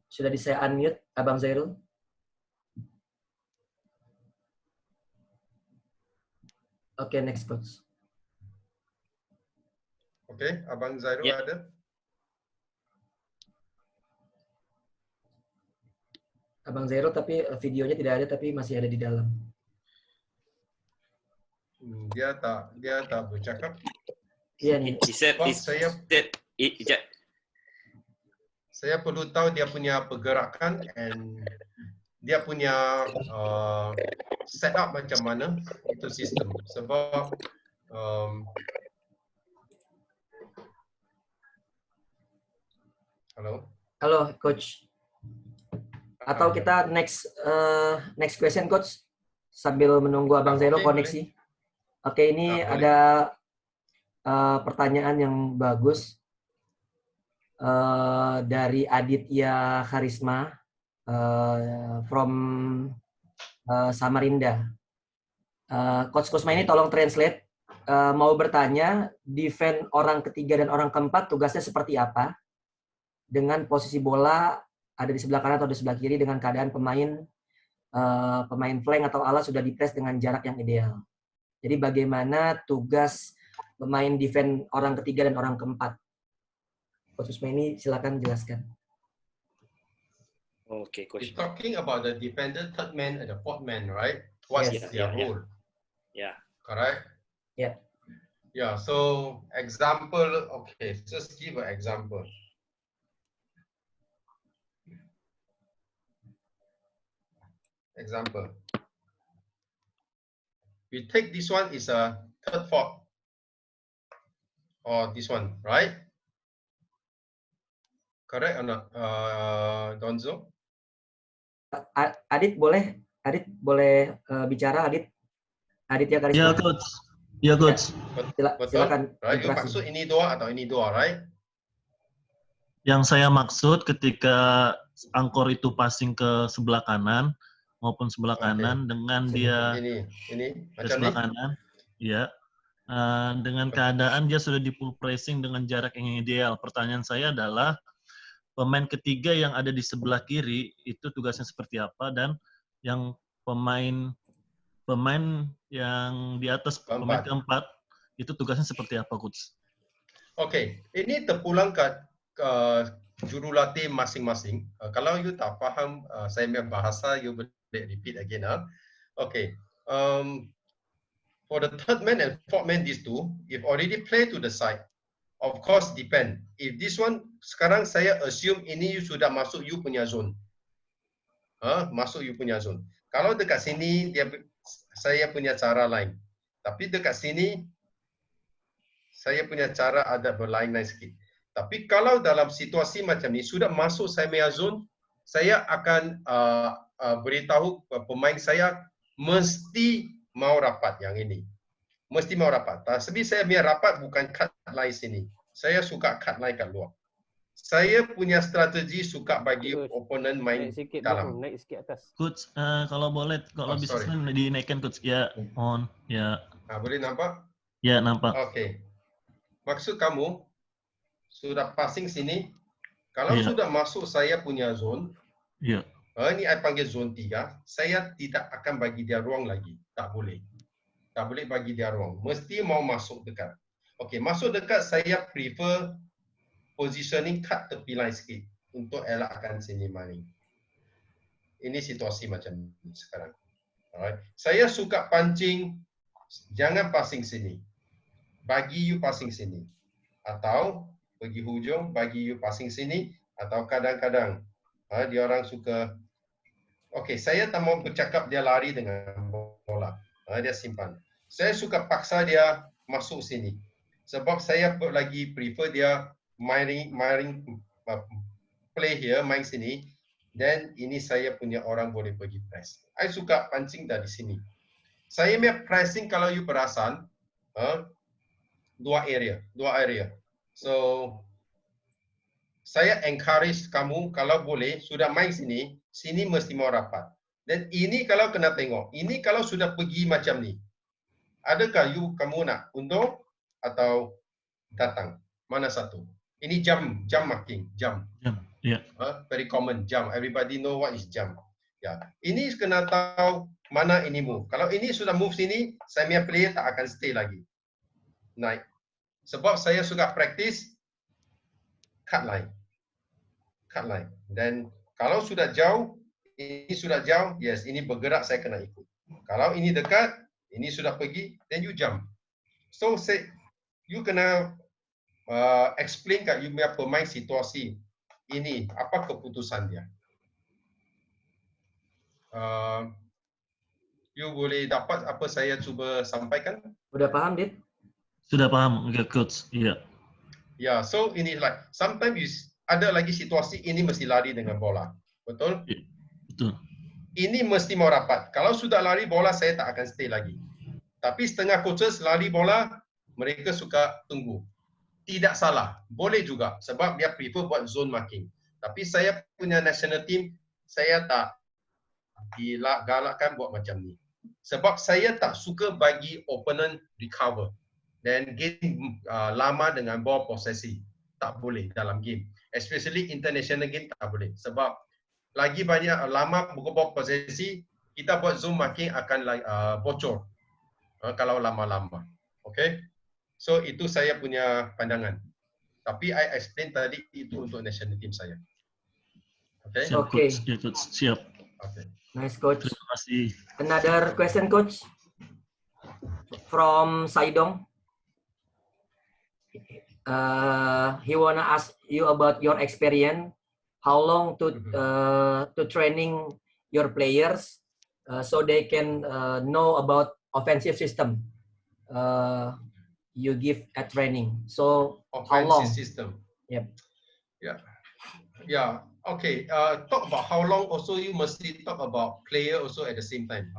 sudah saya unmute Abang Zairo. Oke, next coach. Oke, Abang Zairo ada? Abang Zairo tapi videonya tidak ada tapi masih ada di dalam. Dia tak bercakap. Iya nih. Saya perlu tahu dia punya pergerakan and dia punya setup macam mana itu sistem. Sebab Halo coach. Atau kita next question coach sambil menunggu Abang Zairo koneksi. Oke, ini ada pertanyaan yang bagus dari Aditya Karisma from Samarinda. Coach Kusma ini tolong translate. Mau bertanya, defend orang ketiga dan orang keempat tugasnya seperti apa? Dengan posisi bola ada di sebelah kanan atau di sebelah kiri dengan keadaan pemain flank atau ala sudah di-press dengan jarak yang ideal. Jadi bagaimana tugas pemain defend orang ketiga dan orang keempat? Coach Usma ini silakan jelaskan. Okay, Coach. You're talking about the defender, third man, and the fourth man, right? What's their role? Yeah. Correct? Yeah. Yeah, so example, okay, just give an example. Example. We take this one is a third fourth. Or this one, right? Correct or not, Donzo? Adit boleh bicara, Adit ya Karisma. Ya coach. Ya coach. Silakan. Right? You maksud ini dua atau ini dua, right? Yang saya maksud ketika angkor itu passing ke sebelah kanan maupun sebelah kanan dengan dia ini ke sebelah kanan, ya. Dengan keadaan dia sudah di full pressing dengan jarak yang ideal. Pertanyaan saya adalah pemain ketiga yang ada di sebelah kiri itu tugasnya seperti apa, dan yang pemain yang di atas pemain keempat itu tugasnya seperti apa, coach? Oke, ini terpulang ke jurulatih masing-masing. Kalau you tak faham saya punya bahasa, you boleh repeat again. Okay. For the third man and fourth man, these two, if already play to the side, of course depend. If this one, sekarang saya assume ini sudah masuk you punya zone. Masuk you punya zone. Kalau dekat sini, saya punya cara lain. Tapi dekat sini, saya punya cara ada berlain-lain sikit. Tapi kalau dalam situasi macam ni, sudah masuk saya punya zone, saya akan beritahu pemain saya mesti mau rapat yang ini. Mesti mau rapat. Tapi saya punya rapat bukan cut line sini. Saya suka cut line kat luar. Saya punya strategi suka bagi opponent main dalam. Naik sikit atas. Coach, kalau boleh, kalau bisa dinaikkan coach. Ya, on. Ya. Boleh nampak? Ya, nampak. Okey. Maksud kamu, sudah passing sini, kalau sudah masuk saya punya zone, ini saya panggil zone 3, saya tidak akan bagi dia ruang lagi. Tak boleh. Tak boleh bagi dia ruang. Mesti mau masuk dekat. Okey, masuk dekat saya prefer positioning cut tepi line sikit untuk elakkan sini maling. Ini situasi macam ni sekarang. Alright. Saya suka pancing, jangan passing sini. Bagi you passing sini. Atau pergi hujung, bagi you passing sini. Atau kadang-kadang dia orang suka, okey, saya tak mau bercakap dia lari dengan bola. Dia simpan. Saya suka paksa dia masuk sini. Sebab saya lagi prefer dia main play here, main sini. Dan ini saya punya orang boleh pergi press. Saya suka pancing dari sini. Saya punya pressing kalau you perasan, dua area. So, saya encourage kamu kalau boleh, sudah main sini, sini mesti mau rapat. Dan ini kalau kena tengok, ini kalau sudah pergi macam ni, adakah kamu nak undur atau datang? Mana satu? Ini jump marking, jump. Yeah. Very common, jump. Everybody know what is jump. Ini kena tahu mana ini move. Kalau ini sudah move sini, saya punya player tak akan stay lagi. Naik. Sebab saya suka practice cut line. Dan kalau sudah jauh, ini sudah jauh, yes, ini bergerak saya kena ikut. Kalau ini dekat, ini sudah pergi, then you jump. So, you kena explain kat you punya pemain situasi ini, apa keputusan dia. You boleh dapat apa saya cuba sampaikan? Sudah paham, Dit? Sudah paham, okay, coach. Iya. Ya, so ini like sometimes ada lagi situasi ini mesti lari dengan bola. Betul? Betul. Ini mesti mau rapat. Kalau sudah lari bola, saya tak akan stay lagi. Tapi setengah coaches lari bola, mereka suka tunggu. Tidak salah. Boleh juga. Sebab dia prefer buat zone marking. Tapi saya punya national team, saya tak galakkan buat macam ni. Sebab saya tak suka bagi opponent recover. Dan game lama dengan ball possessi. Tak boleh dalam game. Especially international game tak boleh. Sebab lagi banyak lama ball possessi, kita buat zone marking akan bocor. Kalau lama-lama. Okay? So itu saya punya pandangan. Tapi I explain tadi itu untuk national team saya. Okay? Siap, Okay. coach. Siap. Okay. Nice, coach. Terima kasih. Another question, coach, from Saidong. He wanna ask you about your experience. How long to training your players so they can know about offensive system you give at training. So how long? System. Yep. Yeah. Okay. Talk about how long. Also, you must talk about player also at the same time.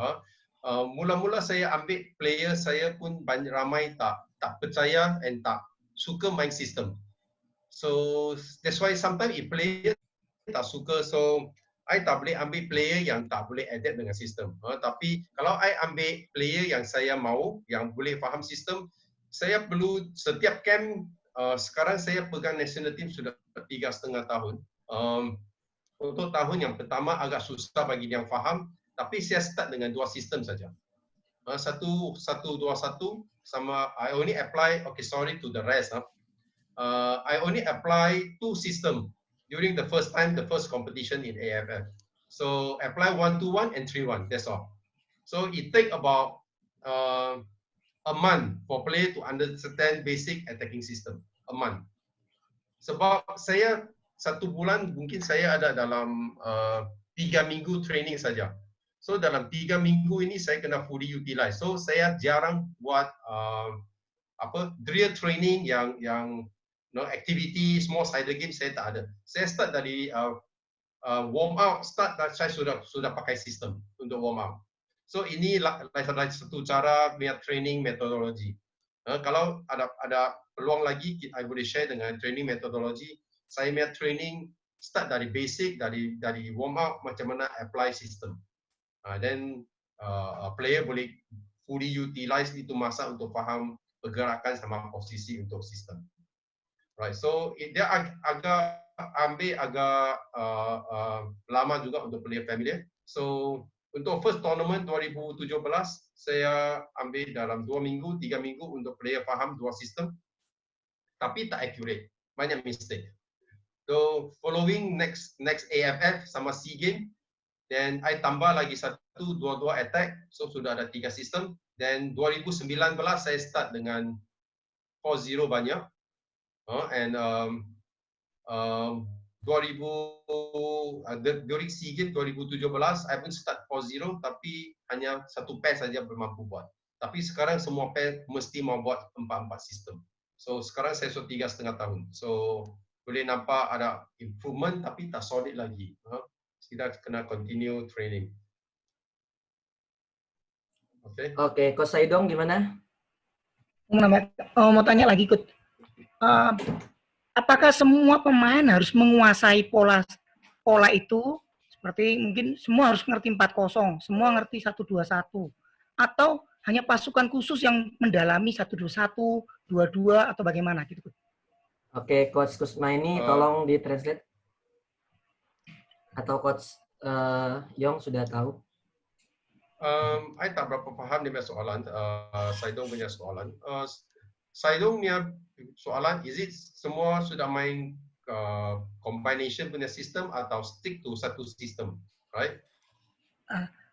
Mula-mula saya ambil player, saya pun banyak ramai tak percaya and tak suka main sistem. So that's why sometimes if player tak suka, so I tak boleh ambil player yang tak boleh adapt dengan sistem. Tapi kalau I ambil player yang saya mau, yang boleh faham sistem, saya perlu setiap camp. Sekarang saya pegang national team sudah 3,5 tahun. Untuk tahun yang pertama agak susah bagi dia yang faham, tapi saya start dengan 2 sistem saja. 1-2-1 sama I only apply, okay, sorry to the rest. I only apply 2 system during the first competition in AFF. So apply 1-2-1 and 3-1. That's all. So it take about a month for player to understand basic attacking system. A month. Sebab saya 1 bulan mungkin saya ada dalam 3 minggu training saja. So dalam 3 minggu ini saya kena fully utilize. So saya jarang buat drill training yang activity small sided game saya tak ada. Saya start dari warm up, saya sudah pakai sistem untuk warm up. So ini salah satu cara punya training metodologi. Kalau ada peluang lagi, I boleh share dengan training metodologi. Saya punya training start dari basic, dari warm up, macam mana apply sistem. Then player boleh fully utilize itu masa untuk faham pergerakan sama posisi untuk sistem. Right, so dia agak lama juga untuk player familiar. So untuk first tournament 2017 saya ambil dalam 2 minggu, 3 minggu untuk player faham 2 sistem, tapi tak accurate, banyak mistake. So following next AFF sama SEA Game, then I tambah lagi 1-2 attack, so sudah ada 3 sistem. Then 2019 saya start dengan 4-0 banyak, and 2000 SEA Games 2017 I pun start 4-0 tapi hanya 1 pair saja bermampu buat. Tapi sekarang semua pair mesti mau buat 4-4 sistem. So sekarang saya sudah 3,5 tahun. So boleh nampak ada improvement tapi tak solid lagi. Kita kena continue training. Oke, Coach Saidong gimana? Mau tanya lagi, Coach. Apakah semua pemain harus menguasai pola itu? Seperti mungkin semua harus ngerti 4-0, semua ngerti 1-2-1, atau hanya pasukan khusus yang mendalami 1-2-1, 2-2 atau bagaimana gitu? Oke, Coach Kusmaini tolong ditranslate. Atau Coach Yong sudah tahu? I tak berapa faham dia punya soalan. Saidong punya soalan. Saidong punya soalan, is it semua sudah main combination punya sistem atau stick to satu sistem, right?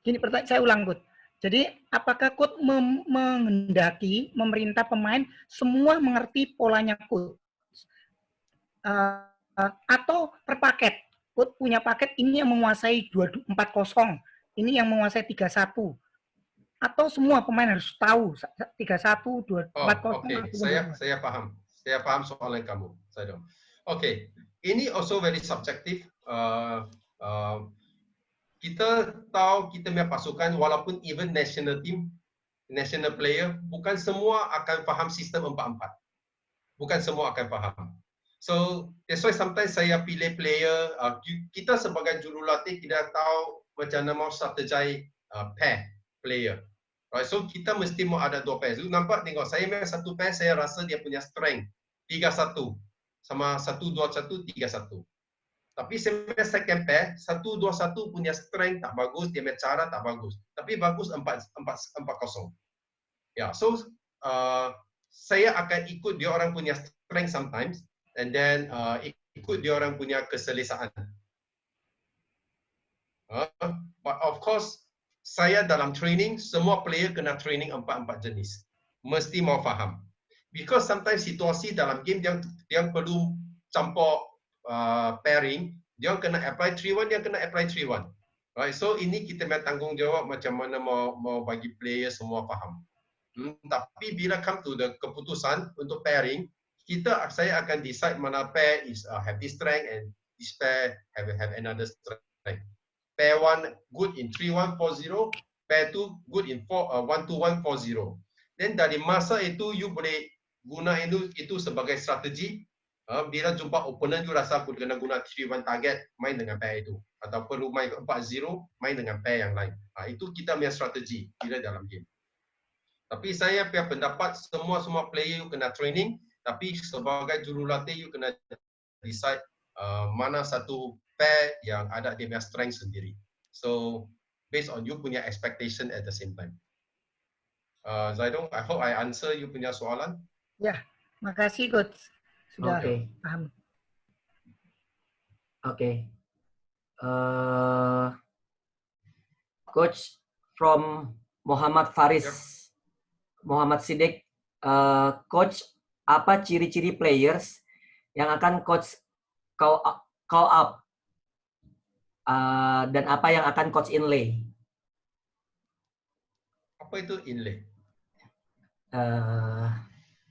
Gini pertanyaan saya ulang, Coach. Jadi apakah Coach menghendaki memerintah pemain semua mengerti polanya Coach? Atau per paket? Coach punya paket ini yang menguasai 4-0, ini yang menguasai 3-1. Atau semua pemain harus tahu 3-1, 2-4-0. Oke, saya paham. Saya paham soalan kamu, Saidong. Oke, ini also very subjective. Kita tahu kita punya pasukan walaupun even national team, national player, bukan semua akan faham sistem 4-4. Bukan semua akan faham. So that's why sometimes saya pilih player. Kita sebagai jurulatih kita tahu macam mana mau strategize pair player. Right, so kita mesti mau ada 2 pair. So, nampak tengok saya memang 1 pair saya rasa dia punya strength 3-1 sama 1-2-1 3-1. Tapi saya punya second pair 1-2-1 punya strength tak bagus, dia punya cara tak bagus. Tapi bagus 4-0. Ya, so saya akan ikut dia orang punya strength sometimes. And then ikut dia orang punya keselesaan. But of course, saya dalam training, semua player kena training 4-4 jenis. Mesti mau faham. Because sometimes situasi dalam game dia perlu campur pairing, dia kena apply 3-1, dia kena apply 3-1. Right, so ini kita punya tanggungjawab macam mana mau bagi player semua faham. Tapi bila come to the keputusan untuk pairing, saya akan decide mana pair is have this strength and this pair have another strength. Pair 1 good in 3-1, 4-0, pair 2 good in 1-2-1, 4-0. Then dari masa itu you boleh guna itu sebagai strategi. Bila jumpa opponent you rasa aku kena guna 3-1 target, main dengan pair itu. Atau perlu main 4-0, main dengan pair yang lain. Itu kita punya strategi bila dalam game. Tapi saya punya pendapat semua player you kena training. Tapi sebagai jurulatih, you kena decide mana satu pair yang ada dia punya strength sendiri. So, based on you punya expectation at the same time. Zaidong, I hope I answer you punya soalan. Ya, makasih Coach. Sudah paham. Oke. Coach from Muhammad Faris. Muhammad Siddiq, coach, apa ciri-ciri players yang akan coach call up dan apa yang akan coach inlay? Apa itu inlay?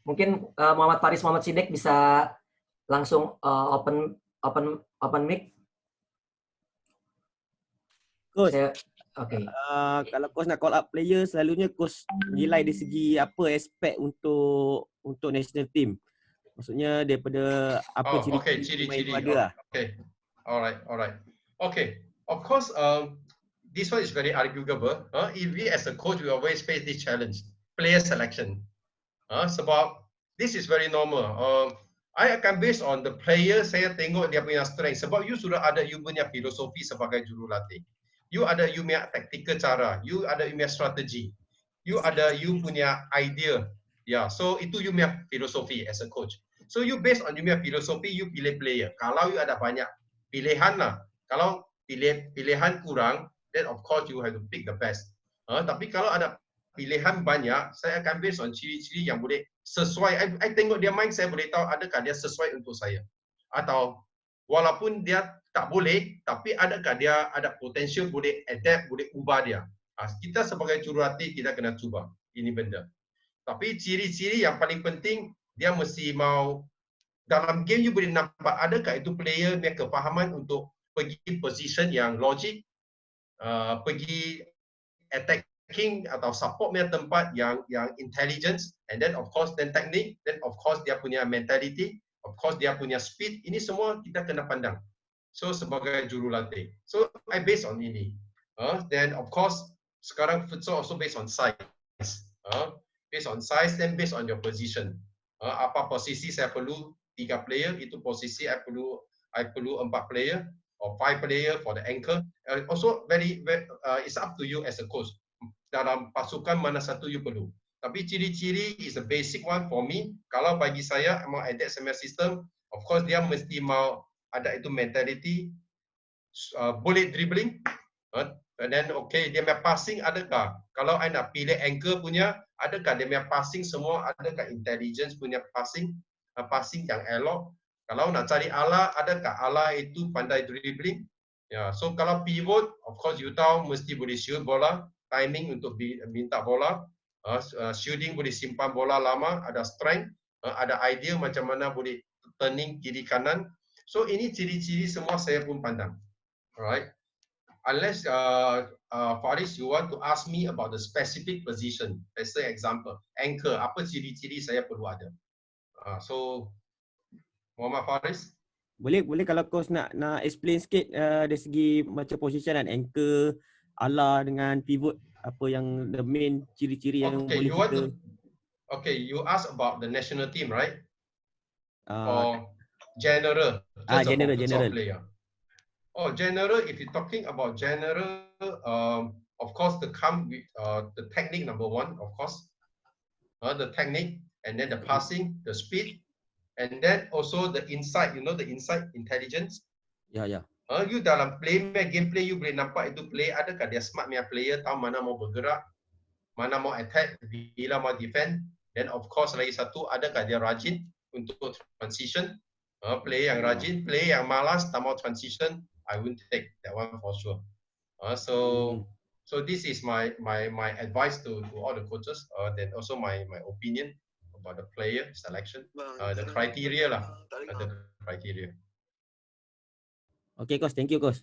Mungkin Muhammad Faris Muhammad Siddiq bisa langsung open mic. Coach, Oke. kalau coach nak call up player, selalunya coach nilai dari segi apa aspek untuk national team. Maksudnya daripada apa ciri-ciri pemain itu ada lah. Okay. Alright. Okay. Of course, this one is very arguable. If we as a coach, we always face this challenge, player selection. Sebab this is very normal. I akan based on the player, saya tengok dia punya strength. Sebab you sudah ada you punya filosofi sebagai jurulatih. You ada you punya tactical cara. You ada you punya strategi. You ada you punya idea. Yeah, so itu you punya filosofi as a coach. So you based on you punya filosofi, you pilih player. Kalau you ada banyak pilihan lah. Kalau pilihan kurang, then of course you have to pick the best. Tapi kalau ada pilihan banyak, saya akan based on ciri-ciri yang boleh sesuai. I tengok dia main, saya boleh tahu adakah dia sesuai untuk saya. Atau walaupun dia tak boleh, tapi adakah dia ada potensial boleh adapt, boleh ubah dia. Kita sebagai jurulatih, kita kena cuba ini benda. Tapi ciri-ciri yang paling penting, dia mesti mau dalam game you boleh nampak adakah itu player punya kefahaman untuk pergi position yang logik, pergi attacking atau support punya tempat yang intelligence, and then of course then technique, then of course dia punya mentality, of course dia punya speed. Ini semua kita kena pandang. So sebagai jurulatih, so I based on ini. Then of course sekarang futsal also based on size. Based on size, then based on your position. Apa posisi saya perlu 3 player, itu posisi I perlu 4 player or 5 player for the anchor. Also very it's up to you as a coach. Dalam pasukan mana satu you perlu. Tapi ciri-ciri is a basic one for me. Kalau bagi saya mau adapt sama sistem, of course dia mesti mau ada itu mentality, boleh dribbling, and then okay dia punya passing adakah? Kalau I nak pilih anchor punya, adakah dia punya passing semua, adakah intelligence punya passing yang elok? Kalau nak cari ala, adakah ala itu pandai dribbling? Ya, so kalau pivot, of course you tahu mesti boleh shoot bola, timing untuk minta bola, shooting boleh simpan bola lama, ada strength, ada idea macam mana boleh turning kiri kanan. So ini ciri-ciri semua saya pun pandang. Alright. Unless Faris, you want to ask me about the specific position. Let's say example, anchor. Apa ciri-ciri saya perlu ada? So Muhammad Faris. Boleh kalau coach nak explain sikit dari segi macam position dan anchor, ala dengan pivot, apa yang the main ciri-ciri yang boleh kita. Okay, you ask about the national team, right? Or general. General. Player. General. If you're talking about general, of course the technique number one, of course, the technique, and then the passing, the speed, and then also the insight. You know the insight, intelligence. Ya. You dalam gameplay you boleh nampak itu play adakah dia smart punya player, tahu mana mau bergerak, mana mau attack, bila mau defend. Then of course lagi satu, adakah dia rajin untuk transition. Play yang rajin, play yang malas, tak mau transition, I won't take that one for sure. So this is my advice to all the coaches. Then also my opinion about the player selection, the criteria lah, the criteria. Okay, coach. Thank you, coach.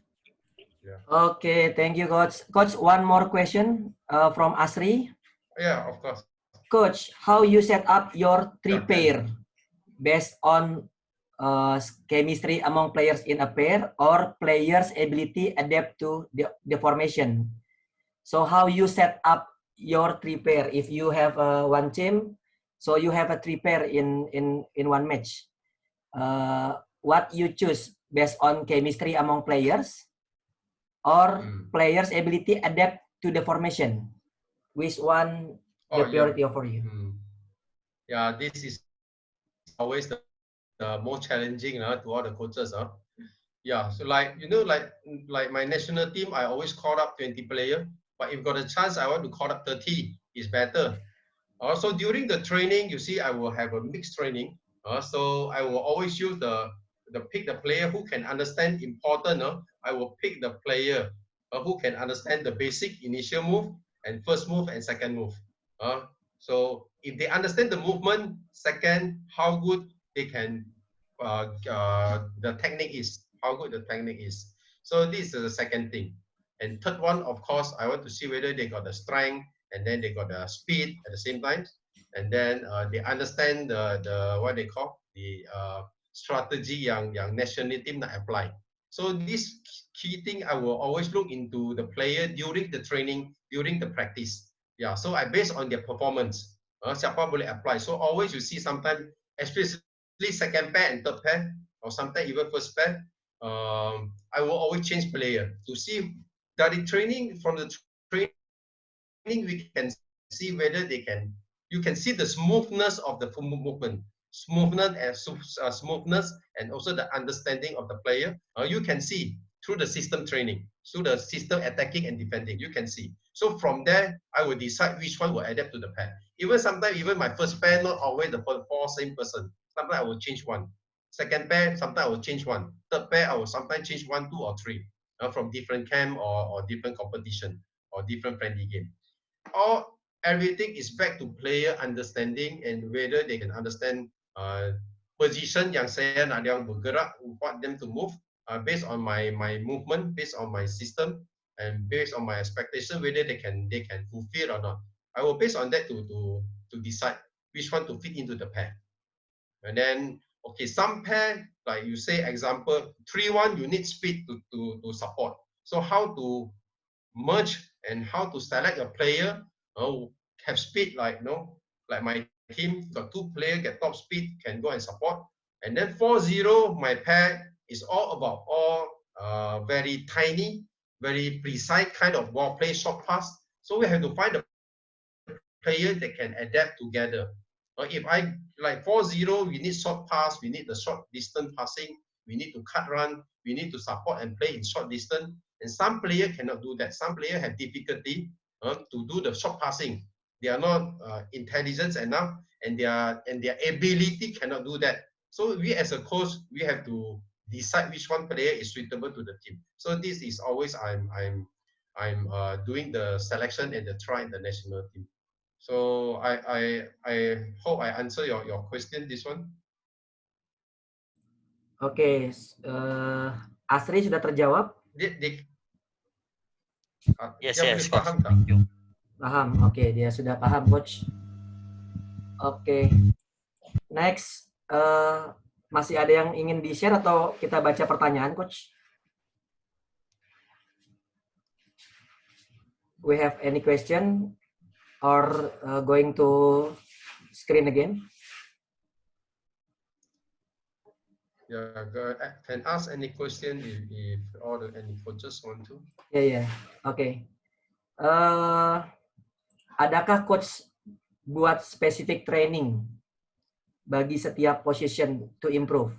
Yeah. Okay, thank you, coach. Coach, one more question from Asri. Yeah, of course. Coach, how you set up your 3 pair based on chemistry among players in a pair or players' ability adapt to the formation? So how you set up your 3 pair? If you have one team, so you have a 3 pair in one match. What you choose based on chemistry among players or players' ability adapt to the formation? Which one the priority for you? Yeah, this is always the most challenging to all the coaches. Yeah, so like my national team, I always call up 20 players. But if got a chance, I want to call up 30. It's better. Also during the training, you see, I will have a mixed training. So I will always use pick the player who can understand important. I will pick the player who can understand the basic initial move and first move and second move. So if they understand the movement, second, how good they can, the technique is, how good the technique is. So this is the second thing. And third one, of course, I want to see whether they got the strength and then they got the speed at the same time. And then they understand the what they call the strategy yang national team nak apply. So this key thing I will always look into the player during the training, during the practice. Yeah, so I base on their performance. Siapa boleh apply. So always you see sometimes, especially second pair and third pair, or sometimes even first pair, I will always change player to see that in training, from the training we can see whether they can, you can see the smoothness of the movement, smoothness and also the understanding of the player. You can see through the system training, through the system attacking and defending, you can see. So from there, I will decide which one will adapt to the pair. Even sometimes, even my first pair, not always the four same person. Sometimes I will change one. Second pair, sometimes I will change one. Third pair, I will sometimes change 1, 2, or 3 from different camp or different competition or different friendly game. Everything is back to player understanding and whether they can understand position yang saya nak dia bergerak, want them to move based on my movement, based on my system, and based on my expectation whether they can fulfill or not. I will base on that to decide which one to fit into the pair. And then okay, some pair like you say example 3-1, you need speed to support. So how to merge and how to select a player have speed, like like my team got 2 players get top speed, can go and support. And then 4-0, my pair is all about very tiny, very precise kind of ball play, short pass. So we have to find a player that can adapt together. If I like 4-0, we need short pass, we need the short distance passing, we need to cut run, we need to support and play in short distance. And some players cannot do that. Some players have difficulty to do the short passing. They are not intelligent enough, and their ability cannot do that. So we as a coach, we have to decide which one player is suitable to the team. So this is always I'm doing the selection and the try in the national team. So I hope I answer your question, this one. Oke, Asri sudah terjawab? Yes, dia yes, boleh paham tak? Paham, oke, dia sudah paham, Coach. Oke, next, masih ada yang ingin di-share atau kita baca pertanyaan, Coach? We have any question or going to screen again? Yeah, can ask any question if any coaches want to. Yeah. Oke. Adakah coach buat specific training bagi setiap position to improve?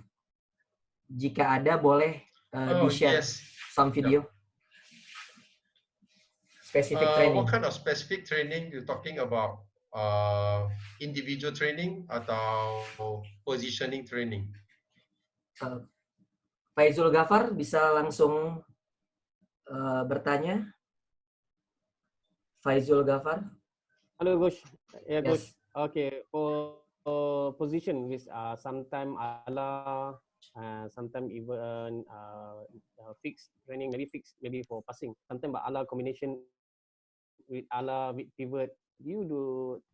Jika ada, boleh di-share some video. Specific training. What kind of specific training you talking about? Individual training atau positioning training? Faizul Ghafar bisa langsung bertanya. Faizul Ghafar. Hello, Coach. Yeah, Yes. Coach. Okay, for position with sometime ala, sometimes even fixed training, maybe fixed, maybe for passing. Sometimes ala combination with ala with pivot. Do you do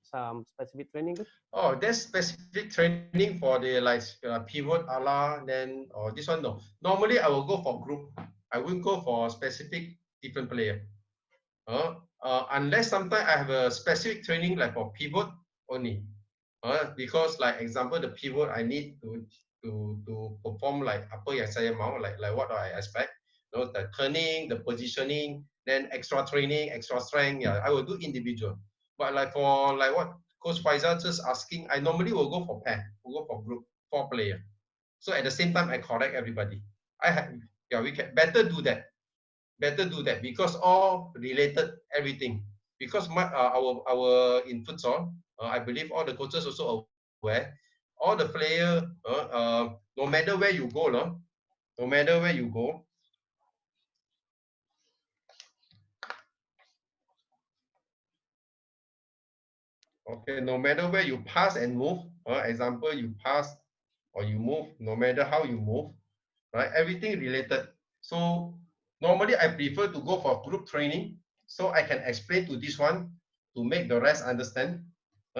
some specific training? Oh, there's specific training for the like pivot ala, then or this one no. Normally I will go for group. I won't go for specific different player. Unless sometimes I have a specific training like for pivot only. Because like example the pivot I need to perform like apa yang saya mau, like what I expect. The turning, the positioning, then extra training, extra strength. Yeah, I will do individual. But like for like what Coach Faisal just asking, I normally will go for pair, will go for group, 4 player. So at the same time, I correct everybody. We can better do that. Better do that because all related everything. because our in futsal, I believe all the coaches also aware, all the player, no matter where you go, no matter where you go, okay, no matter where you pass and move, example, you pass or you move, no matter how you move, right? Everything related. So normally I prefer to go for group training so I can explain to this one to make the rest understand.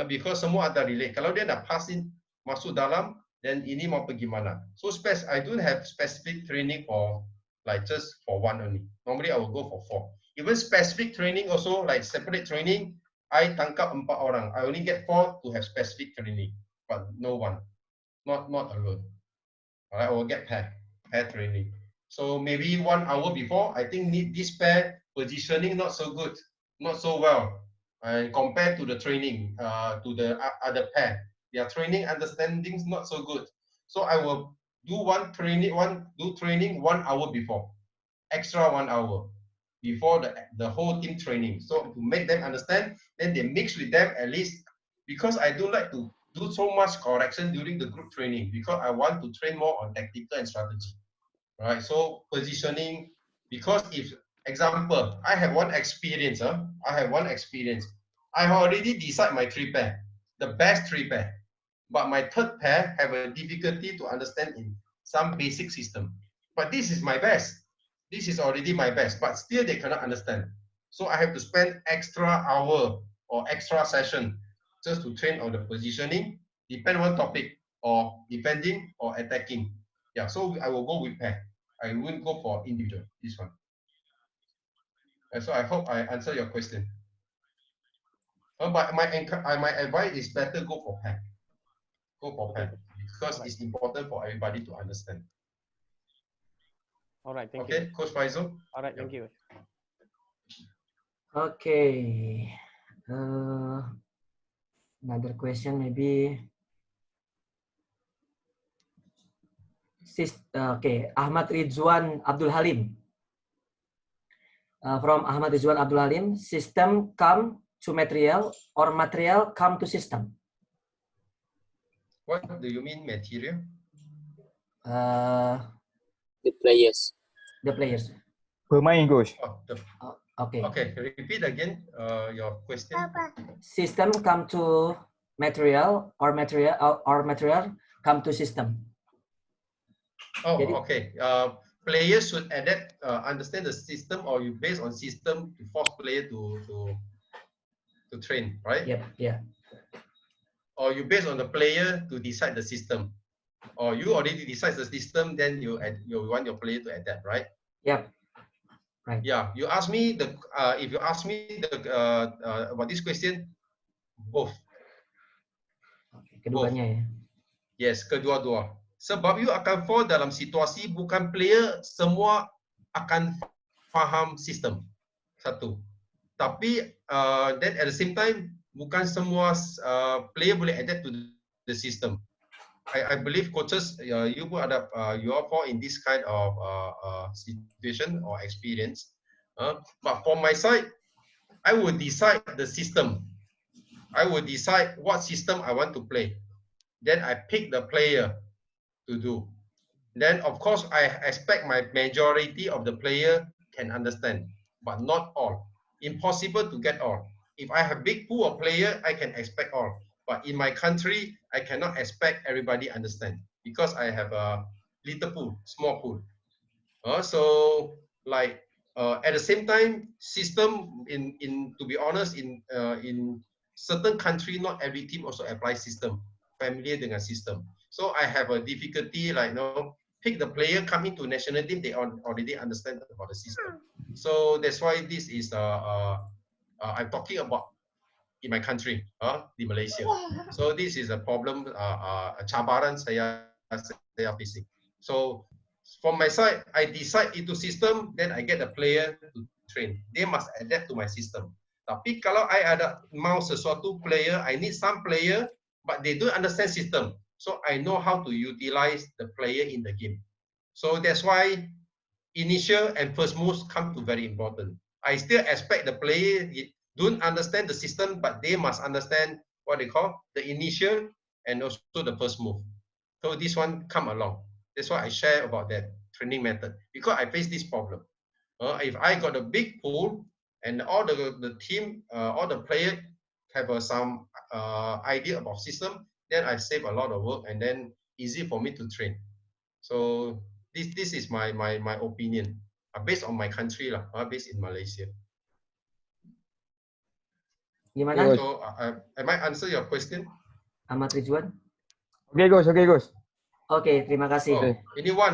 Because semua ada relate. Kalau dia nak pass in masuk dalam, then ini mau pergi mana? So I don't have specific training for like just for one only. Normally I will go for 4. Even specific training also like separate training, I tangkap 4 orang. I only get 4 to have specific training, but no one, not alone. I will get pair training. So maybe 1 hour before, I think this pair positioning not so good, not so well, and compared to the training to the other pair, their training understandings not so good. So I will do training 1 hour before, extra 1 hour before the whole team training. So to make them understand, then they mix with them at least, because I don't like to do so much correction during the group training, because I want to train more on tactical and strategy, right? So positioning, because if, example, I have one experience, I already decide my 3 pair, the best 3 pair, but my 3rd pair have a difficulty to understand in some basic system. But this is my best. This is already my best, but still they cannot understand. So I have to spend extra hour or extra session just to train on the positioning, depend on topic, or defending or attacking. Yeah, so I will go with pair. I won't go for individual, this one. And so I hope I answer your question. But my advice is better go for pair. Go for pair, because it's important for everybody to understand. All right, thank you. Okay, Coach Faisal. All right, thank you. Okay. Another question maybe. Okay, Ahmad Rizwan Abdul Halim. From Ahmad Rizwan Abdul Halim, system come to material or material come to system? What do you mean material? The players. The players. Pemain, Coach. Okay. Okay, repeat again your question. System come to material or material come to system. Oh, okay. Players should adapt, understand the system, or you based on system to force player to train, right? Yep. Yeah. Or you based on the player to decide the system, or you already decide the system, then you want your player to adapt, right? Yep. Right. Yeah. You ask me if you ask me about this question, both. Keduanya ya. Yes, kedua-dua. Sebab you akan fall dalam situasi bukan player semua akan faham sistem. Satu. Tapi then at the same time bukan semua player boleh adapt to the system. I believe coaches you all fall in this kind of situation or experience. But for my side, I will decide the system. I will decide what system I want to play. Then I pick the player to do. Then of course I expect my majority of the player can understand, but not all. Impossible to get all. If I have big pool of player, I can expect all. But in my country, I cannot expect everybody understand, because I have a little pool, small pool. So like at the same time, system in to be honest, in certain country, not every team also apply system, familiar dengan system. So I have a difficulty like pick the player coming to national team, they already understand about the system. So that's why this is I'm talking about in my country, di Malaysia. So this is a problem, cabaran saya facing. So from my side, I decide into system, then I get the player to train. They must adapt to my system. Tapi kalau I ada mau sesuatu player, I need some player, but they don't understand system. So I know how to utilize the player in the game. So that's why initial and first moves come to very important. I still expect the player don't understand the system, but they must understand what they call the initial and also the first move. So this one come along. That's why I share about that training method, because I face this problem. If I got a big pool and all the team, all the players have some idea about system, then I save a lot of work and then easy for me to train. So this is my opinion, based on my country lah, based in Malaysia. Gimana? So am I answer your question? Ahmad Ridwan? Oke, Gus. Oke, Gus. Oke, terima kasih. Oh, ini one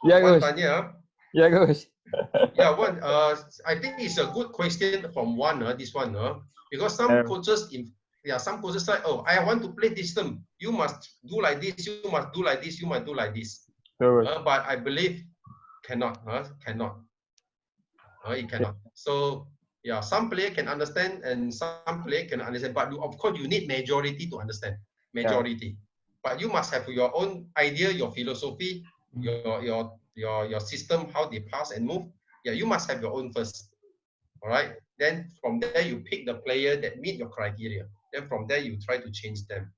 Ya, one Gus. tanya. Ya, Gus. Yeah, one. I think it's a good question from one. This one. Because some coaches some coaches say, oh, I want to play this system. You must do like this. You must do like this. You must do like this. But I believe cannot. Cannot. It cannot. So yeah, some player can understand and some player cannot understand. But of course, you need majority to understand. Majority. But you must have your own idea, your philosophy, your system, how they pass and move. Yeah, you must have your own first. All right. Then from there you pick the player that meet your criteria. Then from there you try to change them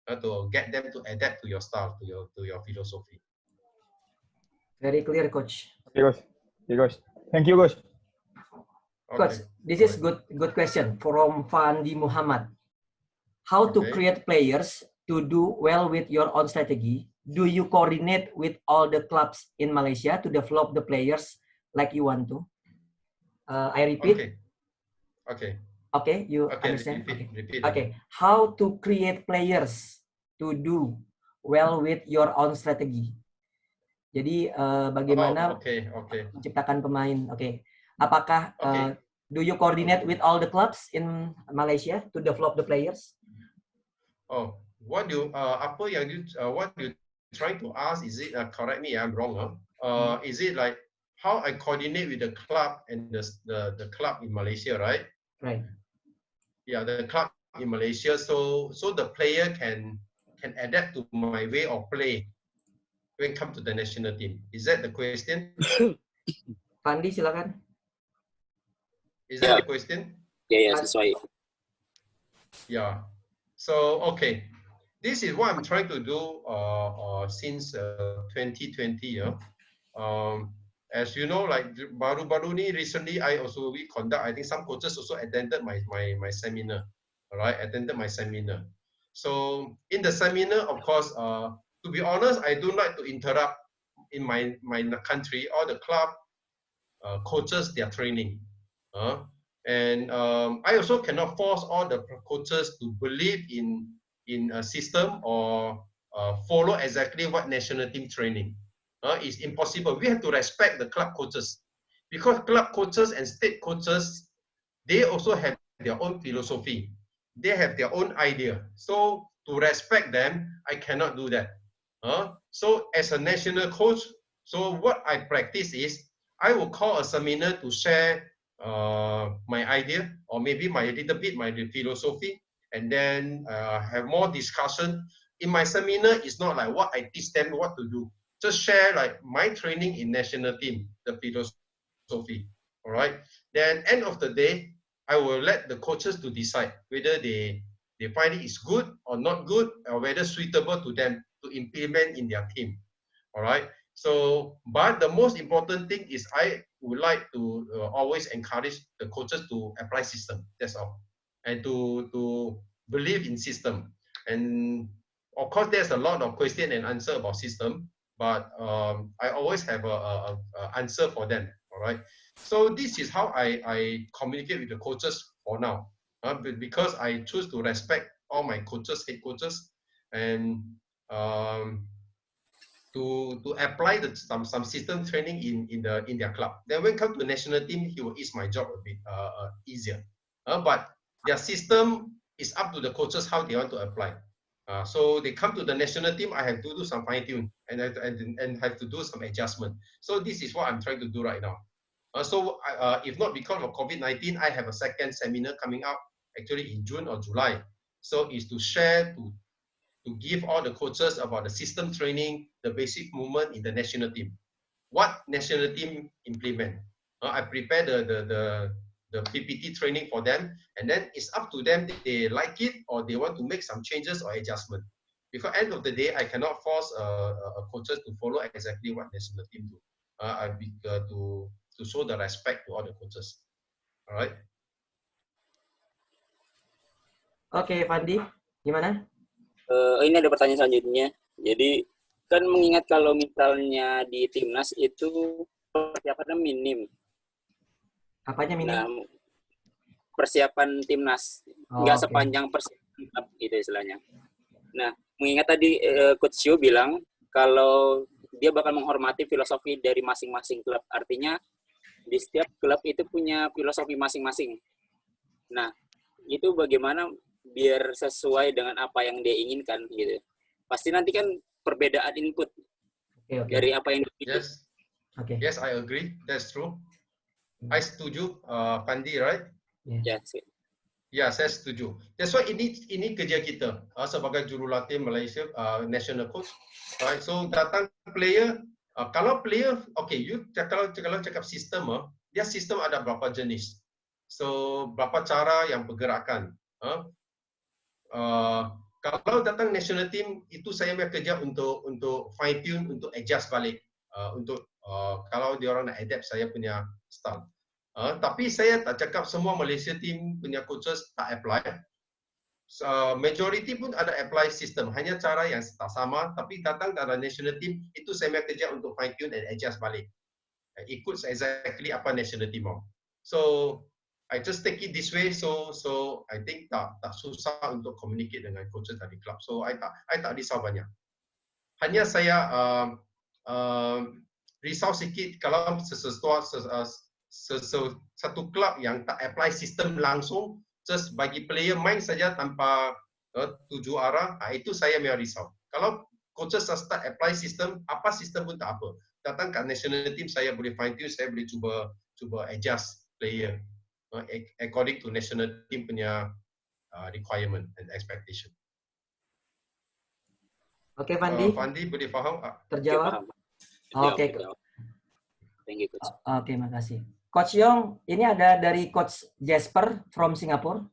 to get them to adapt to your style, to your philosophy. Very clear, Coach. Okay, Gus. Okay, Gus. Thank you, Gus. Coach, this is good question from Fandi Muhammad. How to create players to do well with your own strategy? Do you coordinate with all the clubs in Malaysia to develop the players like you want to? I repeat. Okay, you understand? Repeat. Okay, how to create players to do well with your own strategy? Jadi bagaimana menciptakan pemain? Oke, apakah do you coordinate with all the clubs in Malaysia to develop the players? Oh, what you trying to ask? Is it correct me? I'm wrong. Is it like how I coordinate with the club and the club in Malaysia, right? Right. Yeah, the club in Malaysia. So the player can adapt to my way of play when it comes to the national team. Is that the question? Fandi, silakan. Is that the question? Yeah, sesuai. Yeah. So okay, this is what I'm trying to do since 2020. As you know, like baru-baru ni recently, we conduct. I think some coaches also attended my seminar. All right, attended my seminar. So in the seminar, of course, to be honest, I don't like to interrupt in my country all the club coaches their training. And I also cannot force all the coaches to believe in a system or follow exactly what national team training. It's impossible. We have to respect the club coaches, because club coaches and state coaches, they also have their own philosophy. They have their own idea. So to respect them, I cannot do that. So as a national coach, so what I practice is I will call a seminar to share my idea, or maybe my philosophy, and then have more discussion. In my seminar, it's not like what I teach them what to do. Just share like my training in national team, the philosophy. All right. Then end of the day, I will let the coaches to decide whether they find it is good or not good, or whether suitable to them to implement in their team. All right. So, but the most important thing is I would like to always encourage the coaches to apply system. That's all, and to believe in system. And of course, there's a lot of question and answer about system, but I always have a answer for them. All right. So this is how I communicate with the coaches for now, because I choose to respect all my coaches, head coaches, and to apply some system training in their club. Then when it comes to the national team, he will ease my job a bit easier. But their system is up to the coaches how they want to apply. So they come to the national team, I have to do some fine tune and have to do some adjustment. So this is what I'm trying to do right now. So if not because of COVID-19, I have a second seminar coming up actually in June or July. So it's to share, to give all the coaches about the system training, the basic movement in the national team. What national team implement? I prepare the the PPT training for them, and then it's up to them if they like it or they want to make some changes or adjustment. Because end of the day, I cannot force coaches to follow exactly what national team do. To show the respect to all the coaches. All right. Oke, Fandi, gimana? Ini ada pertanyaan selanjutnya. Jadi kan mengingat kalau misalnya di timnas itu persiapannya minim. Apanya minim? Nah, persiapan timnas nggak sepanjang persiapan klub gitu istilahnya. Nah, mengingat tadi Coach Yu bilang kalau dia bakal menghormati filosofi dari masing-masing klub. Artinya di setiap klub itu punya filosofi masing-masing. Nah, itu bagaimana biar sesuai dengan apa yang dia inginkan gitu. Pasti nanti kan perbedaan input dari apa yang dia Yes. Yes, I agree. That's true. I setuju, Pandi, right? Yes. Ya, saya setuju. That's why ini kerja kita sebagai jurulatih Malaysia national coach. Right? So datang player, kalau player, okay, kalau cakap sistem, dia sistem ada berapa jenis. So berapa cara yang pergerakan. Kalau datang national team itu saya punya kerja untuk fine tune, untuk adjust balik, kalau dia orang nak adapt saya punya style. Tapi saya tak cakap semua Malaysia team punya coaches tak apply. Majority pun ada apply system, hanya cara yang tak sama. Tapi datang dalam national team itu saya punya kerja untuk fine tune and adjust balik. Ikut exactly apa national team mau. So I just take it this way, so I think tak susah untuk communicate dengan coaches dari club. So I tak risau banyak. Hanya saya risau sikit kalau satu club yang tak apply sistem langsung, just bagi player main saja tanpa tuju arah, itu saya memang risau. Kalau coaches start apply sistem, apa sistem pun tak apa. Datang kat national team saya boleh fine tune, saya boleh cuba adjust player according to national team punya requirement and expectation. Oke, Fandi. Fandi boleh faham? Terjawab? Oke. Thank you, Coach. Oke, makasih. Coach Yong, ini ada dari Coach Jasper from Singapore.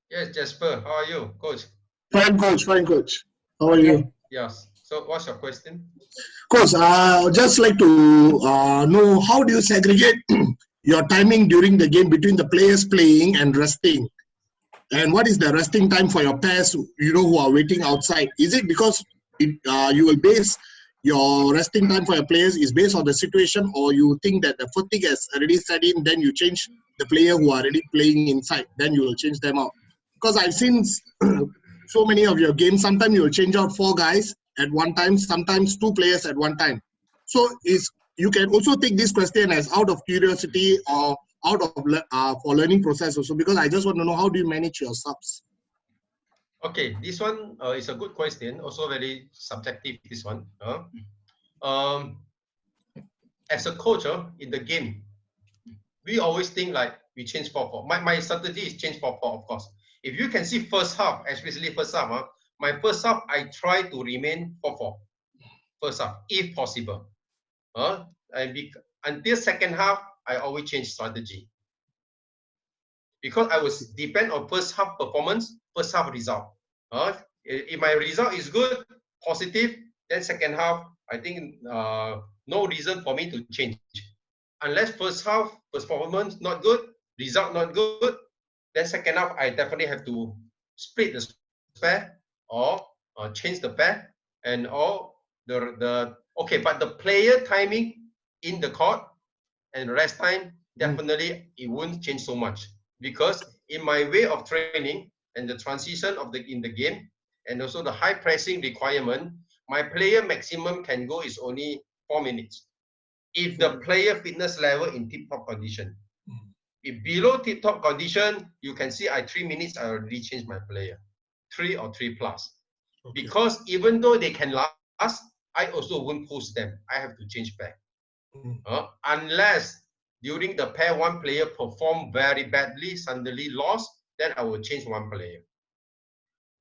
Yes, Jasper. How are you, Coach? Fine, Coach. Fine, Coach. How are you? Yes. So, what's your question? Coach, I'd just like to know how do you segregate your timing during the game between the players playing and resting? And what is the resting time for your pairs, who are waiting outside? Is it because you will base your resting time for your players is based on the situation, or you think that the fatigue has already set in, then you change the player who are already playing inside, then you will change them out? Because I've seen so many of your games, sometimes you will change out 4 guys at one time, sometimes 2 players at one time. So you can also take this question as out of curiosity or out of for learning process also, because I just want to know how do you manage your subs? Okay, this one is a good question, also very subjective, this one. As a coach in the game, we always think like we change 4-4. My strategy is change 4-4, of course. If you can see first half, especially first half, my first half, I try to remain 4-4. First half, if possible. Until second half, I always change strategy. Because I was depend on first half performance, first half result. If my result is good, positive, then second half, I think no reason for me to change. Unless first half performance not good, result not good, then second half I definitely have to split the pair or change the pair and all okay. But the player timing in the court and rest time, definitely it won't change so much, because in my way of training and the transition of in the game and also the high pressing requirement, my player maximum can go is only 4 minutes. If the player fitness level in tip-top condition. If below tip-top condition, you can see 3 minutes I already changed my player. 3 or 3+. Okay. Because even though they can last, I also won't push them. I have to change back. Unless during the pair, one player performed very badly, suddenly lost, then I will change one player.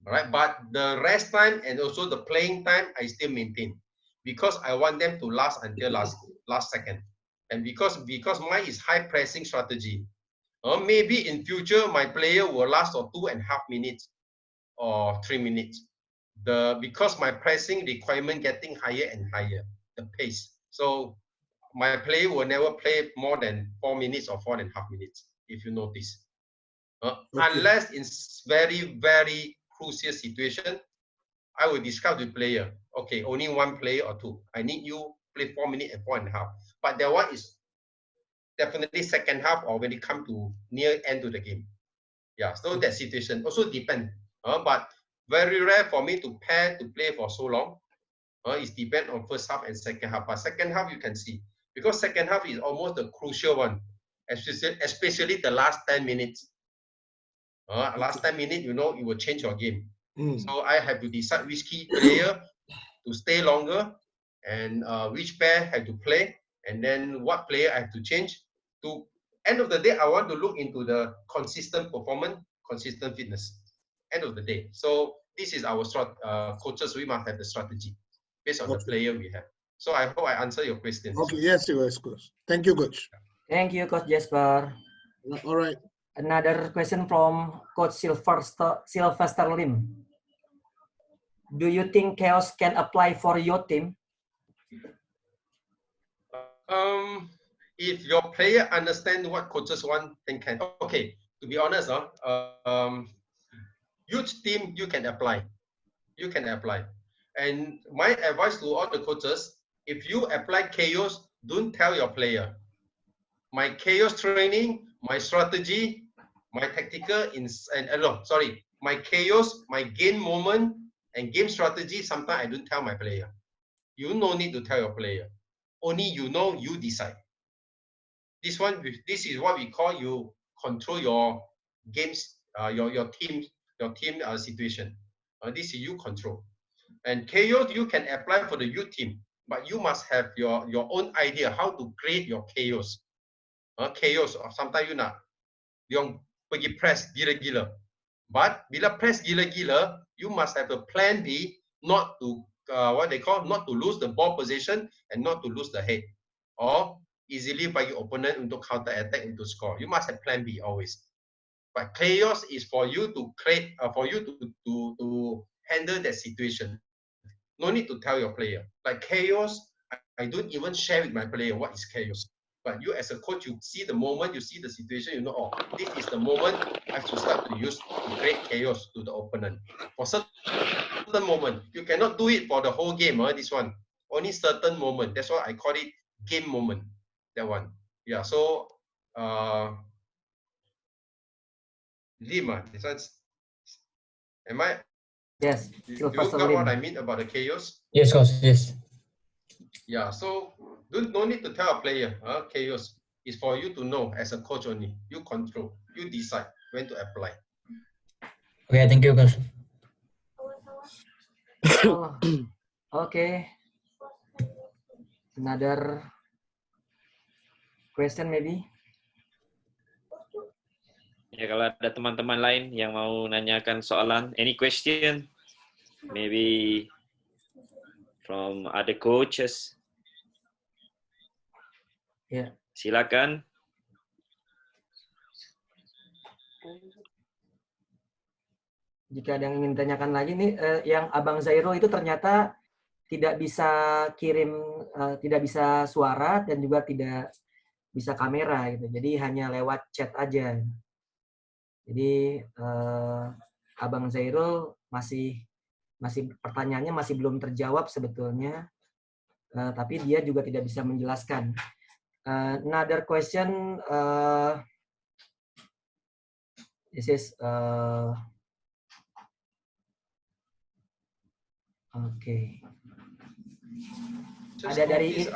All right, but the rest time and also the playing time, I still maintain, because I want them to last until last second. And because mine is high pressing strategy, Maybe in future my player will last for 2.5 minutes or 3 minutes. Because my pressing requirement getting higher and higher, the pace. So my player will never play more than 4 minutes or 4.5 minutes, if you notice. Unless in very, very crucial situation, I will discuss with player. Okay, only one player or two. I need you play 4 minutes and 4.5. But that one is definitely second half or when it come to near end to the game. Yeah, so that situation also depend. But very rare for me to pair to play for so long. It depends on first half and second half. But second half you can see, because second half is almost the crucial one, especially the last 10 minutes. Last 10 minutes, you know, it will change your game. So I have to decide which key player to stay longer and which pair have to play, and then what player I have to change. To end of the day, I want to look into the consistent performance, consistent fitness. End of the day. So this is our coaches. We must have the strategy based on the player we have. So I hope I answer your question. Okay, yes, coach. Thank you, coach. Thank you, Coach Jasper. All right. Another question from Coach Sylvester Lim. Do you think chaos can apply for your team? If your player understand what coaches want, then can. Okay, to be honest, youth team you can apply. You can apply. And my advice to all the coaches, if you apply chaos, don't tell your player. My chaos training, my strategy, my tactical, my chaos, my game moment, and game strategy, sometimes I don't tell my player. You no need to tell your player. Only you know, you decide. This is what we call you control your games, your team situation. This is you control. And chaos you can apply for the youth team, but you must have your own idea how to create your chaos. Chaos sometimes you nak yang pergi press gila-gila. But bila press gila-gila, you must have a plan B, not to not to lose the ball possession and not to lose the head, or easily bagi opponent untuk counter attack into score. You must have plan B always. But chaos is for you to create, for you to handle that situation. No need to tell your player. Like chaos, I don't even share with my player what is chaos. But you as a coach, you see the moment, you see the situation, you know, oh, this is the moment I have to start to use to create chaos to the opponent. For certain moment, you cannot do it for the whole game, this one. Only certain moment. That's why I call it game moment, that one. Yeah, so, Lima, this one's, am I? Yes. Do you got what I mean about the chaos? Yes, coach. Yes. Yeah, so no need to tell a player. Chaos is for you to know as a coach only. You control. You decide when to apply. Okay, thank you, coach. Oh, okay. Another question maybe? Ya, kalau ada teman-teman lain yang mau nanyakan soalan, any question, maybe from other coaches. Ya. Silakan. Jika ada yang ingin tanyakan lagi nih, yang Abang Zairo itu ternyata tidak bisa kirim, tidak bisa suara dan juga tidak bisa kamera gitu. Jadi hanya lewat chat aja. Jadi Abang Zairo masih pertanyaannya masih belum terjawab sebetulnya, tapi dia juga tidak bisa menjelaskan. Another question, this is okay. Just Ada dari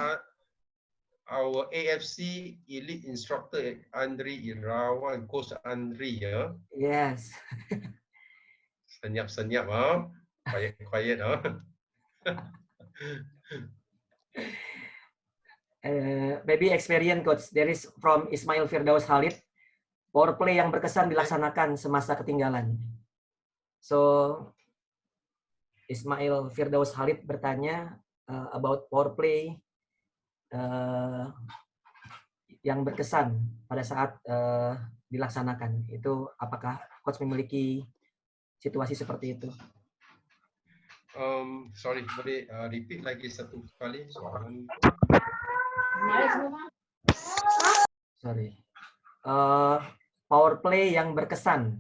our AFC elite instructor Andri Irawan, Coach Andri, ya. Yes. Senyap-senyap, quiet, Maybe experience coach. There is from Ismail Firdaus Khalid. Power play yang berkesan dilaksanakan semasa ketinggalan. So Ismail Firdaus Khalid bertanya about power play yang berkesan pada saat dilaksanakan. Itu apakah coach memiliki situasi seperti itu? Sorry, boleh repeat lagi satu kali soalan. Sorry. Power play yang berkesan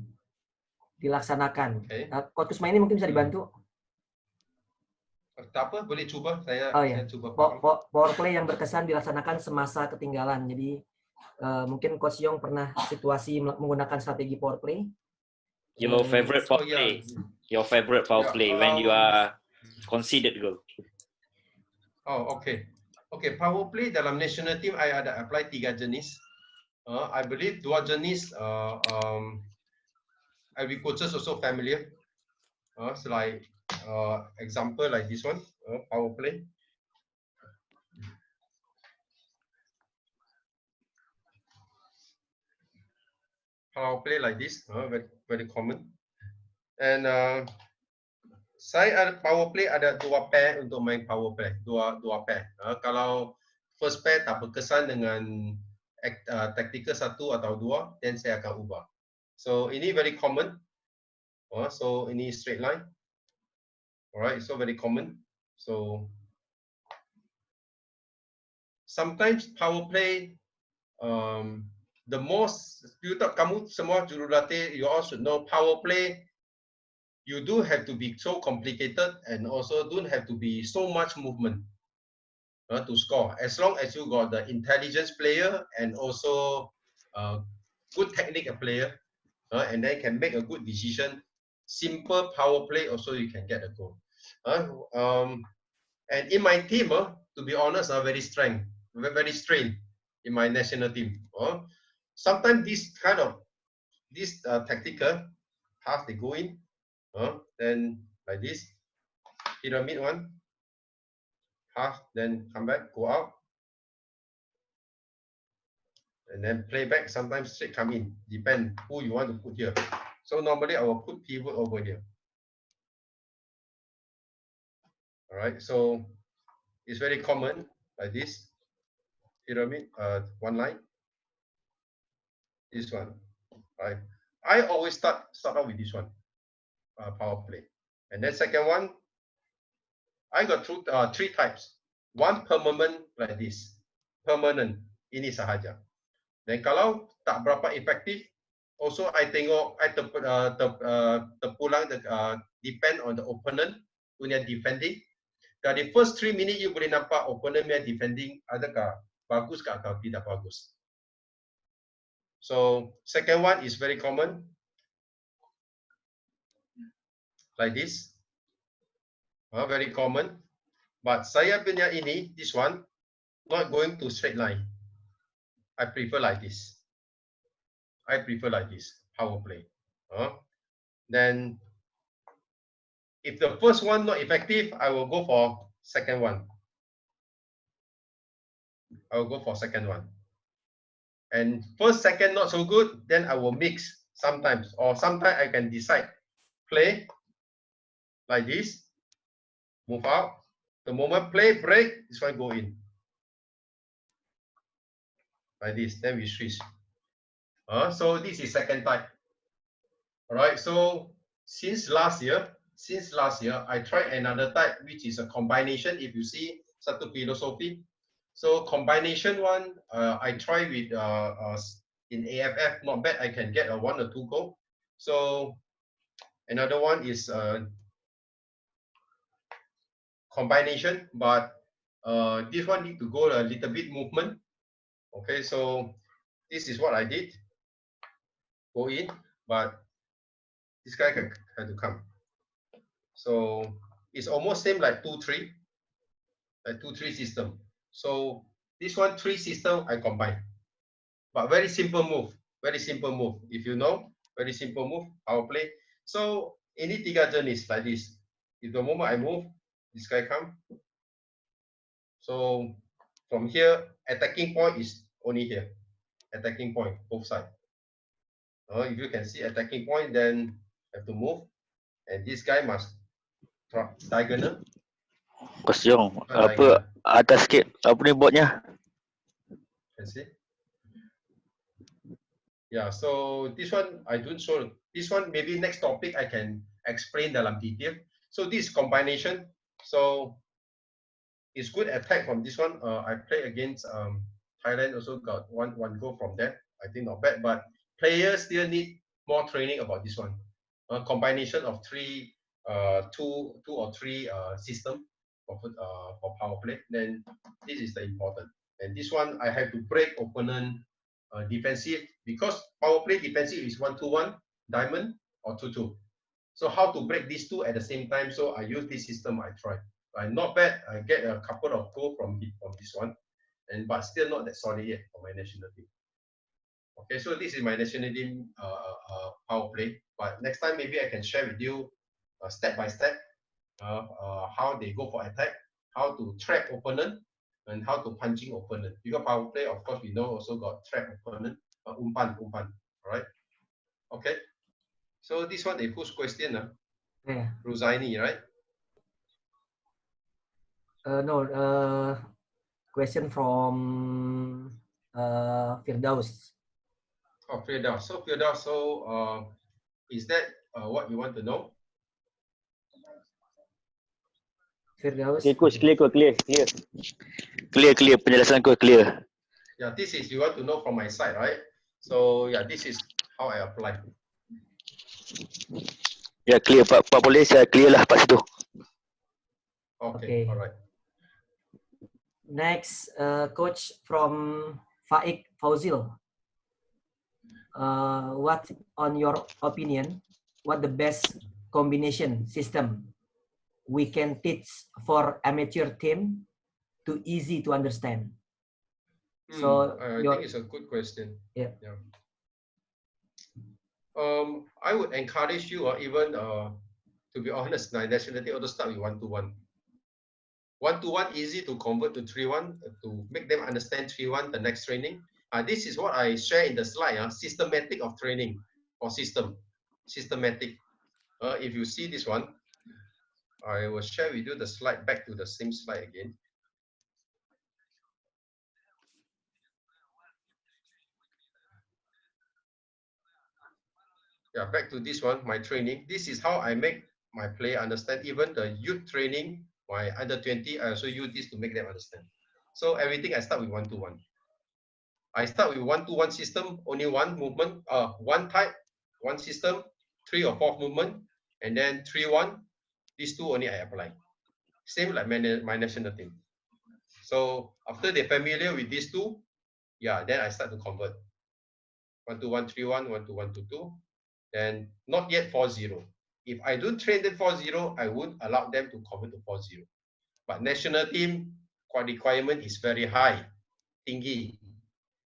dilaksanakan. Coach Kusma ini mungkin bisa dibantu. Tak apa, boleh cuba. Saya coba. Power play yang berkesan dilaksanakan semasa ketinggalan. Jadi mungkin Coach Yong pernah situasi menggunakan strategi power play. Your favorite power play. Your favorite power play when you are conceded goal. Oh, okay. Okay, power play dalam national team I ada apply 3 jenis. I believe 2 jenis every coaches also familiar. So like example like this one, power play. Power play like this, very common. And saya ada power play ada 2 pair untuk main power play, dua pair. Kalau first pair tak berkesan dengan tactical 1 atau 2, then saya akan ubah. So ini very common. So ini straight line. Alright, so very common. So sometimes power play, the most kamu semua jurulatih, you all should know power play. You do have to be so complicated and also don't have to be so much movement to score. As long as you got the intelligence player and also good technique player, and then can make a good decision. Simple power play also you can get a goal. And in my team, to be honest, very strained in my national team. Sometimes this tactical half they go in. Then like this, pyramid one, half, then come back, go out, and then play back. Sometimes straight come in, depend who you want to put here. So normally I will put pivot over here. All right, so it's very common like this, pyramid, one line, this one. Right, I always start out with this one, power play, and then second one. I got 3 types. One permanent like this. Permanent. Ini sahaja. Dan kalau tak berapa efektif, also I tengok, I terpulang, depend on the opponent punya defending. Dari first 3 minutes you boleh nampak opponent punya defending adakah bagus ke atau tidak bagus. So second one is very common. Like this. Very common, but saya punya ini, this one, not going to straight line. I prefer like this. Power play. Then, if the first one not effective, I will go for second one. And first, second not so good, then I will mix sometimes, or sometimes I can decide play like this. Move out. The moment play break, this one go in. Like this, then we switch. So this is second type. All right. So since last year, I tried another type, which is a combination. If you see satu philosophy, so combination one, I try with in AFF, not bad. I can get a 1 or 2 goal. So another one is combination, but this one need to go a little bit movement. Okay, so this is what I did. Go in, but this guy had to come. So it's almost same like 2-3, like 2-3 system. So this one 3 system I combine, but very simple move. If you know, very simple move. I'll play. So ini 3 jenis like this. If the moment I move, this guy come. So from here, attacking point is only here. Attacking point, both sides. If you can see attacking point, then have to move. And this guy must drop diagonal. Coach Yong, apa atas sikit apa ni botnya? Can see? Yeah, so this one I don't show. This one maybe next topic I can explain dalam detail. So this combination. So it's good attack from this one. I play against Thailand, also got one goal from that. I think not bad, but players still need more training about this one. A combination of two or three system for power play. Then this is the important. And this one I have to break opponent defensive, because power play defensive is 1-2-1 diamond or 2-2. So how to break these two at the same time? So I use this system. I try. Not bad. I get a couple of goals from this one, but still not that solid yet for my national team. Okay, so this is my national team power play. But next time maybe I can share with you step by step how they go for attack, how to trap opponent, and how to punching opponent. Because power play, of course, we know also got trap opponent, umpan. All right. Okay. So this one they push question, Yeah. Ruzaini, right? No, question from Firdaus. Oh, Firdaus. So Firdaus, is that what you want to know? Firdaus. Okay, coach, clear. Penjelasan kau clear. Yeah, this is you want to know from my side, right? So yeah, this is how I apply. Ya, clear Pak. Pak boleh saya clear lah Pak situ. Okay. All right. Next, coach from Faik Fauzil. What, on your opinion, what the best combination system we can teach for amateur team to easy to understand? So I think it's a good question. Yeah. I would encourage you, even to be honest, nationality also start with 1-1. 1-1 easy to convert to 3-1 to make them understand 3-1 the next training. This is what I share in the slide. Systematic of training or systematic. If you see this one, I will share with you the slide, back to the same slide again. Yeah, back to this one, my training. This is how I make my player understand. Even the youth training, my under 20, I also use this to make them understand. So everything I start with 1-1. I start with 1-1 system, only one movement, one type, one system, 3 or 4 movement, and then 3-1. These two only I apply. Same like my national team. So after they're familiar with these two, yeah, then I start to convert. 1-1, 3-1, 1-1, 2-2. Then not yet 4-0. If I don't train them 4-0, I won't allow them to convert to 4-0. But national team requirement is very high, tinggi.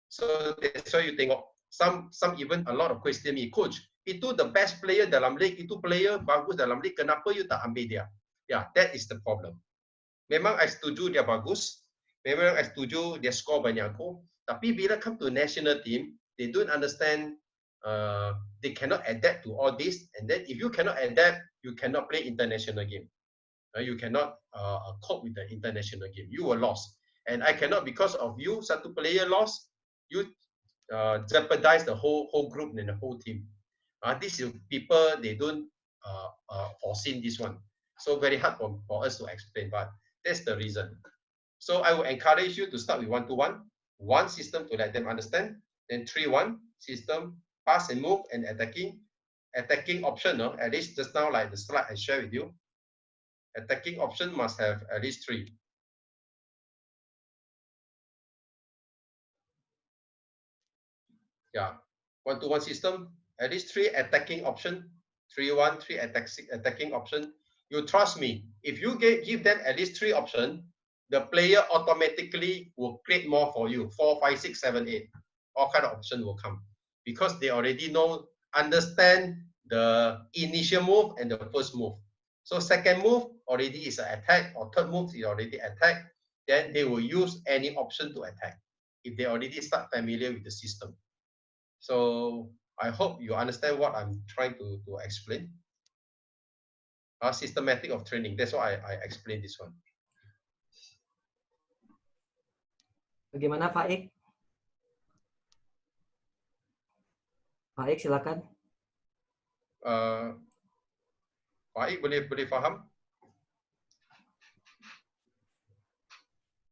So that's why you tengok some even a lot of question me, coach, itu the best player dalam league, itu player bagus dalam league, kenapa you tak ambil dia? Yeah, that is the problem. Memang I setuju dia bagus, memang I setuju dia score banyak gol, tapi bila come to national team, they don't understand. They cannot adapt to all this, and then if you cannot adapt, you cannot play international game. You cannot cope with the international game. You were lost, and I cannot, because of you, satu player lost, you jeopardize the whole group and the whole team. These people, they don't foresee this one, so very hard for us to explain. But that's the reason. So I will encourage you to start with 1-1, one system to let them understand. Then 3-1 system. Pass and move and attacking option, at least just now, like the slide I share with you, attacking option must have at least 3. Yeah, 1-1 system, at least 3 attacking option, 3-1, 3 attacking option. You trust me, if you give them at least 3 options, the player automatically will create more for you, 4, 5, 6, 7, 8. All kind of options will come, because they already understand the initial move and the first move. So second move already is an attack, or third move is already attack. Then they will use any option to attack if they already start familiar with the system. So I hope you understand what I'm trying to explain. Systematic of training. That's why I explained this one. Bagaimana Faik? Baik, silakan. Baik, boleh faham?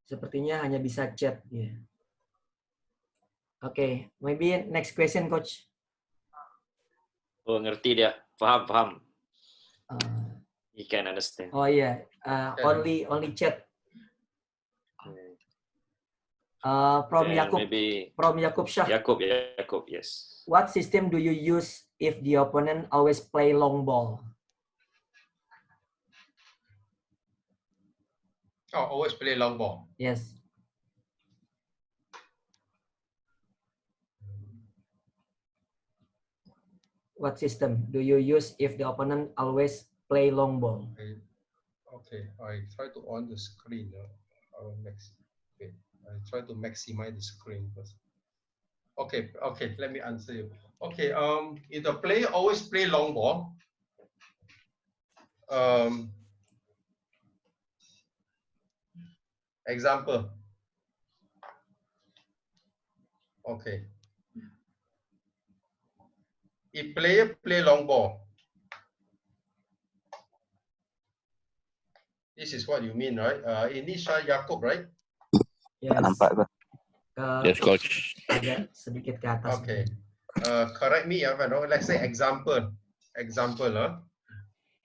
Sepertinya hanya bisa chat. Ya. Oke, maybe next question, Coach. Oh, ngerti dia. Paham. He can understand. Oh iya, only chat. From Then Yakub. maybe From Yakub Shah. Yakub, yes. What system do you use if the opponent always play long ball? Oh, always play long ball. Yes. What system do you use if the opponent always play long ball? Okay, I try to on the screen. I try to maximize the screen first. Okay, let me answer you. Okay, if the player always play long ball, example. Okay. If player play long ball, this is what you mean, right? Inisha Yaakob, right? Yes. Nampak ke? Yes, coach. Agak sedikit ke atas. Okay. Correct me if I'm wrong. Let's say example.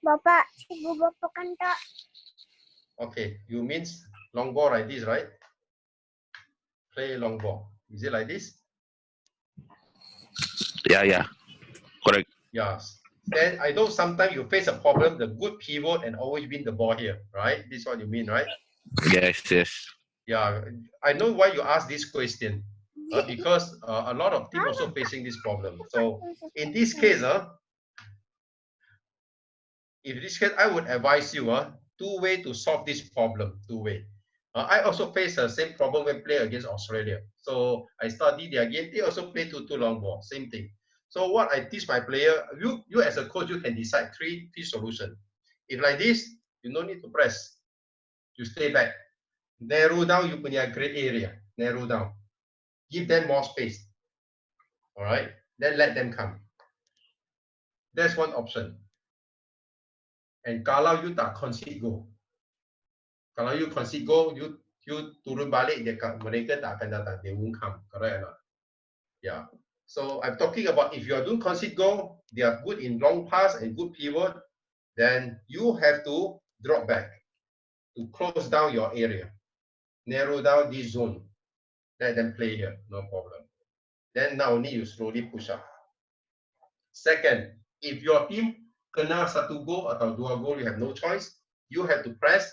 Bapak, ibu bapak kan tak. Okay, you means long ball like this, right? Play long ball. Is it like this? Yeah. Correct. Yes. Then I know sometimes you face a problem, the good pivot and always win the ball here, right? This is what you mean, right? Yes. Yeah, I know why you ask this question. Because a lot of teams also facing this problem. So in this case, I would advise you two way to solve this problem. I also face the same problem when play against Australia. So I study their game. They also play two long ball. Same thing. So what I teach my player, you as a coach, you can decide three solutions. If like this, you no need to press. You stay back. Narrow down you punya great area. Narrow down. Give them more space. All right. Then let them come. That's one option. And kalau you tak concede goal, kalau you concede goal, you turun balik, mereka tak akan datang. They won't come. Correct or not? Yeah. So I'm talking about if you are doing concede goal, they are good in long pass and good pivot, then you have to drop back to close down your area, narrow down this zone. Let them play here, no problem. Then now only you slowly push up. Second, if your team kena satu goal atau dua goal, you have no choice. You have to press,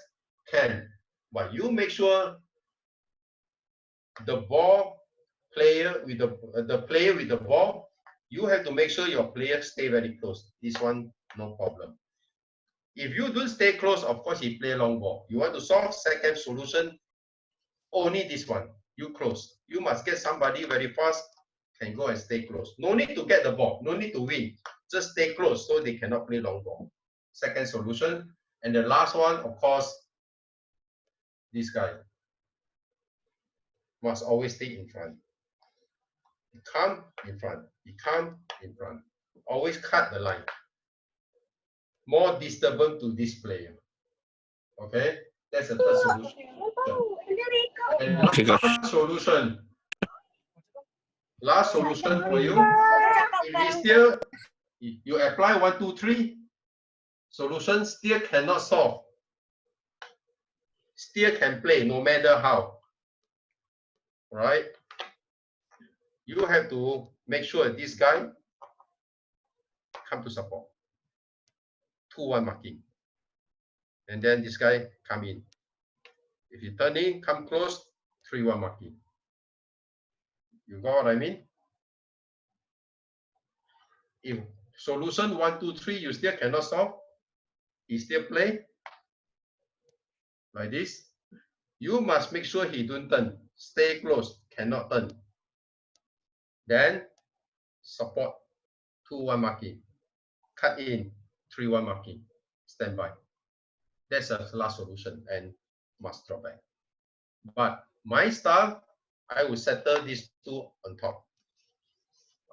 can. But you make sure the ball player with the player with the ball, you have to make sure your players stay very close. This one, no problem. If you don't stay close, of course, he play long ball. You want to solve second solution, only this one. You close. You must get somebody very fast, can go and stay close. No need to get the ball. No need to win. Just stay close so they cannot play long ball. Second solution. And the last one, of course, this guy must always stay in front. He come in front. He come in front. Always cut the line. More disturbance to this player. Okay? That's the third solution. And last solution for you. If we still, you apply 1, 2, 3, solution still cannot solve. Still can play no matter how. Right? You have to make sure this guy come to support. 2-1 marking. And then this guy come in. If he turn in, come close, 3-1 marking. You got what I mean? If solution 1, 2, 3 you still cannot solve, he still play like this. You must make sure he don't turn. Stay close, cannot turn. Then support 2-1 marking. Cut in 3-1 marking. Stand by. That's the last solution and must drop back. But my style, I will settle these two on top.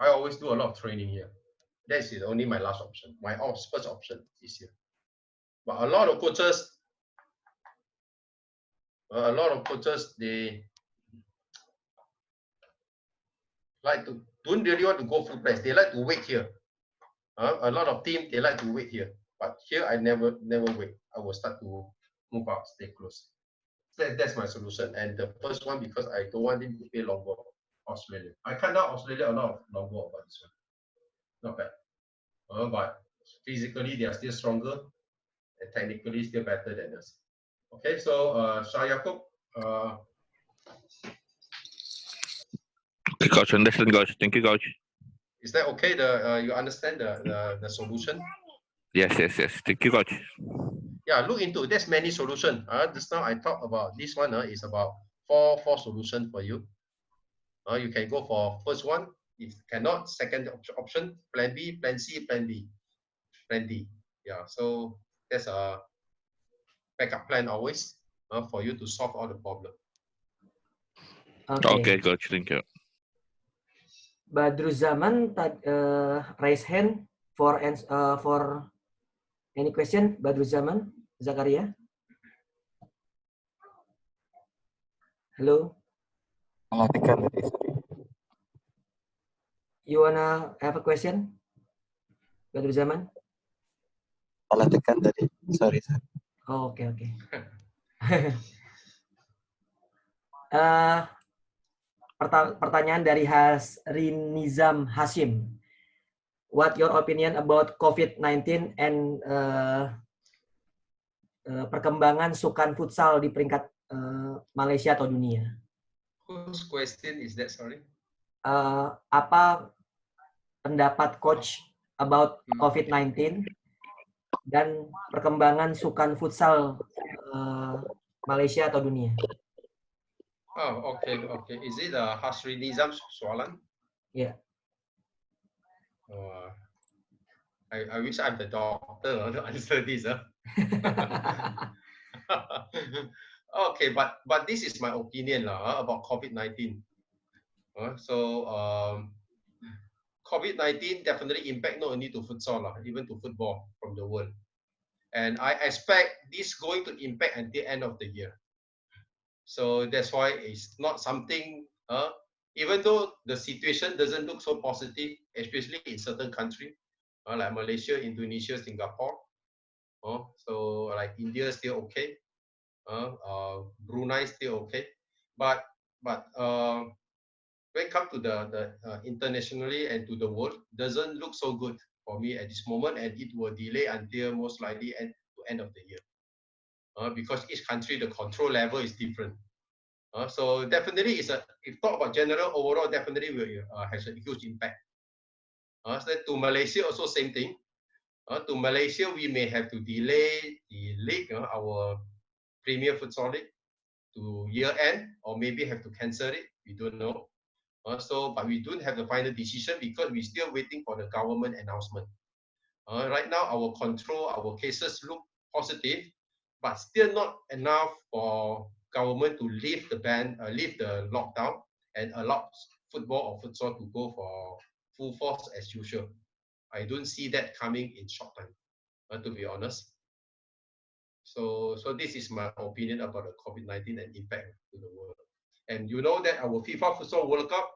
I always do a lot of training here. That is only my last option. My first option is here. But a lot of coaches, they don't really want to go full press. They like to wait here. A lot of teams, they like to wait here. But here I never wait. I will start to move out, stay close. That's my solution. And the first one, because I don't want him to play long ball Australia. I cut down Australia a lot of long ball about this one. Not bad. But physically they are still stronger and technically still better than us. Okay, so Shah Yaakob, Okay, coach. Understand, coach. Thank you, coach. is that okay? You understand the solution? Yes. Thank you, coach. Yeah, look into it. There's many solutions. Just now I talked about this one is about four solutions for you. You can go for first one. If cannot, second option, plan B, plan C, plan D, plan D. Yeah, so there's a backup plan always for you to solve all the problem. Okay, coach. Thank you. Badruzaman raise hand for any question. Badruzaman Zakaria. Hello. You wanna have a question, Badruzaman? Salah tekan tadi. Sorry. Oh, okay. Pertanyaan dari Hasrinizam Hashim. What your opinion about COVID-19 and perkembangan sukan futsal di peringkat Malaysia atau dunia? Whose question is that? Sorry. Apa pendapat coach about COVID-19 dan perkembangan sukan futsal Malaysia atau dunia? Oh, okay. Is it Hasrinizam soalan? Yeah. I wish I'm the doctor to answer this. Okay, but this is my opinion about COVID-19. COVID-19 definitely impact not only to futsal, even to football from the world. And I expect this going to impact at the end of the year. So that's why it's not something, even though the situation doesn't look so positive, especially in certain countries, like Malaysia, Indonesia, Singapore. So like India still okay. Brunei still okay. But when it comes to the internationally and to the world, doesn't look so good for me at this moment, and it will delay until most likely to end of the year. Because each country, the control level is different. So definitely, if talk about general overall, definitely will has a huge impact. So to Malaysia also same thing. To Malaysia, we may have to delay the league, our Premier Futsal League, to year end, or maybe have to cancel it. We don't know. But we don't have the final decision because we're still waiting for the government announcement. Right now, our cases look positive, but still not enough for government to lift the lockdown and allow football or futsal to go for full force as usual. I don't see that coming in short time, to be honest. So this is my opinion about the COVID-19 and impact to the world. And you know that our FIFA Futsal World Cup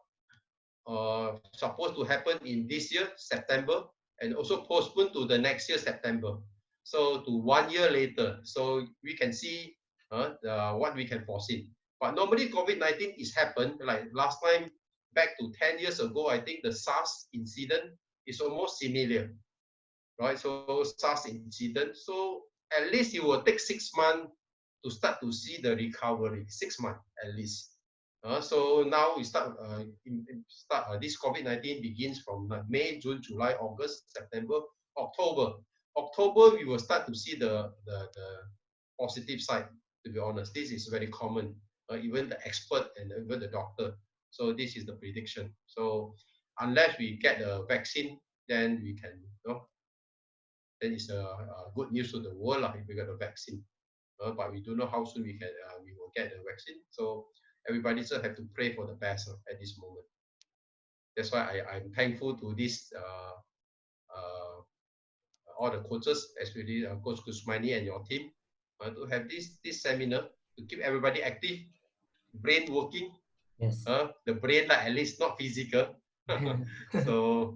supposed to happen in this year, September, and also postponed to the next year, September. So to 1 year later. So we can see what we can foresee. But normally COVID-19 is happened, like last time, back to 10 years ago, I think the SARS incident is almost similar, right? So SARS incident. So at least it will take 6 months to start to see the recovery, 6 months at least. So now we start, this COVID-19 begins from May, June, July, August, September, October. October, we will start to see the positive side, to be honest. This is very common, even the expert and even the doctor. So this is the prediction. So unless we get the vaccine, then we can, then it's good news to the world if we get the vaccine. But we don't know how soon we will get the vaccine. So everybody just have to pray for the best at this moment. That's why I'm thankful to this all the coaches, especially Coach Kusmani and your team, to have this seminar to keep everybody active, brain working. Yes. The brain, like, at least not physical. so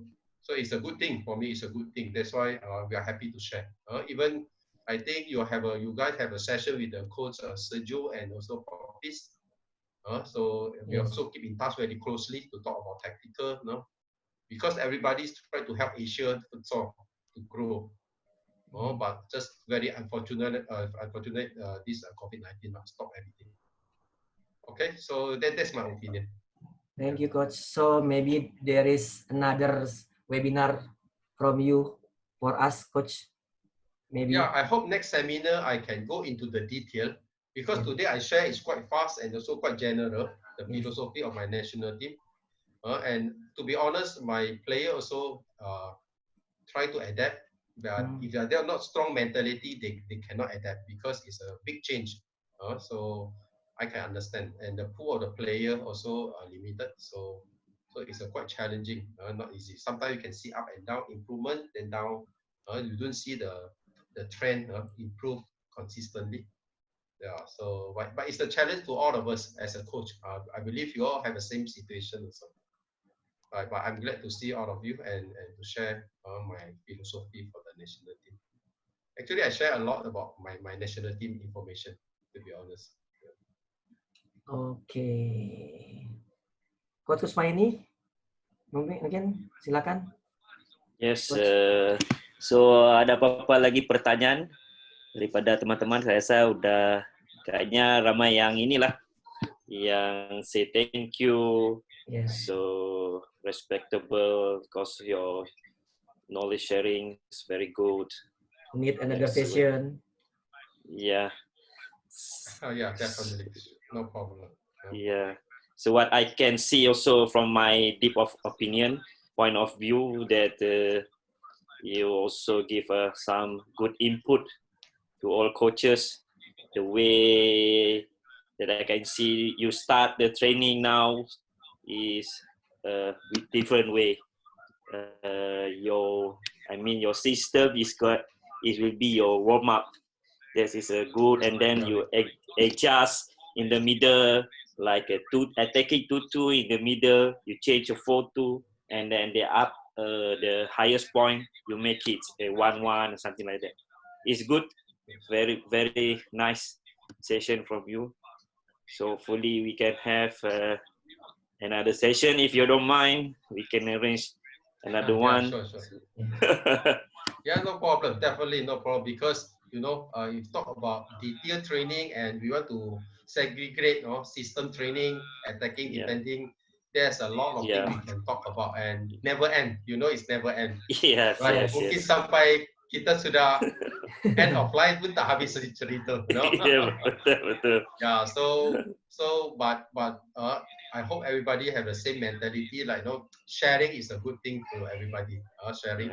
it's a good thing for me. It's a good thing. That's why we are happy to share. Even I think you guys have a session with the coach Sergio and also Papis. So we Yes. also keep in touch very closely to talk about tactical, because everybody's trying to help Asia futsal to grow. But just very unfortunate, this COVID-19 stop everything. Okay, so that's my opinion. Thank you, Coach. So maybe there is another webinar from you for us, Coach. Maybe. Yeah, I hope next seminar I can go into the detail, because today I share is quite fast and also quite general, the philosophy of my national team. And to be honest, my player also try to adapt. But if they are not strong mentality, they cannot adapt, because it's a big change. So I can understand. And the pool of the player also are limited. So it's a quite challenging, not easy. Sometimes you can see up and down improvement, then down. You don't see the trend improve consistently. Yeah. So but it's a challenge to all of us as a coach. I believe you all have the same situation also. But I'm glad to see all of you and to share my philosophy for the national team. Actually, I share a lot about my national team information, to be honest. Okay. Coach Kusmaini, mungkin silakan. Yes. So ada apa-apa lagi pertanyaan daripada teman-teman? Saya rasa udah kayaknya ramai yang inilah yang say thank you. Yes. So respectable because your knowledge sharing is very good. Need another session. Yeah. Oh yeah, definitely. No problem. Yeah. So what I can see also from my deep of opinion, point of view, that you also give some good input to all coaches. The way that I can see you start the training now is with different way. Your system is good. It will be your warm up. This is a good, and then you adjust in the middle, like attacking 2-2 in the middle. You change a 4-2, and then the highest point you make it a 1-1 or something like that. It's good. Very, very nice session from you. So hopefully we can have another session. If you don't mind, we can arrange another one. Sure. Yeah, no problem. Definitely no problem, because you talk about detailed training and we want to segregate system training, attacking, defending. There's a lot of things we can talk about and never end. It's never end. Yes, right? Mungkin sampai kita sudah end of life pun tak habis cerita. Yeah, betul. Yeah, but I hope everybody have the same mentality. Like, sharing is a good thing to everybody. Sharing.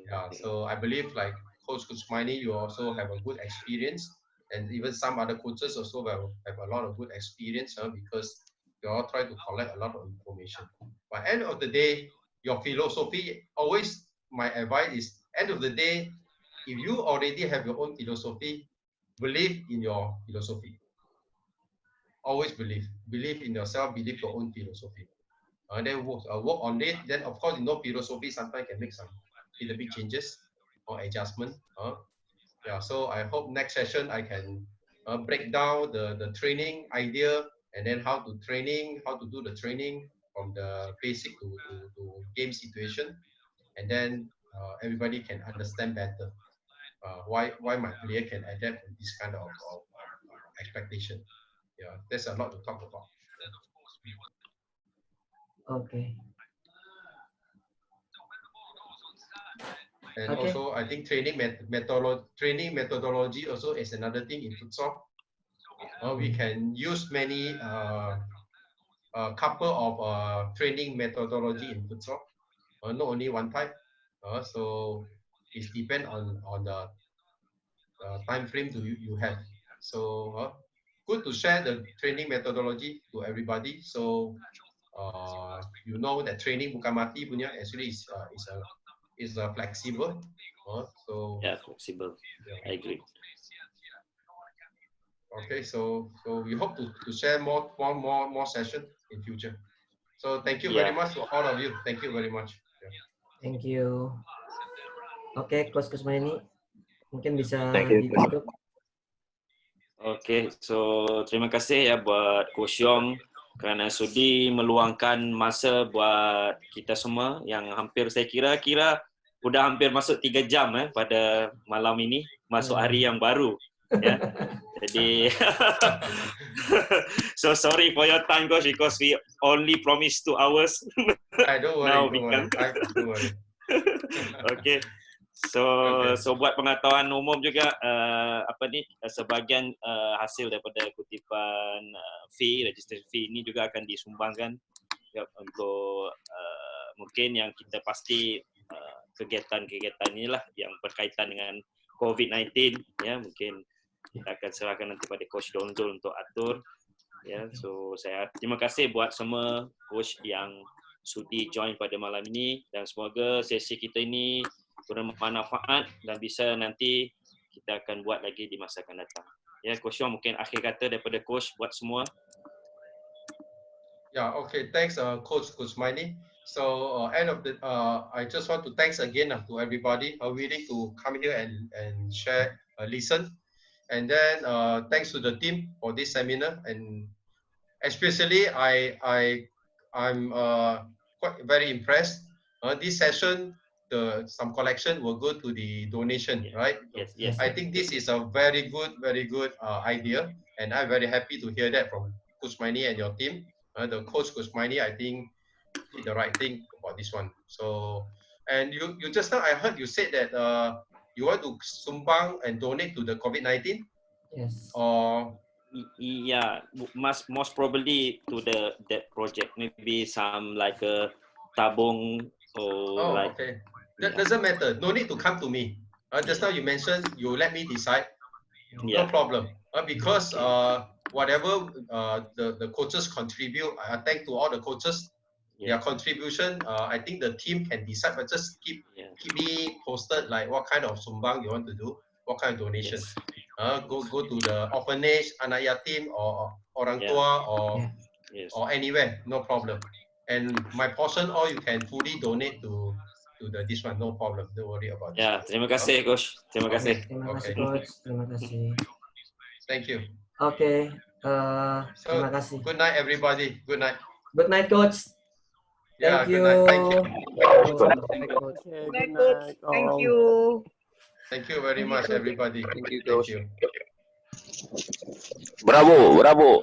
Yeah. So I believe, like Coach Kusmani, you also have a good experience, and even some other coaches also have a lot of good experience, because you all try to collect a lot of information. But end of the day, your philosophy, always my advice is, end of the day, if you already have your own philosophy, believe in your philosophy. Always believe in yourself, believe your own philosophy. Then work on it. Then of course, philosophy sometimes can make some little bit changes or adjustment. Yeah. So I hope next session I can break down the training idea, and then how to do the training from the basic to game situation, and then everybody can understand better why my player can adapt to this kind of expectation. Yeah, there's a lot to talk about. Okay. And also, I think training methodology also is another thing in futsal. We can use many couple of training methodology in futsal, not only one type. So it depends on the time frame you have. So good to share the training methodology to everybody. So you know that training bukan mati punya actually is flexible. So yeah, flexible. I agree. Okay, so we hope to share more session in future. So thank you very much to all of you. Thank you very much. Thank you. Oke, Coach Kusmaini, mungkin bisa Thank you. ditutup. Oke, so terima kasih ya buat Coach Yong kerana sudi meluangkan masa buat kita semua yang hampir saya kira udah hampir masuk 3 jam pada malam ini, masuk hari yang baru ya. Jadi so sorry for your time, Coach, because we only promised 2 hours. Don't worry. Okay. So buat pengetahuan umum juga sebahagian hasil daripada kutipan registration fee ini juga akan disumbangkan untuk mungkin yang kita pasti kegiatan-kegiatan inilah yang berkaitan dengan COVID-19 ya, mungkin kita akan serahkan nanti pada Coach Donjol untuk atur ya. So saya terima kasih buat semua coach yang sudi join pada malam ini dan semoga sesi kita ini bermanfaat dan bisa nanti kita akan buat lagi di masa akan datang. Ya, Coach Yong, mungkin akhir kata daripada coach buat semua. Yeah, okay. Thanks, Coach Kusmaini. So end of the, I just want to thanks again to everybody willing to come here and share, listen, and then thanks to the team for this seminar, and especially I'm quite very impressed. This session, some collection will go to the donation, right? Yes. I think this is a very good idea, and I'm very happy to hear that from Kusmaini and your team. The coach Kusmaini, I think, did the right thing about this one. So, and you just now I heard you said that you want to sumbang and donate to the COVID-19. Yes. Or yeah, most probably to that project. Maybe some like a tabung or okay. That doesn't matter. No need to come to me. Just now you mentioned you let me decide. No problem. Because whatever the coaches contribute, I thank to all the coaches. Their contribution, I think the team can decide, but just keep me posted like what kind of sumbang you want to do, what kind of donation. Go to the orphanage, anak yatim, or orang tua, or anywhere, no problem. And my portion, all you can fully donate to this one, no problem. Don't worry about it. Ya, terima kasih, Coach. Terima kasih. Terima kasih, Coach. Terima kasih. Thank you. Oke, terima kasih. Good night, everybody. Good night. Good night, Coach. Thank you. Good night. Thank you. Good night, Coach. Thank you. Thank you very much, everybody. Thank you, Thank Coach. you. Bravo.